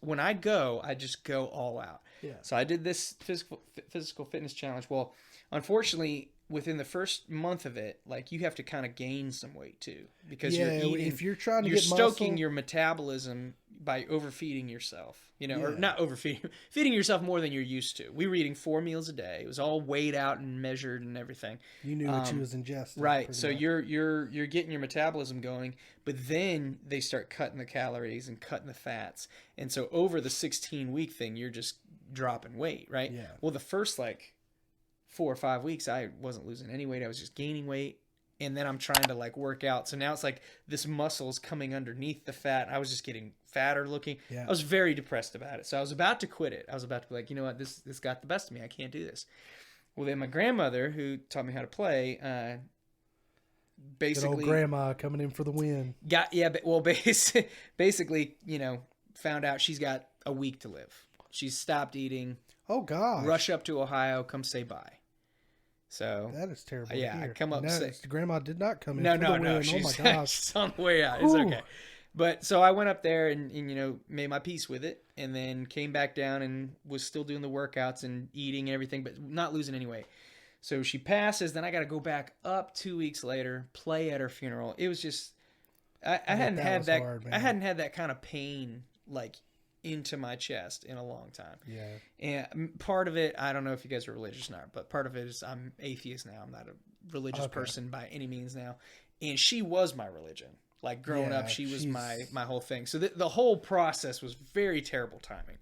When I go, I just go all out. Yeah. So I did this physical fitness challenge. Well, unfortunately, within the first month of it, like you have to kind of gain some weight too, because you're eating, if you're trying to you're get stoking muscle, your metabolism by overfeeding yourself, or not overfeeding, feeding yourself more than you're used to. We were eating 4 meals a day. It was all weighed out and measured and everything. You knew what you was ingesting. Right. So you're getting your metabolism going, but then they start cutting the calories and cutting the fats. And so over the 16-week thing, you're just dropping weight, right? Yeah. Well, the first 4 or 5 weeks, I wasn't losing any weight. I was just gaining weight. And then I'm trying to work out. So now it's like this muscle's coming underneath the fat. I was just getting fatter looking. Yeah. I was very depressed about it. So I was about to quit it. I was about to be like, you know what, this got the best of me. I can't do this. Well, then my grandmother, who taught me how to play, basically... Good old grandma coming in for the win. Basically, found out she's got a week to live. She's stopped eating. Oh, gosh. Rush up to Ohio, come say bye. So that is terrible. Yeah, I come up. Grandma did not come in. No. Oh my gosh, she's on the way out. It's okay. But so I went up there and made my peace with it, and then came back down and was still doing the workouts and eating and everything, but not losing any weight. So she passes. Then I got to go back up 2 weeks later, play at her funeral. It was just I hadn't had that. I hadn't had that kind of pain into my chest in a long time. Yeah. And part of it, I don't know if you guys are religious or not, but part of it is I'm atheist now. I'm not a religious person by any means now. And she was my religion. Growing up, she was my whole thing. So the whole process was very terrible timing.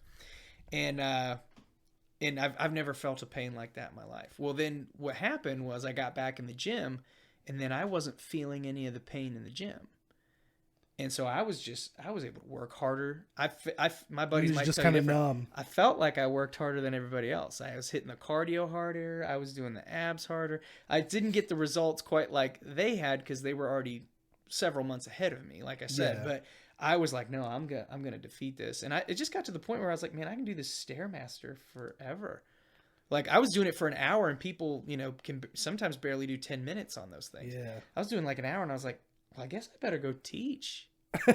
And I've never felt a pain like that in my life. Well, then what happened was I got back in the gym, and then I wasn't feeling any of the pain in the gym. And so I was able to work harder. My buddies You was might just tell you kind of different. numb. I felt like I worked harder than everybody else. I was hitting the cardio harder. I was doing the abs harder. I didn't get the results quite like they had because they were already several months ahead of me, like I said. Yeah. But I was like, no, I'm gonna defeat this. And it just got to the point where I was like, man, I can do this Stairmaster forever. Like I was doing it for an hour, and people, can sometimes barely do 10 minutes on those things. Yeah. I was doing like an hour, and I was like, well, I guess I better go teach.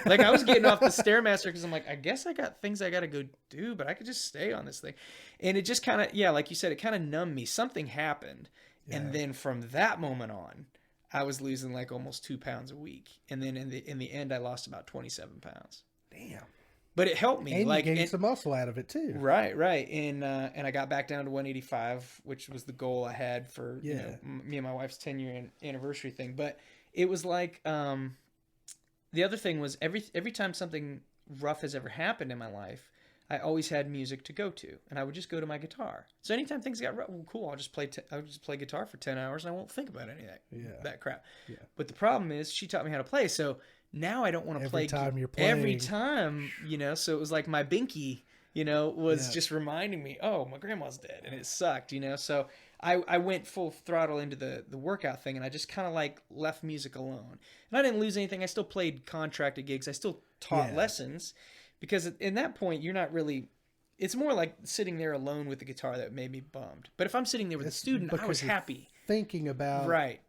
Like I was getting off the Stairmaster because I'm like, I guess I got things I got to go do, but I could just stay on this thing. And it just kind of, like you said, it kind of numbed me. Something happened. Yeah. And then from that moment on, I was losing like almost 2 pounds a week. And then in the end, I lost about 27 pounds. Damn. But it helped me. And like you gained some muscle out of it too. Right. And I got back down to 185, which was the goal I had for me and my wife's 10-year anniversary thing. But it was like the other thing was every time something rough has ever happened in my life, I always had music to go to, and I would just go to my guitar. So anytime things got rough, well, cool, I'll just play guitar for 10 hours, and I won't think about any of that crap. Yeah. But the problem is, she taught me how to play, so now I don't want to play every time you're playing. Every time, so it was like my binky, was just reminding me, oh, my grandma's dead, and it sucked, So I went full throttle into the workout thing, and I just kind of like left music alone. And I didn't lose anything. I still played contracted gigs. I still taught lessons, because in that point, you're not really. It's more like sitting there alone with the guitar that made me bummed. But if I'm sitting there with a student, I was happy. Thinking about right.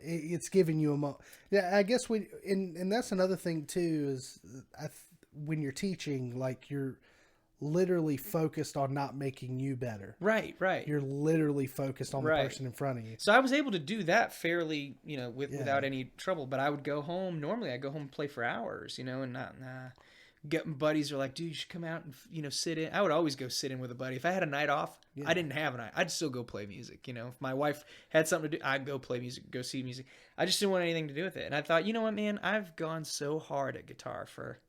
It's giving you a moment. Yeah, I guess and that's another thing too is when you're teaching, like you're literally focused on not making you better. Right. You're literally focused on the person in front of you. So I was able to do that fairly, without any trouble. But I would go home. Normally, I'd go home and play for hours, and not. Buddies are like, dude, you should come out and sit in. I would always go sit in with a buddy. If I had a night off, I didn't have a night, I'd still go play music. If my wife had something to do, I'd go play music, go see music. I just didn't want anything to do with it. And I thought, you know what, man, I've gone so hard at guitar for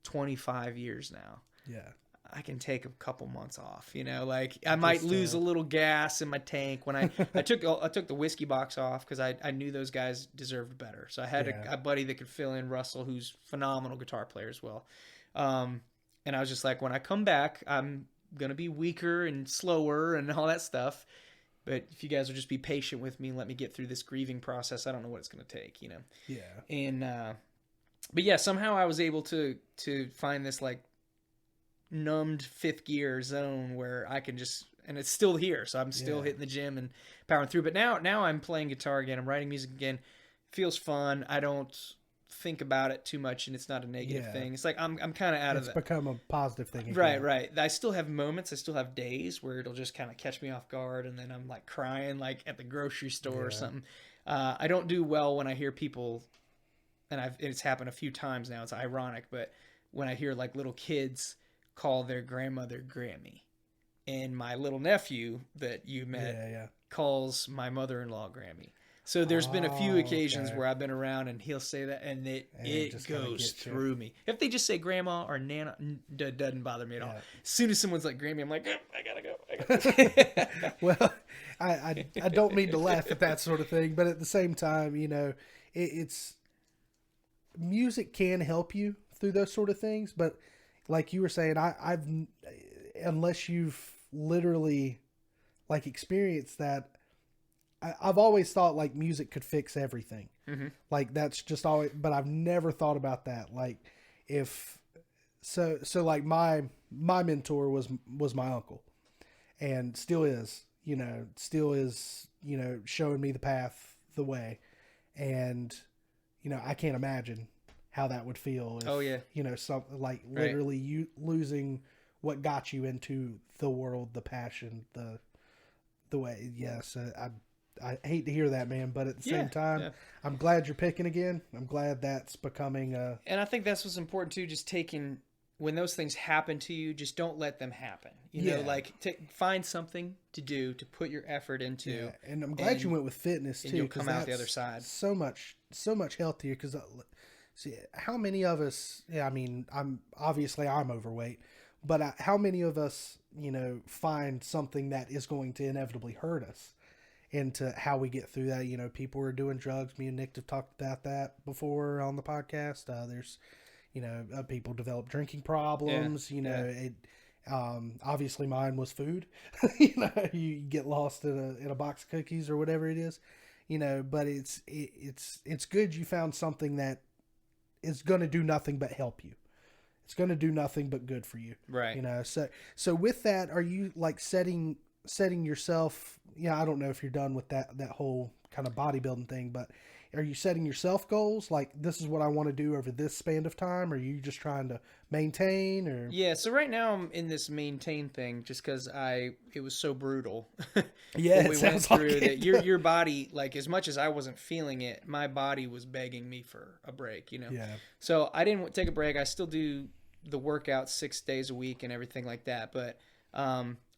25 years now. Yeah. I can take a couple months off, like I might lose a little gas in my tank when I took the whiskey box off because I knew those guys deserved better. So I had a buddy that could fill in, Russell, who's phenomenal guitar player as well. And I was just like, when I come back, I'm going to be weaker and slower and all that stuff. But if you guys will just be patient with me and let me get through this grieving process, I don't know what it's going to take, Yeah. And, but yeah, somehow I was able to find this like numbed fifth gear zone where I can just, and it's still here. So I'm still hitting the gym and powering through. But now I'm playing guitar again. I'm writing music again. Feels fun. I don't think about it too much, and it's not a negative thing. It's like I'm kind of out of that. It's become a positive thing again. Right. I still have moments. I still have days where it'll just kind of catch me off guard, and then I'm like crying like at the grocery store or something. I don't do well when I hear people, and it's happened a few times now. It's ironic, but when I hear like little kids call their grandmother Grammy, and my little nephew that you met calls my mother-in-law Grammy. So there's been a few occasions where I've been around and he'll say that, and it goes through me. If they just say grandma or nana, it doesn't bother me at all. As soon as someone's like Grammy, I'm like, I gotta go. Well, I don't mean to laugh at that sort of thing, but at the same time, it's music can help you through those sort of things, but like you were saying, I've unless you've literally like experienced that, I've always thought like music could fix everything. Mm-hmm. Like that's just always, but I've never thought about that. Like so like my mentor was my uncle, and still is, showing me the path, the way, and I can't imagine how that would feel if, something like literally you losing what got you into the world, the passion, the way. Yes, I hate to hear that, man, but at the same time, I'm glad you're picking again. I'm glad that's becoming and I think that's what's important too, just taking, when those things happen to you, just don't let them happen. Find something to do, to put your effort into. Yeah. And I'm glad you went with fitness too, you'll come out the other side so much healthier. Because see, how many of us? Yeah, I mean, I'm overweight, but how many of us, find something that is going to inevitably hurt us, into how we get through that. You know, people are doing drugs. Me and Nick have talked about that before on the podcast. There's, you know, people develop drinking problems. You know, it. Obviously mine was food. You know, you get lost in a box of cookies or whatever it is. You know, but it's good you found something that is going to do nothing but help you. It's going to do nothing but good for you. Right. You know, so with that, are you like setting yourself, I don't know if you're done with that whole kind of bodybuilding thing, but are you setting yourself goals? Like, this is what I want to do over this span of time? Or are you just trying to maintain or? Yeah. So right now I'm in this maintain thing just cause it was so brutal. Yeah. When we went through that your body, like as much as I wasn't feeling it, my body was begging me for a break, you know? Yeah. So I didn't take a break. I still do the workout 6 days a week and everything like that. But,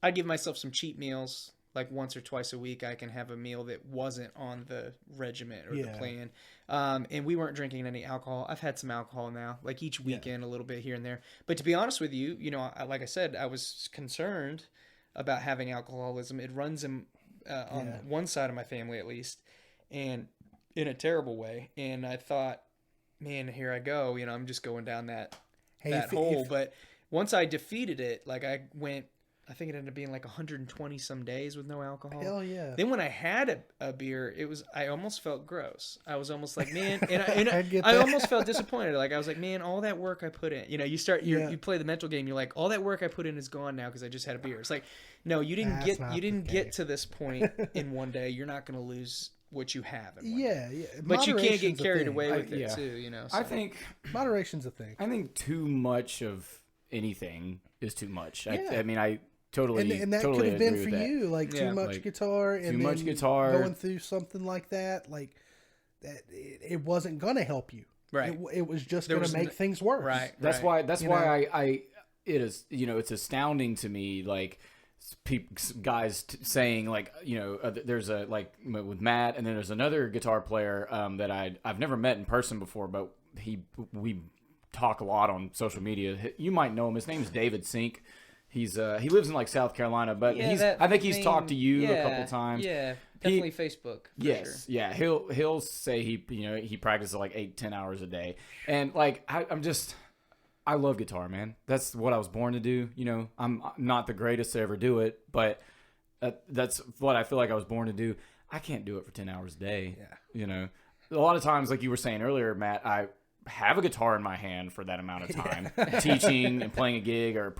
I give myself some cheat meals. Like once or twice a week, I can have a meal that wasn't on the regiment or the plan. And we weren't drinking any alcohol. I've had some alcohol now, like each weekend, a little bit here and there. But to be honest with you, you know, like I said, I was concerned about having alcoholism. It runs on one side of my family, at least, and in a terrible way. And I thought, man, here I go. You know, I'm just going down that hole. But once I defeated it, like I think it ended up being like 120 some days with no alcohol. Hell yeah. Then when I had a beer, I almost felt gross. I was almost like, man, and I almost felt disappointed. Like I was like, man, all that work I put in, you know, you play the mental game. You're like, all that work I put in is gone now because I just had a beer. It's like, no, you didn't get to this point in one day. You're not going to lose what you have in one day. Yeah. But you can't get carried away with it too, you know. So. I think moderation's a thing. I think too much of anything is too much. I mean, I totally and that totally could have been agree for with that. you, like too much guitar, and too much then guitar, going through something like that, like that, it wasn't gonna help you. Right. It was just gonna make things worse. Right. That's why I it is, you know, it's astounding to me, like guys saying like, you know, there's a, like with Matt, and then there's another guitar player that I've never met in person before, but we talk a lot on social media. You might know him. His name's David Sink. He lives in like South Carolina, but I think he's talked to you a couple times. Yeah, definitely Facebook. Yes, sure. Yeah, he'll say he practices like 8-10 hours a day, and like I love guitar, man. That's what I was born to do. You know, I'm not the greatest to ever do it, but that's what I feel like I was born to do. I can't do it for 10 hours a day. Yeah, you know, a lot of times, like you were saying earlier, Matt, I have a guitar in my hand for that amount of time, teaching and playing a gig, or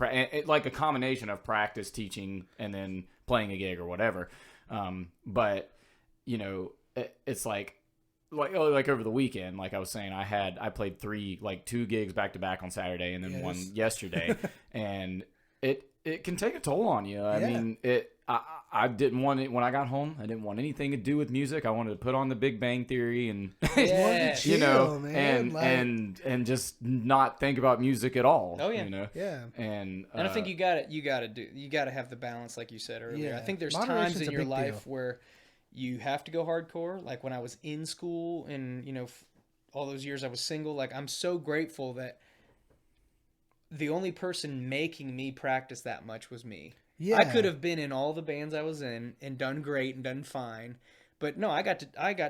like a combination of practice, teaching, and then playing a gig or whatever. But you know, it's like over the weekend, like I was saying, I played 2 gigs back to back on Saturday, and then one yesterday, and it can take a toll on you. I mean, I didn't want it when I got home. I didn't want anything to do with music. I wanted to put on The Big Bang Theory and you know, and just not think about music at all. Oh yeah, you know? Yeah. And I think you got to have the balance, like you said earlier. Yeah. I think there's Moderation's times in a your big life deal. where you have to go hardcore. Like when I was in school, and you know, all those years I was single. Like I'm so grateful that the only person making me practice that much was me. Yeah. I could have been in all the bands I was in and done great and done fine. But no, I got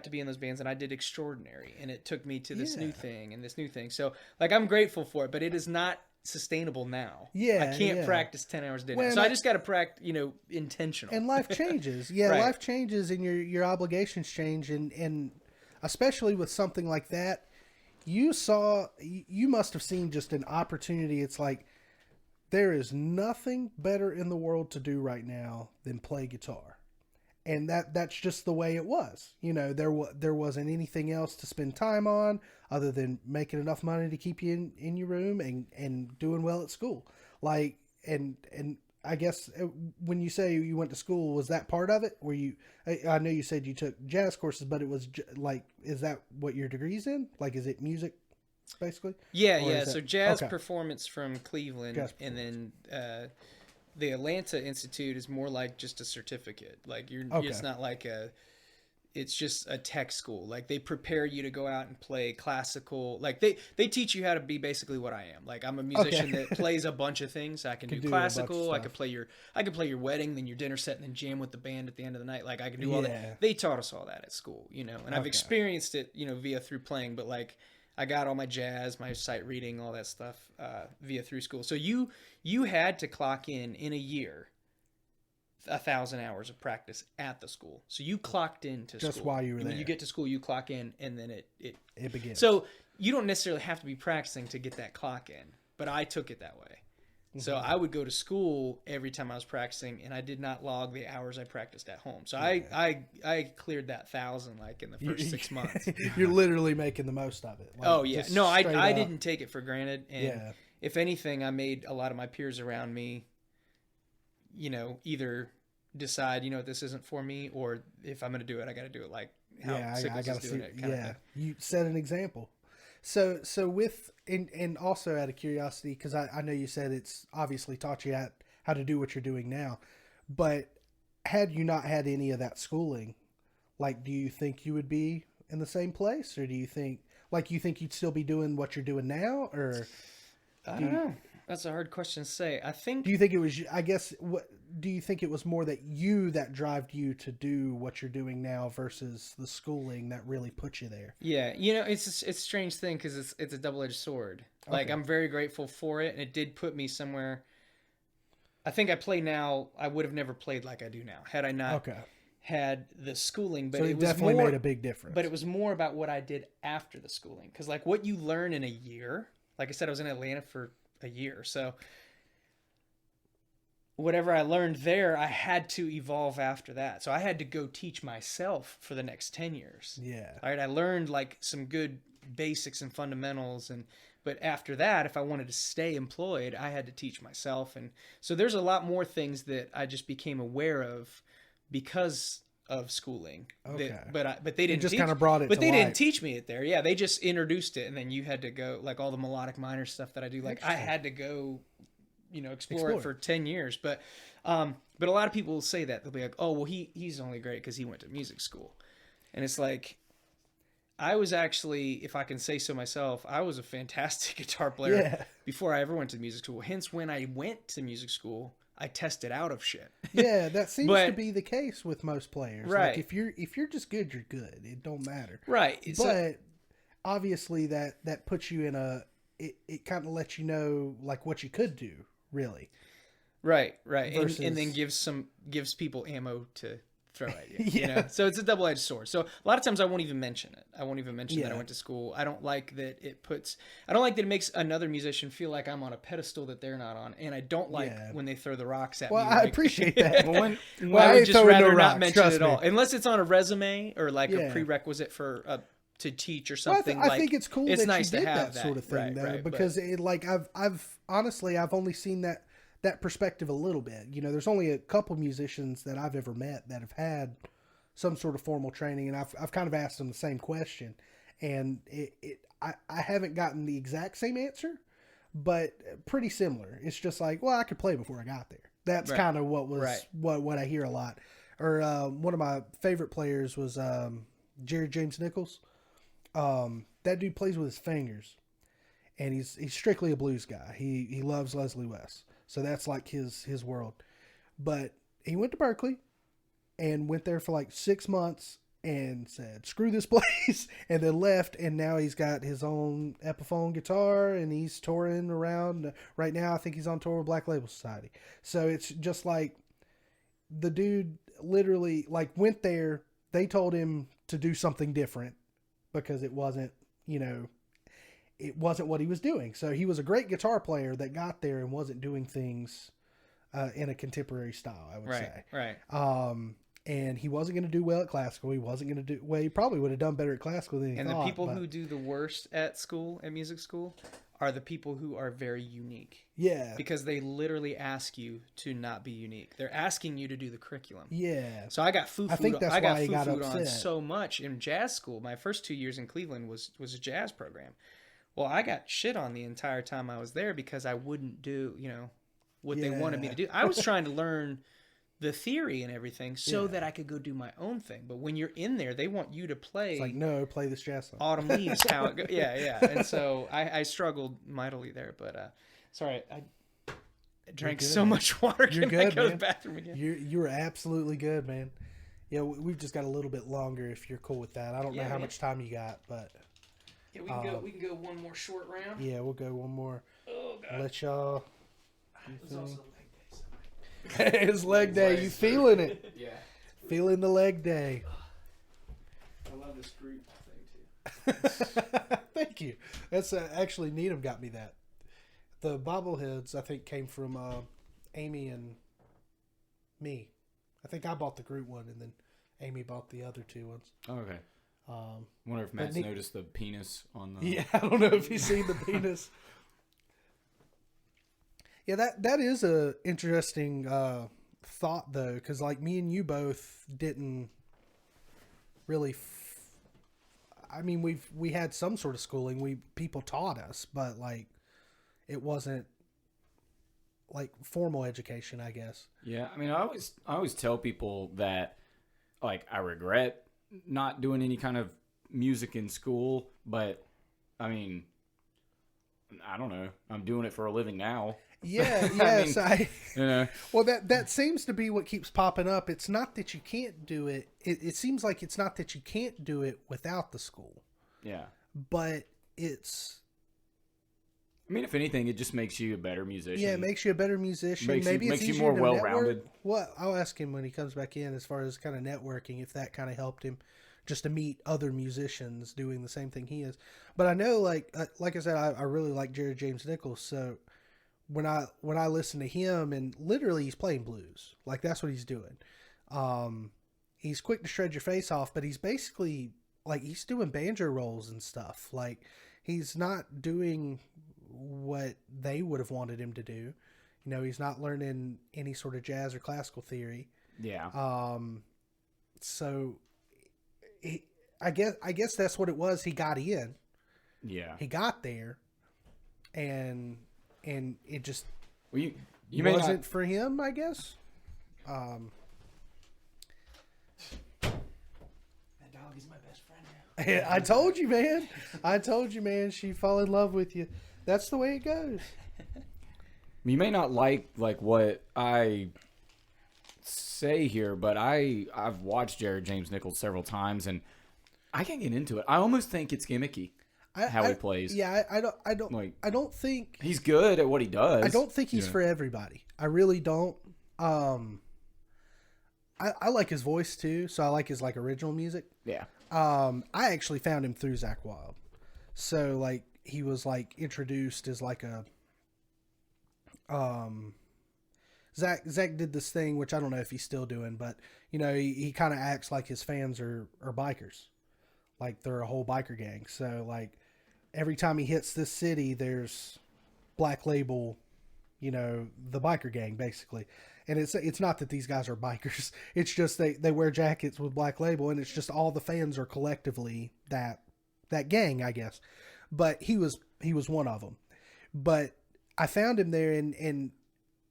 to be in those bands, and I did extraordinary, and it took me to this new thing and this new thing. So like I'm grateful for it, but it is not sustainable now. Yeah. I can't practice 10 hours a day. Well, so I just got to practice, you know, intentional. And life changes. Yeah, Right. Life changes, and your obligations change, and especially with something like that, you must have seen just an opportunity. It's like, there is nothing better in the world to do right now than play guitar. And that's just the way it was. You know, there wasn't anything else to spend time on other than making enough money to keep you in your room and doing well at school. Like, and I guess when you say you went to school, was that part of it? I know you said you took jazz courses, but it was like, is that what your degree's in? Like, is it music? Basically, So jazz performance from Cleveland, and then the Atlanta Institute is more like just a certificate. Like it's not like it's just a tech school. Like they prepare you to go out and play classical. Like they teach you how to be basically what I am. Like I'm a musician that plays a bunch of things. I can do classical. I could play your wedding, then your dinner set, and then jam with the band at the end of the night. Like I can do all that. They taught us all that at school, you know. And I've experienced it, you know, via through playing. But like I got all my jazz, my sight reading, all that stuff via through school. So you had to clock in a year 1,000 hours of practice at the school. So you clocked into just school. While you were there. When you get to school, you clock in, and then it begins. So you don't necessarily have to be practicing to get that clock in, but I took it that way. Mm-hmm. So I would go to school every time I was practicing, and I did not log the hours I practiced at home. So I cleared that 1,000 like in the first 6 months. You're literally making the most of it. Like, oh yeah, no, I didn't take it for granted, and if anything, I made a lot of my peers around me, you know, either decide, you know, this isn't for me, or if I'm going to do it, I got to do it like how Sickels is doing it. Kind of thing. You set an example. So with, and also out of curiosity, because I know you said it's obviously taught you how to do what you're doing now, but had you not had any of that schooling, like, do you think you would be in the same place, or do you think you'd still be doing what you're doing now, or? I don't know. That's a hard question to say. I think. Do you think it was? I guess. What do you think it was more that drove you to do what you're doing now versus the schooling that really put you there? Yeah, you know, it's a strange thing because it's a double-edged sword. Like I'm very grateful for it, and it did put me somewhere. I think I play now. I would have never played like I do now had I not had the schooling. But so it was definitely made a big difference. But it was more about what I did after the schooling, because like what you learn in a year. Like I said, I was in Atlanta for a year, so whatever I learned there, I had to evolve after that. So I had to go teach myself for the next 10 years. Yeah. All right. I learned like some good basics and fundamentals, but after that, if I wanted to stay employed, I had to teach myself. And so there's a lot more things that I just became aware of because of schooling. But they didn't just kind of brought it. But they didn't teach me it there. Yeah, they just introduced it, and then you had to go, like all the melodic minor stuff that I do. Like I had to go, you know, explore it for 10 years. But a lot of people will say that they'll be like, oh well, he's only great because he went to music school, and it's like, I was actually, if I can say so myself, I was a fantastic guitar player before I ever went to music school. Hence, when I went to music school, I tested out of shit. Yeah, that seems to be the case with most players. Right. Like if you're just good, you're good. It don't matter. Right. But obviously that puts you in it kind of lets you know like what you could do, really. Right. Versus... And then gives people ammo to throw at you. You know? So it's a double-edged sword. So a lot of times I won't even mention it. I won't even mention that I went to school. I don't like that it makes another musician feel like I'm on a pedestal that they're not on. And I don't like when they throw the rocks at me. Well, I appreciate that. I would just rather not mention it at all. Unless it's on a resume or like a prerequisite for to teach or something. Well, I think it's cool that nice you did to have that sort of thing, though, but because I've honestly only seen that perspective a little bit. You know, there's only a couple musicians that I've ever met that have had some sort of formal training, and I've kind of asked them the same question, and I haven't gotten the exact same answer, but pretty similar. It's just like, well, I could play before I got there. That's kind of what was what I hear a lot. Or one of my favorite players was Jerry James Nichols. That dude plays with his fingers, and he's strictly a blues guy. He loves Leslie West. So that's like his world. But he went to Berkeley and went there for like 6 months and said, screw this place, and then left. And now he's got his own Epiphone guitar and he's touring around. Right now, I think he's on tour with Black Label Society. So it's just like the dude literally like went there. They told him to do something different because it wasn't, you know, it wasn't what he was doing. So he was a great guitar player that got there and wasn't doing things in a contemporary style, I would say. Right. And he wasn't going to do well at classical. He wasn't going to do well. He probably would have done better at classical than he thought. And the people who do the worst at music school, are the people who are very unique. Yeah. Because they literally ask you to not be unique. They're asking you to do the curriculum. Yeah. So I got foo-fooed upset on so much in jazz school. My first 2 years in Cleveland was a jazz program. Well, I got shit on the entire time I was there because I wouldn't do, you know, what they wanted me to do. I was trying to learn the theory and everything so that I could go do my own thing. But when you're in there, they want you to play. It's like, no, play this jazz song. Autumn Leaves, how it goes. Yeah. And so I struggled mightily there. But sorry, I drank so much water. You're good, I go to man. the bathroom again? You were absolutely good, man. Yeah, we've just got a little bit longer if you're cool with that. I don't know how much time you got, but yeah, we can go one more short round. Yeah, we'll go one more. Oh God. Let y'all. It was also leg day. It's leg day. You feeling it? Yeah. Feeling the leg day. I love this group thing too. Thank you. That's actually Needham got me that. The bobbleheads I think came from Amy and me. I think I bought the group one and then Amy bought the other two ones. Oh, okay. Wonder if Matt's noticed the penis on the. Yeah, I don't know if he's seen the penis. Yeah, that is a interesting thought though, because like me and you both didn't really. I mean, we had some sort of schooling. People taught us, but like it wasn't like formal education, I guess. Yeah, I mean, I always tell people that like I regret not doing any kind of music in school, but I mean, I don't know. I'm doing it for a living now. Yeah, yes, you know. Well, that seems to be what keeps popping up. It's not that you can't do it. It seems like it's not that you can't do it without the school. Yeah. But it's. I mean, if anything, it just makes you a better musician. Yeah, it makes you a better musician. Makes Maybe makes it's you easier more to well-rounded. network. Well, I'll ask him when he comes back in as far as kind of networking, if that kind of helped him just to meet other musicians doing the same thing he is. But I know, like I said, I really like Jared James Nichols. So when I listen to him, and literally he's playing blues, like that's what he's doing. He's quick to shred your face off, but he's basically like he's doing banjo rolls and stuff. Like he's not doing what they would have wanted him to do. You know, he's not learning any sort of jazz or classical theory. Yeah. So I guess that's what it was. He got in. Yeah. He got there, and it just you wasn't for him, I guess. That dog is my best friend now. I told you, man. I told you, man. She fell in love with you. That's the way it goes. You may not like what I say here, but I've watched Jared James Nichols several times, and I can't get into it. I almost think it's gimmicky how he plays. Yeah, I don't think he's good at what he does. I don't think he's for everybody. I really don't. I like his voice too, so I like his like original music. Yeah. I actually found him through Zach Wilde, so like he was like introduced as like a Zach did this thing, which I don't know if he's still doing, but you know, he kind of acts like his fans are bikers. Like they're a whole biker gang. So like every time he hits this city, there's Black Label, you know, the biker gang basically. And it's not that these guys are bikers. It's just they wear jackets with Black Label, and it's just all the fans are collectively that gang, I guess. But he was one of them. But I found him there, and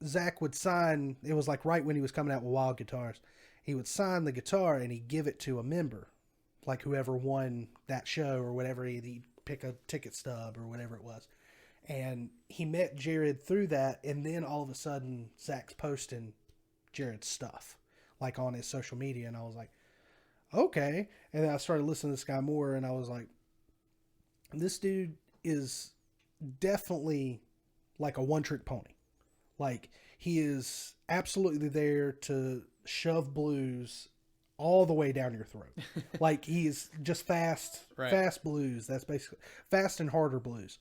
Zach would sign. It was like right when he was coming out with Wild Guitars. He would sign the guitar and he'd give it to a member, like whoever won that show or whatever. He'd pick a ticket stub or whatever it was. And he met Jared through that, and then all of a sudden Zach's posting Jared's stuff like on his social media, and I was like, okay. And then I started listening to this guy more, and I was like, this dude is definitely like a one-trick pony. Like he is absolutely there to shove blues all the way down your throat. Like he's just fast blues. That's basically fast and harder blues.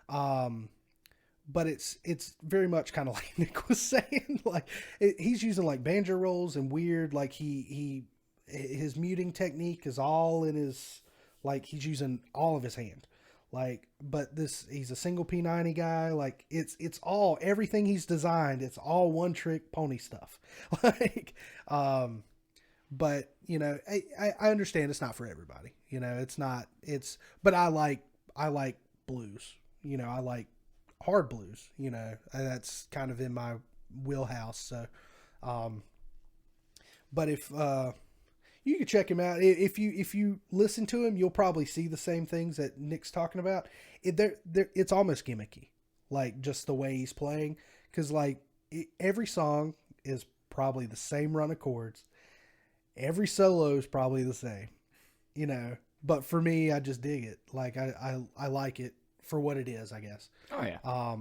But it's very much kind of like Nick was saying, like he's using like banjo rolls and weird, like his muting technique is all in his, like he's using all of his hand. Like, but he's a single P90 guy. Like it's all, everything he's designed, it's all one trick pony stuff. Like, but you know, I understand it's not for everybody, you know, but I like blues, you know, I like hard blues, you know, and that's kind of in my wheelhouse. So, But if you can check him out, if you listen to him, you'll probably see the same things that Nick's talking about. It's almost gimmicky, like just the way he's playing, because like every song is probably the same run of chords. Every solo is probably the same, you know. But for me, I just dig it. Like I like it for what it is, I guess. Oh yeah.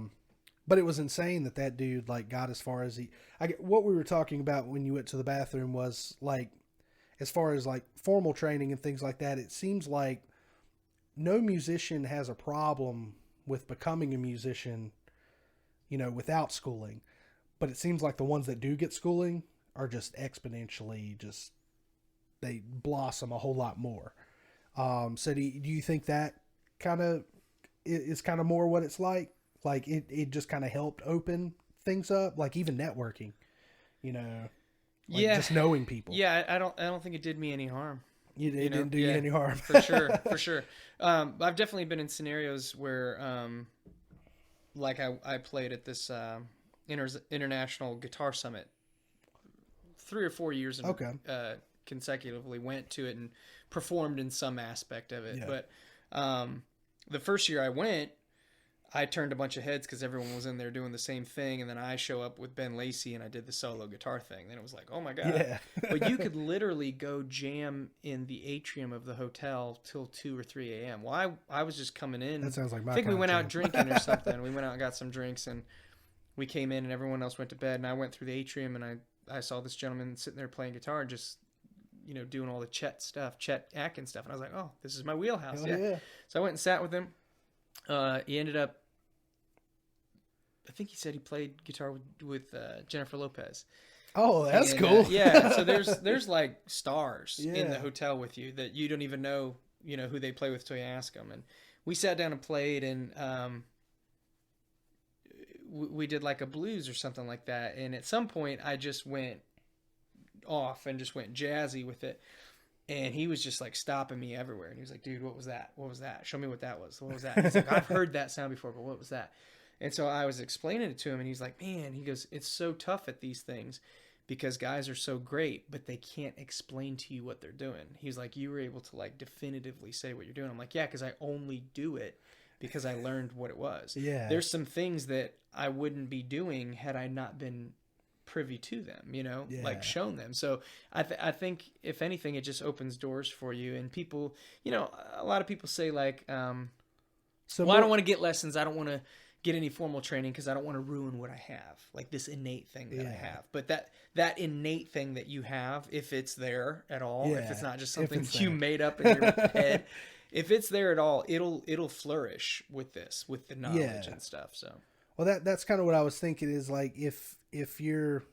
But it was insane that dude like got as far as what we were talking about when you went to the bathroom was like, as far as like formal training and things like that, it seems like no musician has a problem with becoming a musician, you know, without schooling. But it seems like the ones that do get schooling are just exponentially they blossom a whole lot more. So do you think that kind of is kind of more what it's like? Like it just kind of helped open things up, like even networking, you know, like just knowing people. Yeah. I don't think it did me any harm. It didn't do you any harm. For sure. I've definitely been in scenarios where, like I played at this, international guitar summit 3 or 4 years consecutively, went to it and performed in some aspect of it. Yeah. But the first year I went, I turned a bunch of heads because everyone was in there doing the same thing, and then I show up with Ben Lacey and I did the solo guitar thing. Then it was like, oh my god! Yeah. But you could literally go jam in the atrium of the hotel till 2 or 3 a.m. Well, I was just coming in. That sounds like my. I think we went out drinking or something. We went out and got some drinks, and we came in, and everyone else went to bed. And I went through the atrium, and I saw this gentleman sitting there playing guitar and just, you know, doing all the Chet Atkins stuff. And I was like, oh, this is my wheelhouse. Yeah. So I went and sat with him. He ended up, I think he said he played guitar with Jennifer Lopez. Oh, that's cool. Yeah. So there's like stars in the hotel with you that you don't even know, you know, who they play with till you ask them. And we sat down and played, and we did like a blues or something like that. And at some point I just went off and just went jazzy with it. And he was just like stopping me everywhere. And he was like, dude, what was that? What was that? Show me what that was. What was that? He's like, I've heard that sound before, but what was that? And so I was explaining it to him, and he's like, man, he goes, it's so tough at these things because guys are so great, but they can't explain to you what they're doing. He's like, you were able to like definitively say what you're doing. I'm like, yeah, because I only do it because I learned what it was. Yeah. There's some things that I wouldn't be doing had I not been privy to them, you know, like shown them. So I think if anything, it just opens doors for you. And people, you know, a lot of people say like, I don't want to get lessons. I don't want to get any formal training because I don't want to ruin what I have, like this innate thing that I have. But that innate thing that you have, if it's there at all, if it's not just something you made up in your head, if it's there at all, it'll flourish with the knowledge and stuff. So, well, that's kind of what I was thinking is like, if you're,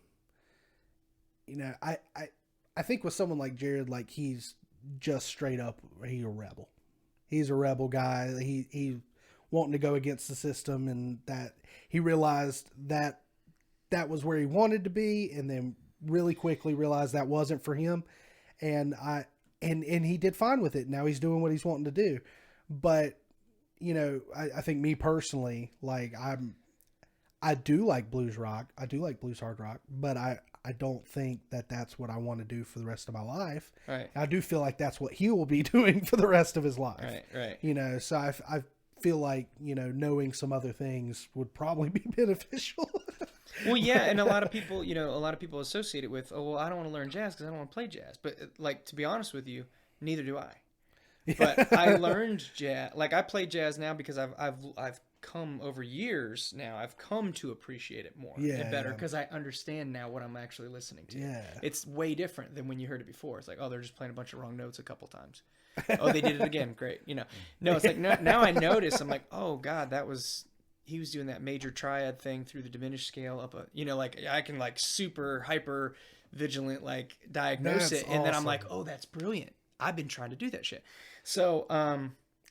you know, I think with someone like Jared, like he's just straight up, he's a rebel. He's a rebel guy. He wanting to go against the system, and that he realized that was where he wanted to be, and then really quickly realized that wasn't for him. And he did fine with it. Now he's doing what he's wanting to do. But, you know, I think me personally, like I do like blues rock. I do like blues hard rock, but I don't think that that's what I want to do for the rest of my life. Right. I do feel like that's what he will be doing for the rest of his life. Right. You know, so I feel like, you know, knowing some other things would probably be beneficial. Well, yeah, and a lot of people associate it with, oh, well, I don't want to learn jazz because I don't want to play jazz. But like, to be honest with you, neither do I. But I learned jazz. Like, I play jazz now because I've come over years now. I've come to appreciate it more and better because I understand now what I'm actually listening to. Yeah. It's way different than when you heard it before. It's like, oh, they're just playing a bunch of wrong notes a couple times. Oh, they did it again. Great. You know, no, it's like now I notice. I'm like, oh God, he was doing that major triad thing through the diminished scale up like I can like super hyper vigilant like diagnose it, and awesome. Then I'm like, oh, that's brilliant. I've been trying to do that shit. So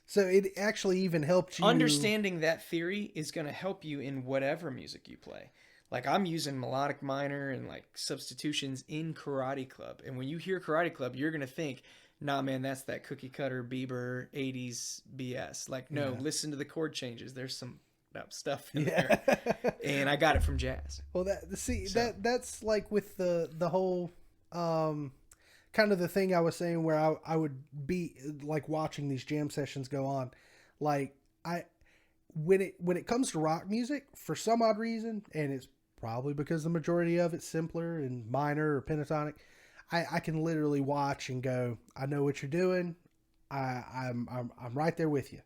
so it actually even helped you. Understanding that theory is going to help you in whatever music you play. Like I'm using melodic minor and like substitutions in Karate Club, and when you hear Karate Club, you're going to think, nah, man, that's that cookie cutter Bieber 80s BS. Like, no, listen to the chord changes. There's some stuff in there. And I got it from jazz. Well, that's like with the whole, kind of the thing I was saying where I would be like watching these jam sessions go on. Like when it comes to rock music, for some odd reason, and it's probably because the majority of it's simpler and minor or pentatonic, I can literally watch and go, I know what you're doing. I'm right there with you.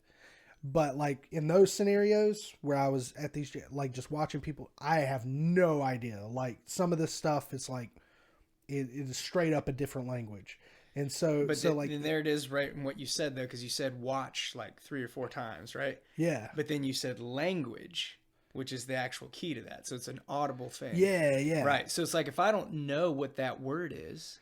But like in those scenarios where I was at these, like just watching people, I have no idea. Like some of this stuff is like, it is straight up a different language. And so, But like, then there it is right in what you said though, because you said watch like 3 or 4 times, right? yeah. But then you said language, which is the actual key to that. So it's an audible thing. Yeah. Yeah. Right. So it's like if I don't know what that word is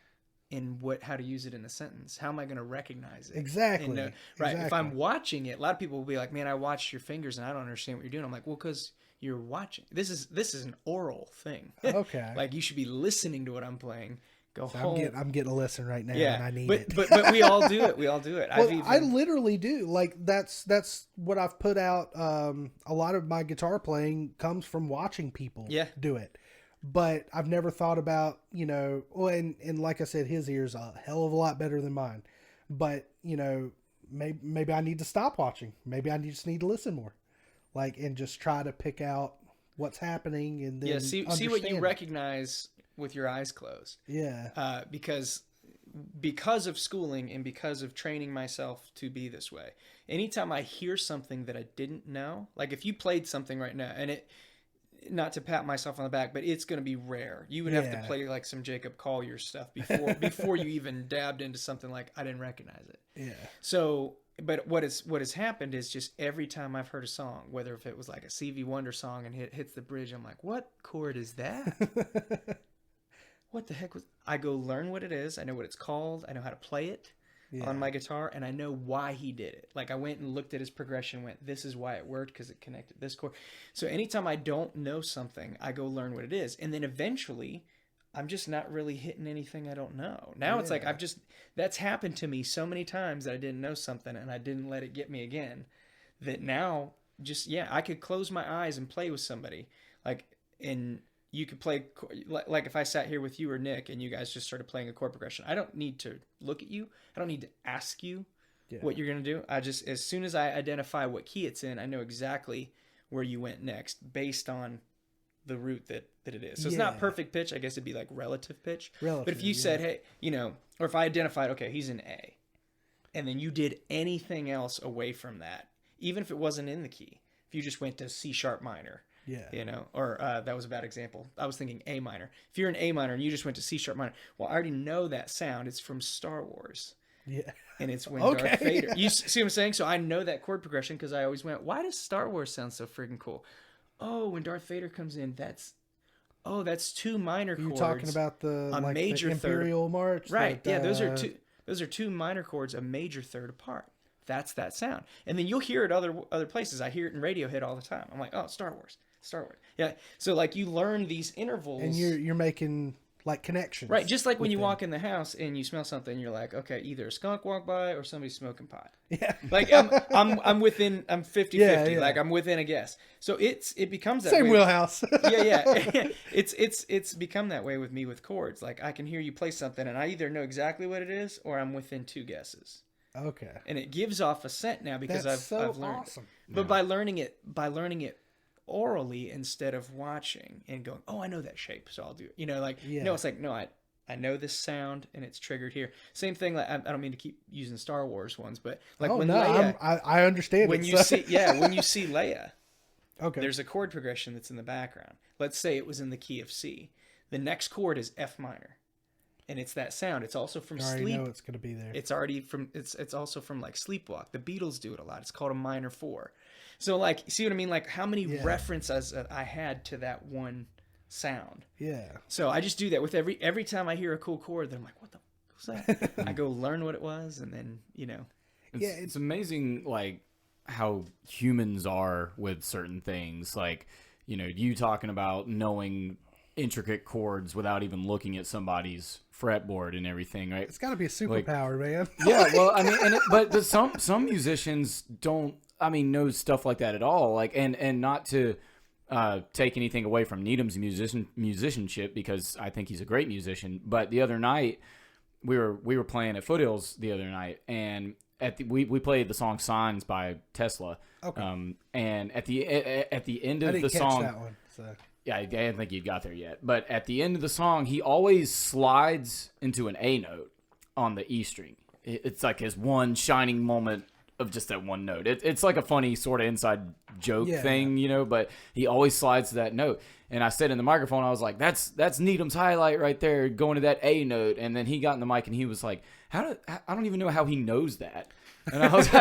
and how to use it in a sentence, how am I going to recognize it? Exactly. And right. Exactly. If I'm watching it, a lot of people will be like, man, I watched your fingers and I don't understand what you're doing. I'm like, well, because you're watching. This is an oral thing. Okay. Like you should be listening to what I'm playing. Go So home. I'm getting a lesson right now, Yeah, and I need but, it. but we all do it. We all do it. Well, I literally do. Like that's what I've put out. A lot of my guitar playing comes from watching people do it. But I've never thought about, well, and like I said, his ear's a hell of a lot better than mine. But, maybe I need to stop watching. Maybe I just need to listen more. Like, and just try to pick out what's happening and then see what you recognize with your eyes closed. Yeah. Because of schooling and because of training myself to be this way, anytime I hear something that I didn't know, like if you played something right now and not to pat myself on the back, but it's going to be rare. You would have to play like some Jacob Collier stuff before you even dabbed into something like I didn't recognize it. Yeah. So, but what has happened is just every time I've heard a song, whether if it was like a CV Wonder song and hits the bridge, I'm like, what chord is that? What the heck was? I go learn what it is. I know what it's called. I know how to play it on my guitar, and I know why he did it. Like I went and looked at his progression, went, this is why it worked because it connected this chord. So anytime I don't know something, I go learn what it is, and then eventually, I'm just not really hitting anything I don't know. Now it's like that's happened to me so many times that I didn't know something and I didn't let it get me again. That now I could close my eyes and play with somebody you could play, like if I sat here with you or Nick and you guys just started playing a chord progression, I don't need to look at you. I don't need to ask you what you're going to do. As soon as I identify what key it's in, I know exactly where you went next based on the route that it is. So it's not perfect pitch. I guess it'd be like relative pitch. But if you said, hey, or if I identified, okay, he's in A, and then you did anything else away from that, even if it wasn't in the key, if you just went to C sharp minor, or that was a bad example. I was thinking A minor. If you're in A minor and you just went to C sharp minor, well, I already know that sound. It's from Star Wars. Yeah. And it's when Darth Vader. You see what I'm saying? So I know that chord progression because I always went, why does Star Wars sound so freaking cool? Oh, when Darth Vader comes in, that's 2 minor chords. You're talking about the major the Imperial third. March? Right. Those are 2 minor chords, a major third apart. That's that sound. And then you'll hear it other places. I hear it in Radiohead all the time. I'm like, oh, Star Wars. Yeah. So like you learn these intervals. And you're making like connections. Right. Just like when you walk in the house and you smell something, you're like, okay, either a skunk walked by or somebody's smoking pot. Yeah. Like I'm 50-50. Yeah. Like I'm within a guess. So it becomes that same way. wheelhouse. Yeah. It's become that way with me with chords. Like I can hear you play something and I either know exactly what it is or I'm within 2 guesses. Okay. And it gives off a scent now because I've learned awesome. It. But by learning it orally instead of watching and going, oh, I know that shape, so I'll do it. No, it's like, no, I know this sound and it's triggered here. Same thing. Like I don't mean to keep using Star Wars ones, but like Leia, I understand when you see Leia, okay, there's a chord progression that's in the background. Let's say it was in the key of C. The next chord is F minor. And it's that sound. It's also from Sleep. I know it's going to be there. It's already from. It's also from like Sleepwalk. The Beatles do it a lot. It's called a minor 4. So like, see what I mean? Like how many references I had to that one sound. Yeah. So I just do that with every time I hear a cool chord. Then I'm like, what the fuck was that? I go learn what it was, and then it's amazing like how humans are with certain things. Like you talking about knowing intricate chords without even looking at somebody's fretboard and everything, right? It's got to be a superpower, man. Yeah, well, I mean, but some musicians don't, know stuff like that at all. Like, and not to take anything away from Needham's musicianship, because I think he's a great musician. But the other night, we were playing at Foothills the other night, and we played the song "Signs" by Tesla. Okay. And at the end of the catch song, that one. So. yeah, I didn't think you got there yet. But at the end of the song, he always slides into an A note on the E string. It's like his one shining moment of just that one note. It's like a funny sort of inside joke thing, you know, but he always slides to that note. And I said in the microphone, I was like, that's Needham's highlight right there, going to that A note. And then he got in the mic and he was like, I don't even know how he knows that. And I was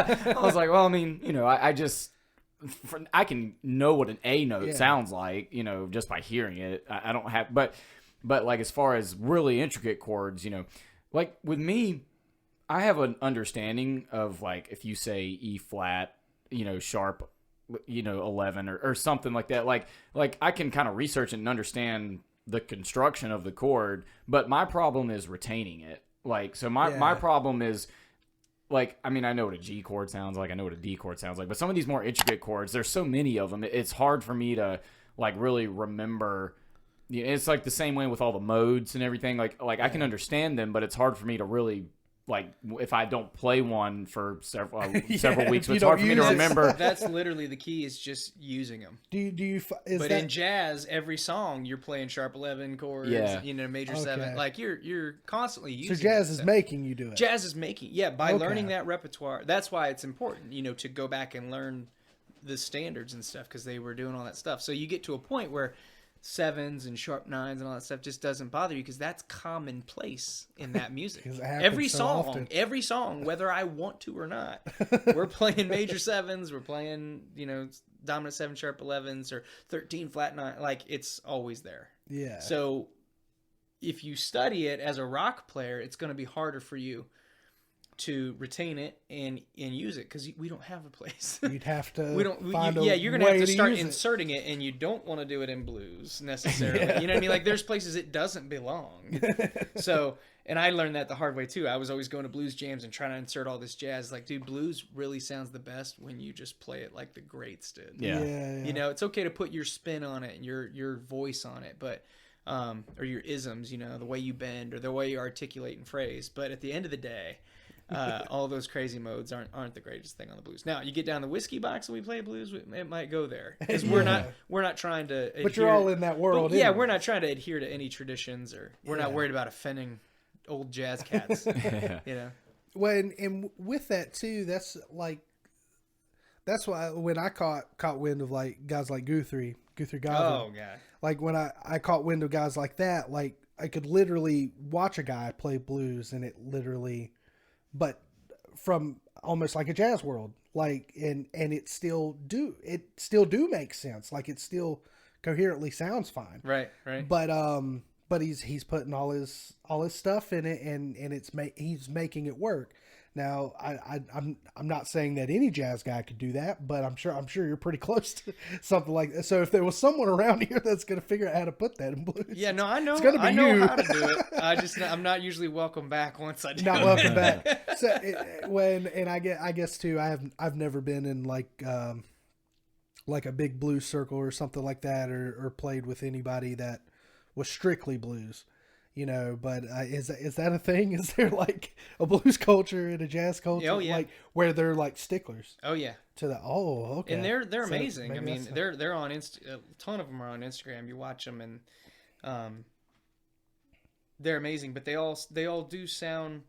like, well, I mean, you know, I can know what an A note sounds like, you know, just by hearing it. I don't have, but like as far as really intricate chords, you know, like with me, I have an understanding of, like, if you say E flat, you know, sharp, you know, 11 or something like that, like I can kind of research it and understand the construction of the chord, but my problem is retaining it. Like, so my problem is, like, I mean, I know what a G chord sounds like, I know what a D chord sounds like, but some of these more intricate chords, there's so many of them, it's hard for me to, like, really remember. It's like the same way with all the modes and everything. Like I can understand them, but it's hard for me to really, like, if I don't play one for several weeks, it's hard for me to remember. That's literally the key, is just using them. In jazz, every song you're playing sharp 11 chords, you know, major 7. Like you're constantly using. So jazz is making you do it. Jazz is making, by learning that repertoire. That's why it's important, you know, to go back and learn the standards and stuff, because they were doing all that stuff. So you get to a point where 7s and sharp 9s and all that stuff just doesn't bother you, because that's commonplace in that music. Every song, whether I want to or not, we're playing major 7s, we're playing, you know, dominant 7 sharp 11s or 13 flat 9. Like, it's always there. Yeah. So if you study it as a rock player, it's going to be harder for you to retain it and use it, because we don't have a place. You'd have to. You're gonna have to start inserting it, and you don't want to do it in blues necessarily. You know what I mean? Like, there's places it doesn't belong. So, and I learned that the hard way too. I was always going to blues jams and trying to insert all this jazz. Like, dude, blues really sounds the best when you just play it like the greats did. Yeah. You know, it's okay to put your spin on it and your voice on it, but or your isms, you know, the way you bend or the way you articulate and phrase. But at the end of the day, all those crazy modes aren't the greatest thing on the blues. Now, you get down the whiskey box and we play blues, it might go there, because we're not trying to adhere, but you're all in that world. Yeah, we're not trying to adhere to any traditions, or we're not worried about offending old jazz cats. You know. And with that too, that's why when I caught wind of, like, guys like Guthrie Govan. Oh god. Like, when I caught wind of guys like that, like, I could literally watch a guy play blues, and it literally, but from almost like a jazz world, like, and it still do make sense. Like, it still coherently sounds fine. Right. But he's putting all his stuff in it, and he's making it work. Now, I'm not saying that any jazz guy could do that, but I'm sure you're pretty close to something like that. So if there was someone around here that's going to figure out how to put that in blues, yeah, no, I know, it's I know you. How to do it. I'm not usually welcome back once I do. Not welcome back. So I guess too, I've never been in like a big blues circle or something like that, or played with anybody that was strictly blues. You know, but is that a thing? Is there like a blues culture and a jazz culture, like, where they're like sticklers? Oh yeah, to the okay. And they're amazing. I mean, they're on a ton of them are on Instagram. You watch them, and they're amazing. But they all do sound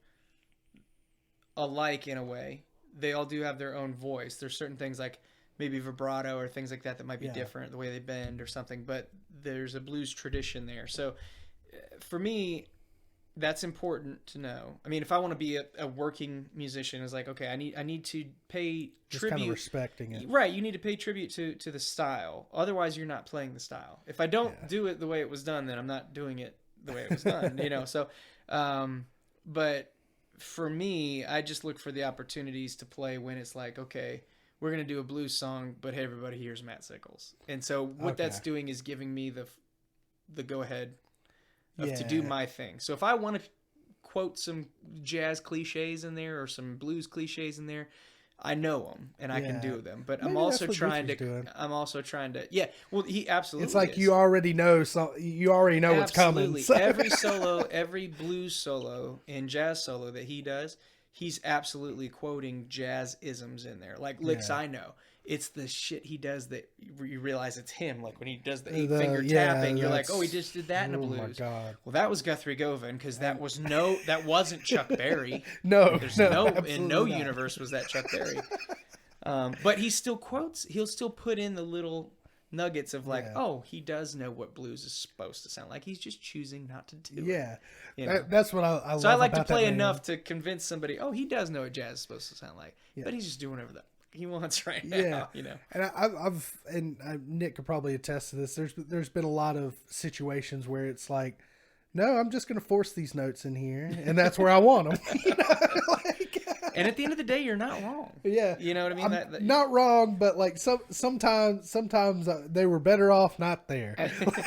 alike in a way. They all do have their own voice. There's certain things like maybe vibrato or things like that might be different, the way they bend or something. But there's a blues tradition there. So for me, that's important to know. I mean, if I want to be a working musician, it's like, okay, I need to pay tribute. Just kind of respecting it. Right, you need to pay tribute to the style. Otherwise, you're not playing the style. If I don't do it the way it was done, then I'm not doing it the way it was done, you know? So, but for me, I just look for the opportunities to play when it's like, okay, we're going to do a blues song, but hey, everybody, here's Matt Sickels. And so what that's doing is giving me the go-ahead to do my thing. So if I want to quote some jazz cliches in there or some blues cliches in there, I know them and I can do them, but Maybe I'm also that's what trying Guthrie's to. doing. I'm also trying to. Yeah, well, he absolutely. It's like is. you already know. So you already know what's coming. Absolutely. So. Every solo, every blues solo and jazz solo that he does, he's absolutely quoting jazz isms in there, like licks I know. It's the shit he does that you realize it's him. Like when he does the 8-finger tapping, you're like, oh, he just did that in a blues. Oh my God. Well, that was Guthrie Govan because that wasn't Chuck Berry. No, There's no, no in absolutely no not. universe was that Chuck Berry. But he still quotes. He'll still put in the little nuggets of like, oh, he does know what blues is supposed to sound like. He's just choosing not to do it. Yeah, You know? that's what I love. So I like to about that play man. enough to convince somebody, oh, he does know what jazz is supposed to sound like, but he's just doing whatever he wants right now. Yeah, You know. And I've Nick could probably attest to this. There's been a lot of situations where it's like, no, I'm just going to force these notes in here, and that's where I want them. You know? And at the end of the day, you're not wrong. Yeah, You know what I mean? I'm not wrong, but like sometimes they were better off not there.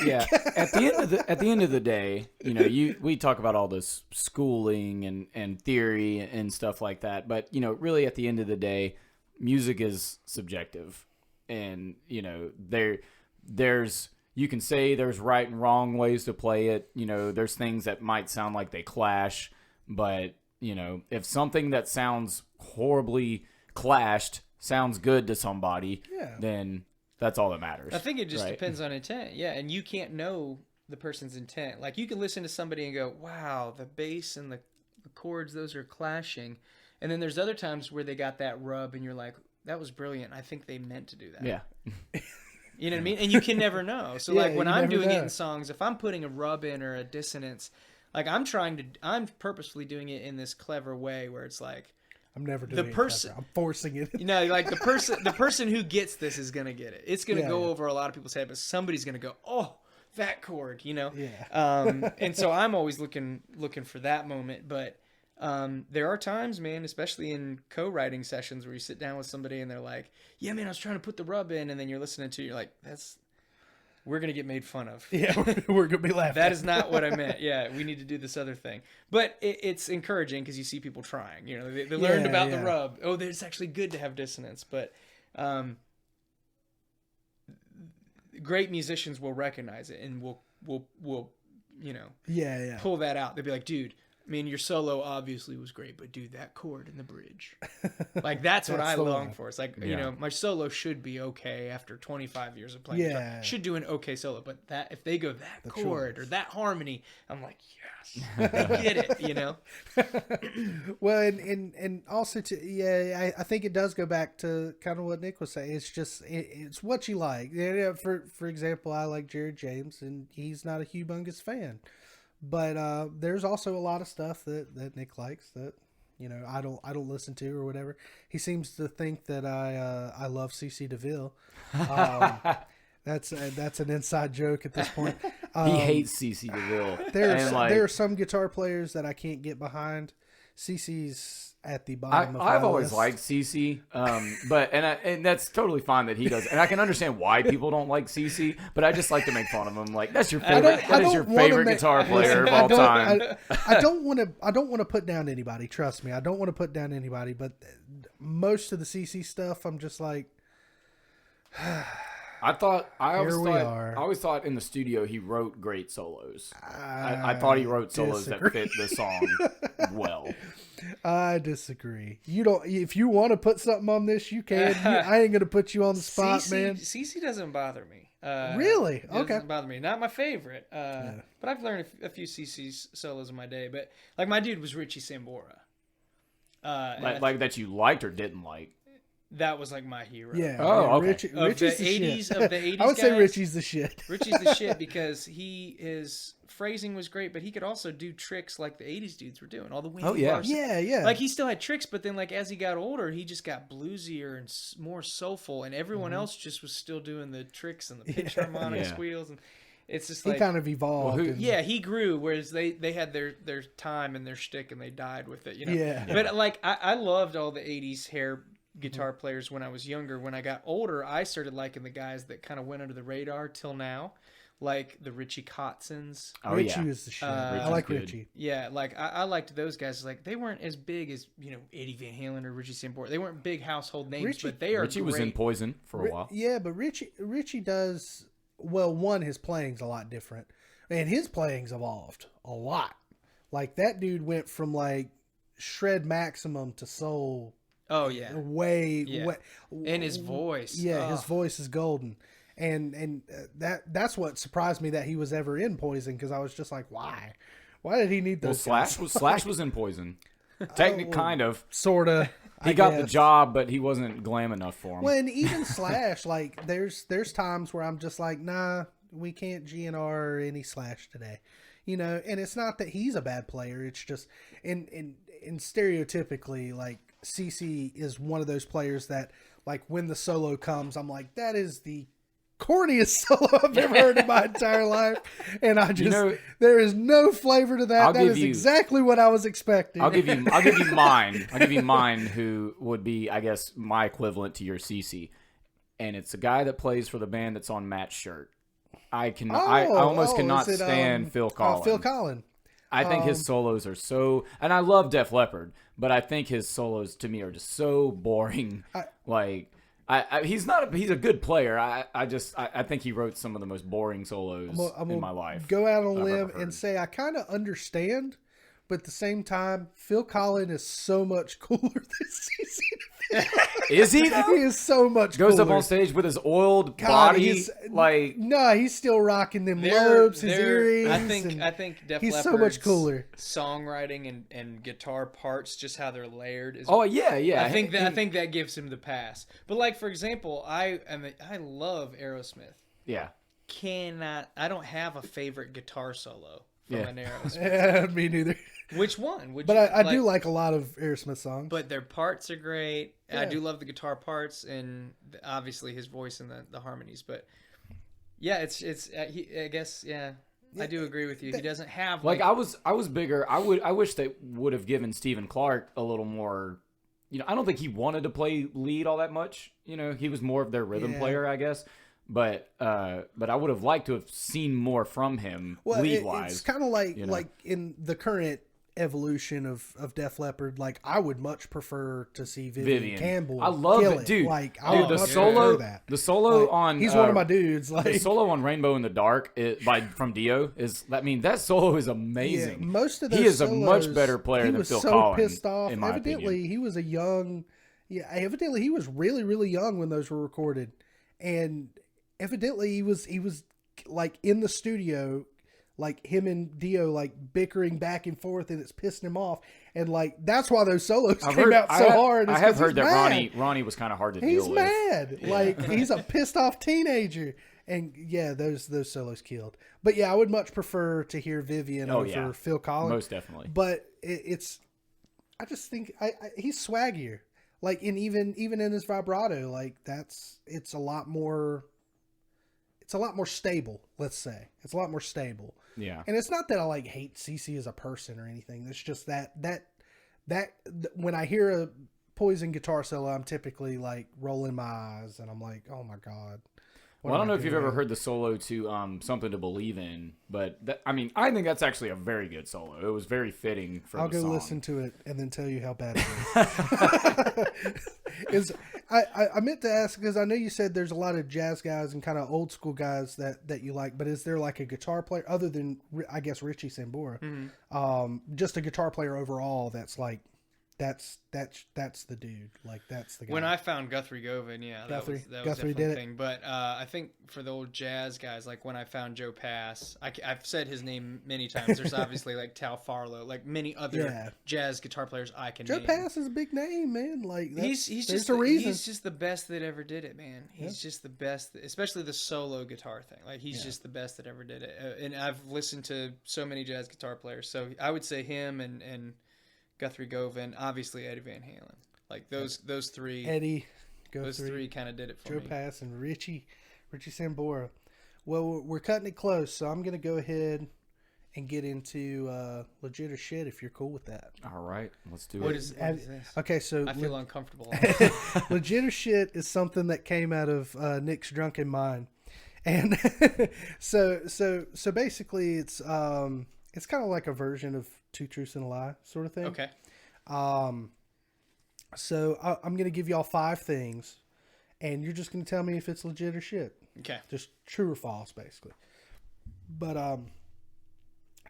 Yeah. At the end of the day, you know, we talk about all this schooling and theory and stuff like that, but you know, really at the end of the day, music is subjective, and you know, there's you can say there's right and wrong ways to play it. You know, there's things that might sound like they clash, but you know, if something that sounds horribly clashed sounds good to somebody, then that's all that matters. I think it just depends on intent. Yeah, and you can't know the person's intent. Like you can listen to somebody and go, "Wow, the bass and the chords, those are clashing." And then there's other times where they got that rub, and you're like, "That was brilliant. I think they meant to do that." Yeah. You know what I mean? And you can never know. So Yeah, like when you I'm never doing it know. in songs, if I'm putting a rub in or a dissonance, like I'm purposefully doing it in this clever way where it's like, I'm never doing it. I'm forcing it. you know, like the person who gets this is gonna get it. It's gonna go Yeah. over a lot of people's head, but somebody's gonna go, oh, that chord, you know. Yeah. And so I'm always looking for that moment. But there are times, man, especially in co-writing sessions where you sit down with somebody and they're like, yeah, man, I was trying to put the rub in, and then you're listening to it, you're like, we're gonna get made fun of. Yeah, we're gonna be laughing. That is not what I meant. Yeah, we need to do this other thing. But it's encouraging because you see people trying. You know, they learned about the rub. Oh, it's actually good to have dissonance. But great musicians will recognize it and will you know pull that out. They'll be like, dude, I mean, your solo obviously was great, but dude, that chord in the bridge, like that's what I the long one. for. It's like you know, my solo should be okay after 25 years of playing guitar. Should do an okay solo, but that if they go that chord or that harmony, I'm like, yes, they get it, you know. Well, and also I think it does go back to kind of what Nick was saying. It's just it's what you like. Yeah, for example, I like Jared James, and he's not a humongous fan. But there's also a lot of stuff that Nick likes that, you know, I don't listen to or whatever. He seems to think that I love CC DeVille. That's an inside joke at this point. He hates CC DeVille. There are some guitar players that I can't get behind. CC's at the bottom of my I've always list. liked CC, and that's totally fine that he does, and I can understand why people don't like CC, but I just like to make fun of him. Like that's your favorite, that is your favorite guitar player of all time. I don't want to put down anybody. Trust me, I don't want to put down anybody. But most of the CC stuff, I'm just like. I always thought in the studio he wrote great solos. I thought he wrote solos that fit the song well. I disagree. You don't. If you want to put something on this, you can. I ain't gonna put you on the spot, man. CC doesn't bother me. Really? It Okay. doesn't bother me. Not my favorite. But I've learned a few CC's solos in my day. But like my dude was Richie Sambora. Like that you liked or didn't like. That was like my hero. Yeah. Oh, yeah, okay. Richie's Of the the 80s, shit. of the 80s I would say guys, Richie's the shit. Richie's the shit because his phrasing was great, but he could also do tricks like the 80s dudes were doing. All the windy bars. Yeah. Like he still had tricks, but then like as he got older, he just got bluesier and more soulful, and everyone else just was still doing the tricks and the pitch harmonic squeals, and it's just He like kind of evolved. he grew, whereas they had their time and their shtick, and they died with it, you know. Yeah. But like I loved all the 80s hair guitar players when I was younger. When I got older, I started liking the guys that kind of went under the radar till now. like the Richie Kotzens. Oh, Richie yeah. was the shit. I Richie's like good. Richie. Yeah, like I liked those guys. Like they weren't as big as Eddie Van Halen or Richie Sambora. They weren't big household names, Richie- but they are Richie great. was in Poison for a while. Yeah, but Richie does well. One, his playing's a lot different, and his playing's evolved a lot. Like that dude went from like shred maximum to soul. Oh yeah, Way, Yeah. way and his voice. Yeah, his Oh. voice is golden, and that's what surprised me that he was ever in Poison, because I was just like, why did he need Well, those? guys? Slash was in Poison. Kind of. Sorta. He got the job, but he wasn't glam enough for him. When even Slash, like there's times where I'm just like, nah, we can't GNR any Slash today, And it's not that he's a bad player. It's just in stereotypically, like CC is one of those players that, like, when the solo comes, I'm like, that is the corniest solo I've ever heard in my entire life, and I just there is no flavor to that. That is exactly what I was expecting. I'll give you mine. I'll give you mine, who would be, I guess, my equivalent to your CC, and it's a guy that plays for the band that's on Matt's shirt. I almost cannot stand Phil Collin. Phil Collin. I think his solos are so, and I love Def Leppard, but I think his solos to me are just so boring. He's a good player. I think he wrote some of the most boring solos in my life. Go out on a limb and say I kind of understand, but at the same time, Phil Collin is so much cooler than CC. Is he though? He is so much Goes cooler. up on stage with his oiled body, no, he's still rocking them lobes, his earrings. I think Def he's Leppard's so much cooler. Songwriting and guitar parts, just how they're layered. Is, yeah. I think that gives him the pass. But like for example, I love Aerosmith. Yeah. I don't have a favorite guitar solo from an Aerosmith. Yeah, me neither. Which one? I do like a lot of Aerosmith songs. But their parts are great. Yeah. I do love the guitar parts and obviously his voice and the harmonies. But yeah, I guess I do agree with you. He doesn't have I was bigger. I wish they would have given Stephen Clark a little more. I don't think he wanted to play lead all that much. He was more of their rhythm player, I guess. But I would have liked to have seen more from him lead wise. It's kind of like in the current evolution of Def Leppard. Like I would much prefer to see Vivian Campbell. I love it, dude. The solo on he's one of my dudes. Like the solo on Rainbow in the Dark from Dio is. That solo is amazing. Yeah, most of those he is solos, a much better player than Phil Collins. He was so pissed off. In my evidently, opinion. he was a young. Yeah, evidently he was really, really young when those were recorded, and evidently he was like in the studio, like him and Dio like bickering back and forth, and it's pissing him off, and like that's why those solos came out so hard. I have heard that Ronnie was kind of hard to deal with. He's mad, like he's a pissed off teenager, and yeah, those solos killed. But yeah, I would much prefer to hear Vivian over Phil Collins, most definitely. But I just think he's swaggier, like even in his vibrato, like it's a lot more stable. Let's say it's a lot more stable. Yeah. And it's not that I hate CC as a person or anything. It's just that when I hear a Poison guitar solo, I'm typically like rolling my eyes and I'm like, oh my God. Well, I don't know if you've ever heard the solo to Something to Believe In, but I think that's actually a very good solo. It was very fitting for I'll the go song. listen to it and then tell you how bad it is. I meant to ask, because I know you said there's a lot of jazz guys and kind of old school guys that you like, but is there like a guitar player other than, I guess, Richie Sambora, just a guitar player overall that's like, that's the dude. Like that's the guy. When I found Guthrie Govan, that was Guthrie definitely did a it. thing. But I think for the old jazz guys, like when I found Joe Pass, I've said his name many times. There's obviously like Tal Farlow, like many other jazz guitar players I can Joe name. Pass is a big name, man. Like he's just a reason. He's just the best that ever did it, man. He's just the best, especially the solo guitar thing. Like he's just the best that ever did it. And I've listened to so many jazz guitar players, so I would say him and Guthrie Govan, obviously Eddie Van Halen. Like those three. Eddie, those three kind of did it for Joe me. Pass and Richie Sambora. Well, we're cutting it close, so I'm gonna go ahead and get into legit or shit if you're cool with that. All right, let's do What it. is this? Okay, so I feel uncomfortable. legit or shit is something that came out of Nick's drunken mind, And so basically, it's kind of like a version of Two Truths and a Lie sort of thing. Okay. So I'm going to give y'all 5 things, and you're just going to tell me if it's legit or shit. Okay. Just true or false, basically. But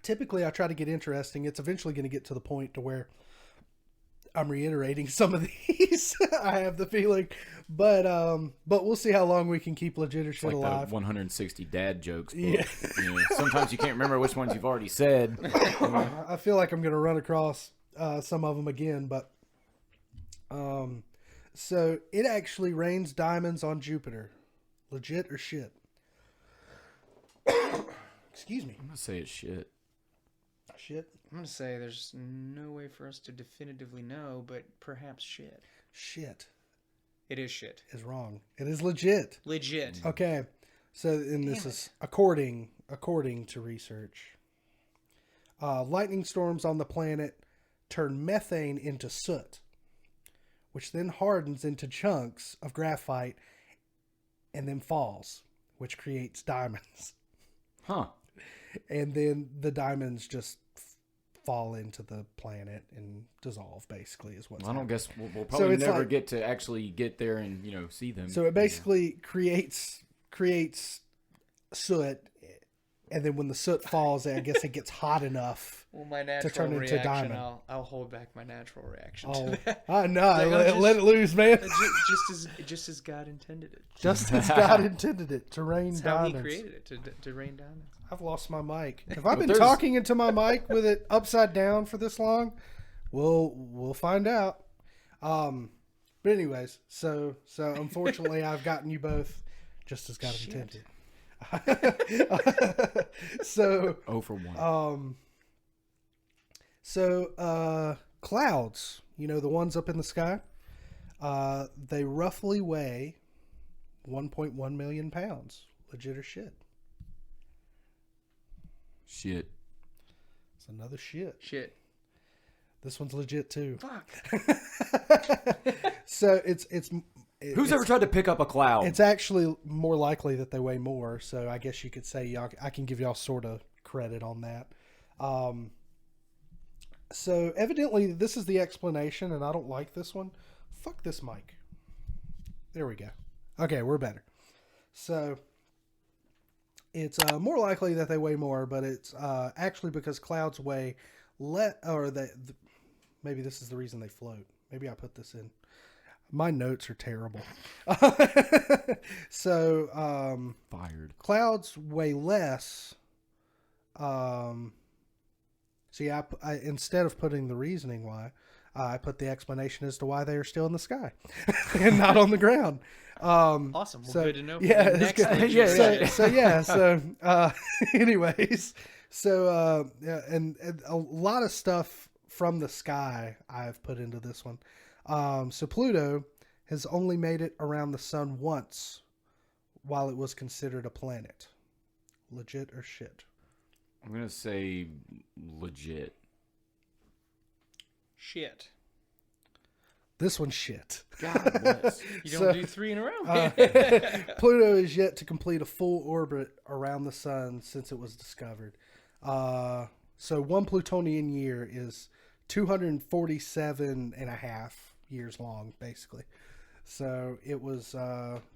typically, I try to get interesting. It's eventually going to get to the point to where I'm reiterating some of these. I have the feeling, but we'll see how long we can keep legit or shit Like alive. the 160 dad jokes. Book. Yeah. You know, sometimes you can't remember which ones you've already said. I feel like I'm going to run across some of them again, but so it actually rains diamonds on Jupiter. Legit or shit? Excuse me. I'm gonna say it's shit. Shit. I'm going to say there's no way for us to definitively know, but perhaps shit. Shit It is shit. is wrong. It is legit. Legit. Okay. So, and this is according to research. Lightning storms on the planet turn methane into soot, which then hardens into chunks of graphite and then falls, which creates diamonds. Huh. And then the diamonds just fall into the planet and dissolve, basically, is what's I don't happening. guess we'll probably it's never like- get to actually get there and see them. So it basically creates soot, and then when the soot falls, I guess it gets hot enough. Well, my natural turn into reaction, diamond. I'll hold back my natural reaction Oh, to that. I know. Like, I'll Let it loose, man. Just as God intended it. Just as God intended it to rain That's how diamonds. He created it to rain diamonds. I've lost my mic. Have I been there's- talking into my mic with it upside down for this long? We'll find out. But anyways, so unfortunately, I've gotten you both just as God intended. So 0 for 1. Clouds, the ones up in the sky, they roughly weigh 1.1 million pounds. Legit or shit? Shit. It's another shit. Shit. This one's legit too. Fuck. So Who's ever tried to pick up a cloud? it's actually more likely that they weigh more. So I guess you could say I can give y'all sort of credit on that. So evidently this is the explanation, and I don't like this one. Fuck this mic. There we go. Okay, we're better. So it's more likely that they weigh more, but it's actually because clouds weigh maybe this is the reason they float. Maybe I put this in. My notes are terrible. So Fired. clouds weigh less. See, I instead of putting the reasoning why, I put the explanation as to why they are still in the sky and not on the ground. Awesome. Well, So, good to know. for yeah, the it's next good. legit Yeah, shit. So anyways, and a lot of stuff from the sky I've put into this one. So Pluto has only made it around the sun once while it was considered a planet. Legit or shit? I'm gonna say legit. Shit. This one's shit. God bless. You don't So, do 3 in a row. Pluto is yet to complete a full orbit around the sun since it was discovered. So one Plutonian year is 247 and a half years long, basically. So it was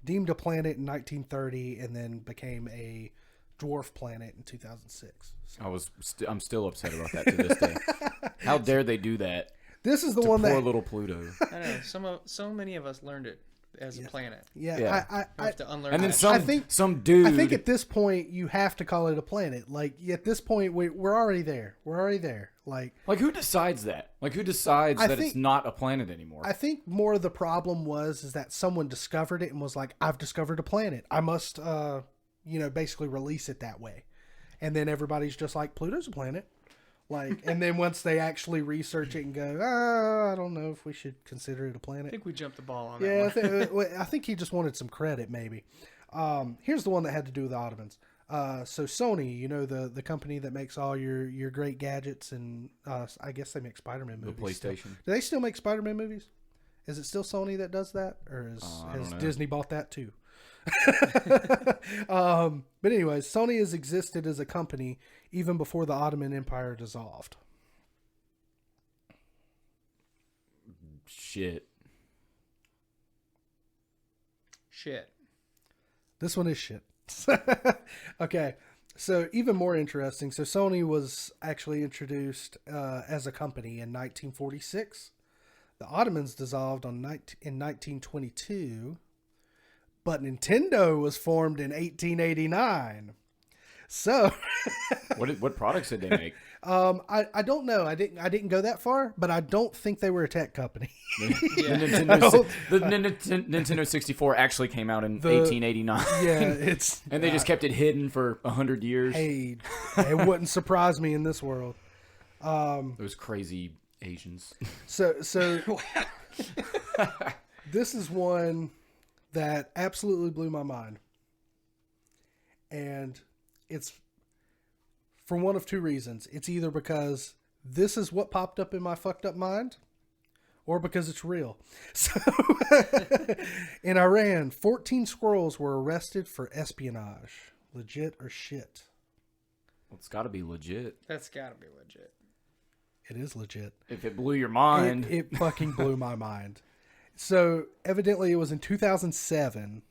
deemed a planet in 1930 and then became a dwarf planet in 2006. So I'm still upset about that to this day. How dare they do that this is the to one poor that little Pluto? I know. So many of us learned it as a planet. yeah. Yeah. We have to unlearn And then that. some dude. I think at this point you have to call it a planet. Like at this point we're already there. We're already there. Like who decides that? Who decides that it's not a planet anymore? I think more of the problem is that someone discovered it and was like, I've discovered a planet. I must basically release it that way. And then everybody's just like, Pluto's a planet. And then once they actually research it and go, I don't know if we should consider it a I planet. think we jumped the ball on Yeah, that one. I think he just wanted some credit, maybe. Here's the one that had to do with the Ottomans. So Sony, the company that makes all your great gadgets, and I guess they make Spider-Man the movies. Still. PlayStation. Do they still make Spider-Man movies? Is it still Sony that does that, or has don't know. Disney bought that too? But anyways, Sony has existed as a company even before the Ottoman Empire dissolved. Shit. This one is shit. Okay, so even more interesting. So Sony was actually introduced as a company in 1946. The Ottomans dissolved in 1922, but Nintendo was formed in 1889. So, What products did they make? I don't know. I didn't go that far, but I don't think they were a tech company. The Nintendo 64 actually came out in 1889. Yeah, it's and they just kept it hidden for 100 years. Hey, it wouldn't surprise me in this world. Those crazy Asians. So this is one that absolutely blew my mind, and it's for one of two reasons. It's either because this is what popped up in my fucked up mind, or because it's real. So, in Iran, 14 squirrels were arrested for espionage. Legit or shit? Well, it's got to be legit. That's got to be legit. It is legit. If it blew your mind. It fucking blew my mind. So, evidently, it was in 2007.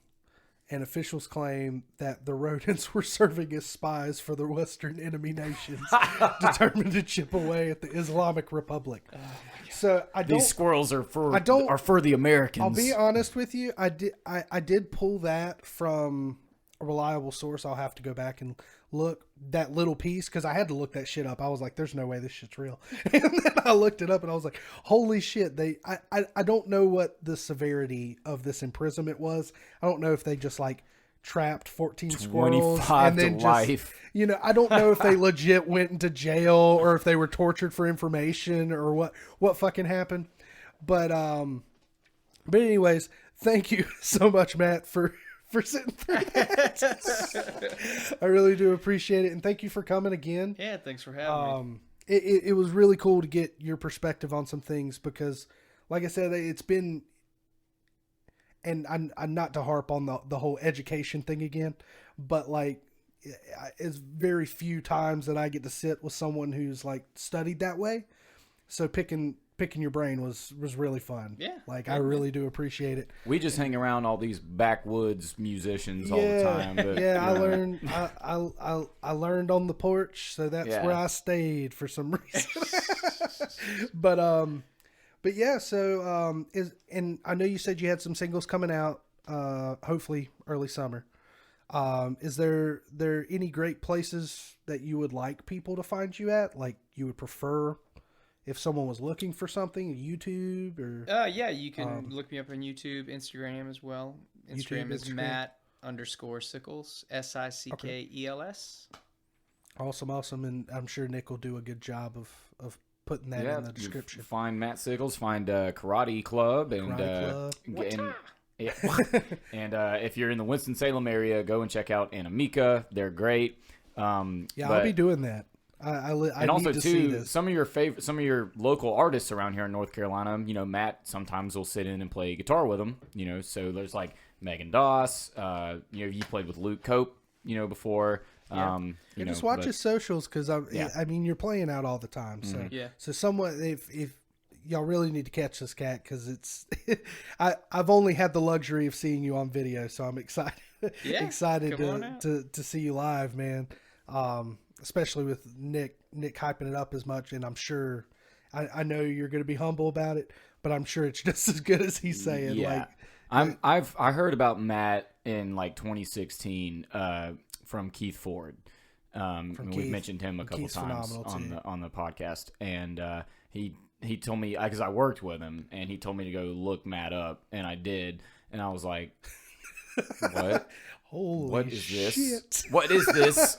And officials claim that the rodents were serving as spies for the Western enemy nations, determined to chip away at the Islamic Republic. Oh so these squirrels are for the Americans. I'll be honest with you. I did pull that from a reliable source. I'll have to go back and look that little piece because I had to look that shit up. I was like, "There's no way this shit's real," and then I looked it up and I was like, "Holy shit!" I don't know what the severity of this imprisonment was. I don't know if they just like trapped 14 squirrels and then life. I don't know if they legit went into jail or if they were tortured for information or what fucking happened. But anyways, thank you so much, Matt, for sitting through that. I really do appreciate it, and thank you for coming again. Yeah, thanks for having me. It was really cool to get your perspective on some things because, like I said, it's been, and I'm not to harp on the whole education thing again, but like it's very few times that I get to sit with someone who's like studied that way. So picking your brain was really fun. Yeah. Like I really do appreciate it. We just hang around all these backwoods musicians all the time. But, I learned on the porch, so that's where I stayed for some reason. But yeah, so and I know you said you had some singles coming out hopefully early summer. Is there any great places that you would like people to find you at? Like you would prefer if someone was looking for something, YouTube or? Yeah, you can look me up on YouTube, Instagram as well. Instagram is Matt_Sickels, Sickels. Awesome, and I'm sure Nick will do a good job of putting that in the description. Find Matt Sickels, find Karate Club, and if you're in the Winston-Salem area, go and check out Anamika. They're great. I'll be doing that. I and also to too, see this. some of your local artists around here in North Carolina. Matt sometimes will sit in and play guitar with them. So there's like Megan Doss. You played with Luke Cope. Before. Just watch his socials because I mean you're playing out all the time. So so someone if y'all really need to catch this cat because it's I've only had the luxury of seeing you on video, so I'm excited to see you live, man. Especially with Nick hyping it up as much, and I'm sure I know you're going to be humble about it, but I'm sure it's just as good as he's saying. Yeah. I heard about Matt in like 2016 from Keith Ford. We've mentioned him a couple times on the podcast, and he told me because I worked with him, and he told me to go look Matt up, and I did, and I was like, what? What is this? What is this?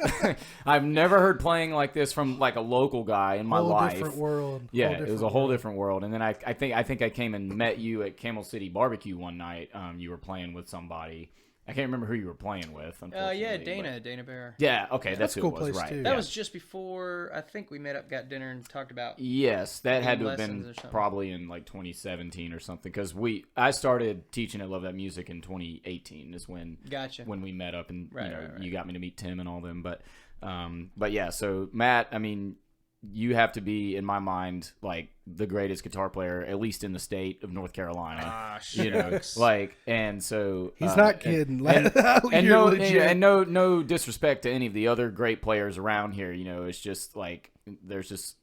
I've never heard playing like this from like a local guy in my life. Different world. Yeah, it was a whole different world. And then I think I came and met you at Camel City Barbecue one night. You were playing with somebody, I can't remember who you were playing with. Unfortunately, Yeah, but- Dana Bear. Yeah, okay, that's who cool it was, place, right. too. That yeah. was just before I think we met up, got dinner, and talked about. Yes, that had to have lessons been or something. probably in like 2017 or something, because I started teaching at Love That Music in 2018 is when Gotcha. when we met up, and Right, you know right. you got me to meet Tim and all them, but yeah, so Matt, I mean, you have to be, in my mind, like the greatest guitar player, at least in the state of North Carolina. You know, like, and so He's not kidding. and You're no, legit. and no disrespect to any of the other great players around here. You know, it's just like there's just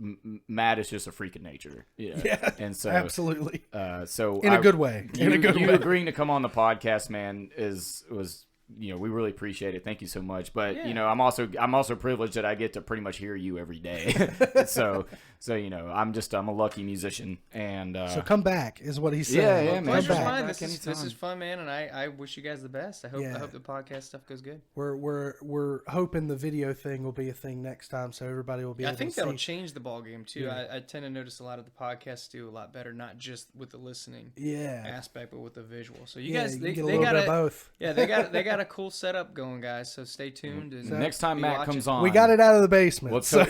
Matt is just a freak of nature. Yeah, and so absolutely. So In a good way. You, In a good you way. agreeing to come on the podcast, man, was. You know, we really appreciate it. Thank you so much. But you know, I'm also privileged that I get to pretty much hear you every day. so you know, I'm a lucky musician, and So come back is what he said. Yeah, man. Pleasure's Come mine. back This is anytime. fun, man, and I wish you guys the best. I Yeah. hope the podcast stuff goes good. We're hoping the video thing will be a thing next time, so everybody will be I able think to that'll see. change the ball game too. Yeah. I tend to notice a lot of the podcasts do a lot better, not just with the listening Yeah, aspect, but with the visual. So you yeah, guys, you they get a little got bit of both. Yeah, they got a cool setup going, guys. So stay tuned. And next time be Matt watching. comes on, We got it out of the basement. Let's so-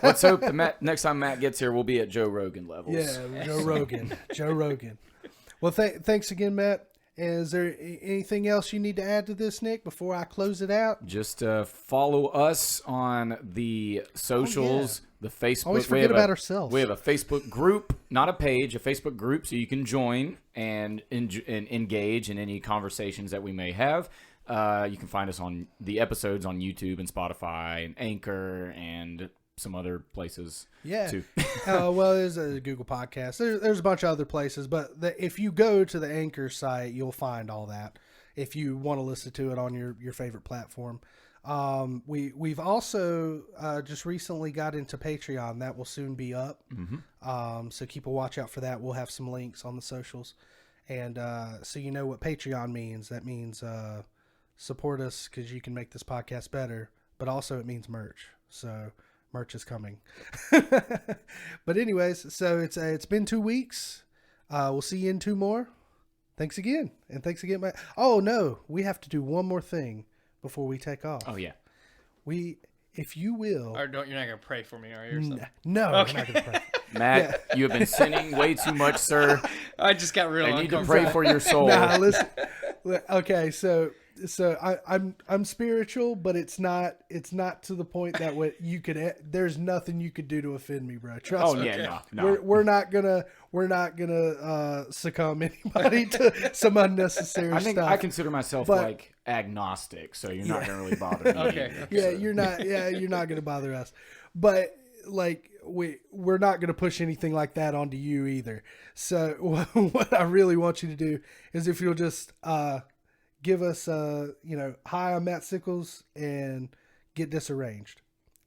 let's hope next time Matt gets here, we'll be at Joe Rogan levels. Yeah, Joe Rogan. Joe Rogan. Well, thanks again, Matt. Is there anything else you need to add to this, Nick, before I close it out? Just follow us on the socials, the Facebook. Always forget about ourselves. We have a Facebook group, not a page, a Facebook group, so you can join and engage in any conversations that we may have. You can find us on the episodes on YouTube and Spotify and Anchor and some other places. Yeah. Too. Well, there's a Google Podcast. There's a bunch of other places, but if you go to the Anchor site, you'll find all that. If you want to listen to it on your favorite platform, we've also just recently got into Patreon. That will soon be up. Mm-hmm. So keep a watch out for that. We'll have some links on the socials, and so you know what Patreon means. That means support us because you can make this podcast better. But also it means merch. So. Merch is coming. But anyways, so it's been 2 weeks. We'll see you in 2 more. Thanks again. And thanks again, Matt. Oh no, we have to do one more thing before we take off. Oh yeah. If you will. Or you're not gonna pray for me, are you? Or something? No, Okay. I'm not gonna pray. Matt, you have been sinning way too much, sir. I just got real I need to uncomfortable. pray for your soul. Nah, listen. Okay, so I'm spiritual, but it's not to the point that what you could. There's nothing you could do to offend me, bro. Trust Oh me. yeah, no. We're not gonna succumb anybody to some unnecessary I think stuff. I consider myself But- like agnostic, so you're not gonna really bother me. Okay. Yeah, you're not. Yeah, you're not gonna bother us. But like we're not gonna push anything like that onto you either. So what I really want you to do is if you'll just give us hi, I'm Matt Sickels and get disarranged.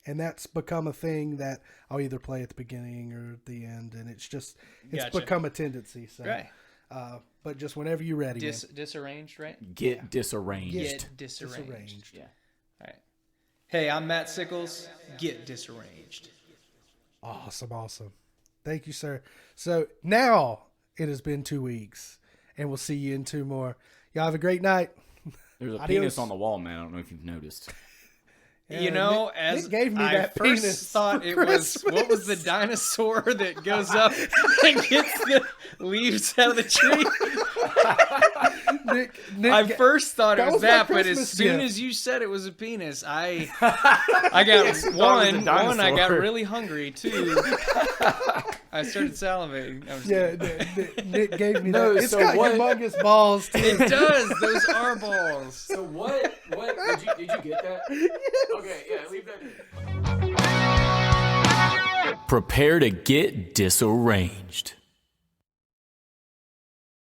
And that's become a thing that I'll either play at the beginning or at the end, and it's Gotcha. become a tendency. So, Right. But just whenever you're ready, man. Disarranged, right? Get disarranged. Get disarranged. Disarranged. Yeah. All right. Hey, I'm Matt Sickels. Get disarranged. Awesome. Thank you, sir. So now it has been 2 weeks, and we'll see you in 2 more. Y'all have a great night. There's a Adios. penis on the wall, man. I don't know if you've noticed. You know, Nick- as Nick gave me I that first penis thought for it was, what was the Christmas. dinosaur that goes up and gets the leaves out of the tree? Nick, I first thought it that was was my that, but as Christmas soon gift. as you said it was a penis, I got thought it was a one, I got dinosaur. really hungry. 2, I started salivating. I was yeah, kidding. Nick gave me No, that. It's so got what- humongous balls, too. It does. Those are balls. So what did you get that? Okay, yeah, leave that in. Prepare to get disarranged.